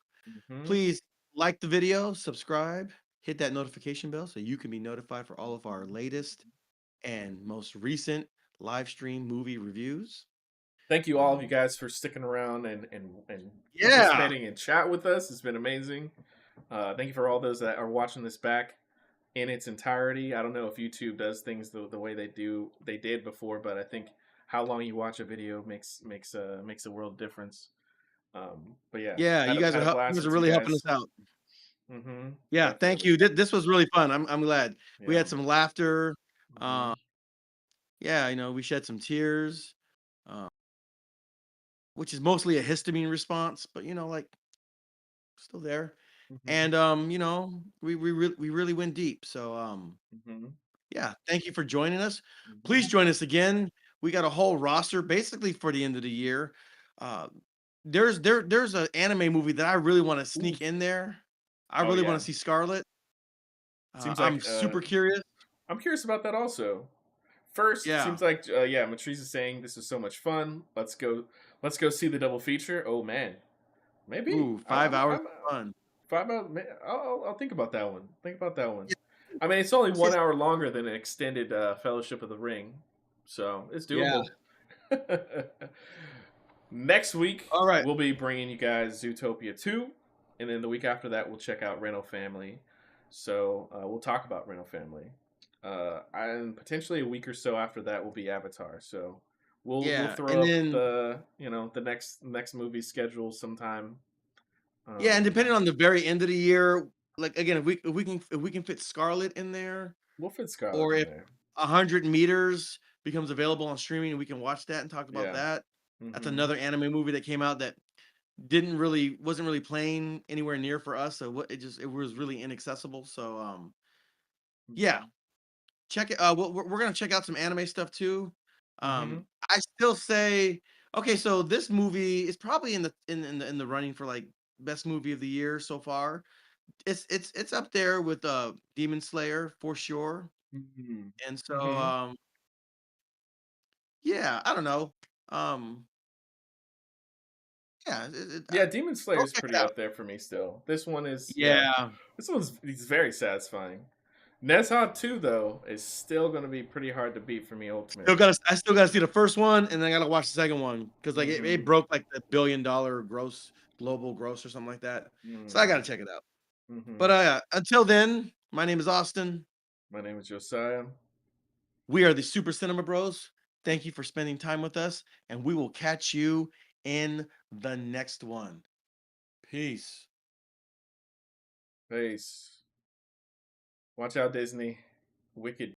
Hmm.
Please like the video, subscribe, hit that notification bell so you can be notified for all of our latest and most recent live stream movie reviews.
Thank you all of you
Um,
guys for sticking around and
yeah,
participating in chat with us. It's been amazing. Thank you for all those that are watching this back in its entirety. I don't know if YouTube does things the way they did before, but I think how long you watch a video makes a world difference. But yeah,
yeah,
had a
you
blast
guys are
with you
really helping
guys.
us out.
Mm-hmm.
Yeah, thank
Definitely.
you. This was really fun. I'm glad we
Yeah.
had some laughter.
Mm-hmm.
Yeah, we shed some tears, uh, which is mostly a histamine response, but like still there.
Mm-hmm.
And we really went deep. So
Mm-hmm.
yeah, thank you for joining us. Please
Mm-hmm.
join us again. We got a whole roster basically for the end of the year. Uh, there's an anime movie that I really want to
Ooh.
sneak in there. I
Oh
really want
yeah.
to see Scarlet.
Seems
I'm
like
super curious.
I'm curious about that also. First,
Yeah.
seems like yeah, Matrice is saying this is so much fun. Let's go see the double feature. Oh man, maybe
Ooh, 5 hours
I'm
of fun.
5 hours. I'll think about that one. Think about that one.
Yeah.
I mean, it's only
See,
1 hour longer than an extended Fellowship of the Ring, so it's
yeah.
doable. Next week
All right.
we'll be bringing you guys Zootopia 2, and then the week after that we'll check out Reno Family. So we'll talk about Reno Family. And potentially a week or so after that will be Avatar. So we'll
Yeah,
throw
and
up
then
the next movie schedule sometime.
yeah, and
Um,
depending on the very end of the year, like again, if we can fit Scarlet in there,
we'll fit Scarlet
or
in
if
there.
100 Meters becomes available on streaming and we can watch that and talk about
Yeah.
that. That's
Hmm.
another anime movie that came out that wasn't really playing anywhere near for us, so it was really inaccessible. So yeah, check it. We're gonna check out some anime stuff too.
Hmm.
I still say okay. So this movie is probably in the running for like best movie of the year so far. It's up there with Demon Slayer for sure.
Hmm.
And so
Hmm.
yeah, I don't know. Um, yeah,
Yeah, Demon Slayer
go
is
check it
pretty
out.
up there for me still. This one is yeah.
Yeah,
This one's It's very satisfying. Nezha 2 though is still going to be pretty hard to beat for me ultimately.
I still gotta see the first one, and then I gotta watch the second one because like it
Mhm.
broke like the $1 billion gross global gross or something like that. So I gotta
Mm.
check it out. But
Mhm.
until then, my name is Austin.
My name is Josiah.
We are the Super Cinema Bros. Thank you for spending time with us, and we will catch you in the next one. Peace.
Peace. Watch out, Disney. Wicked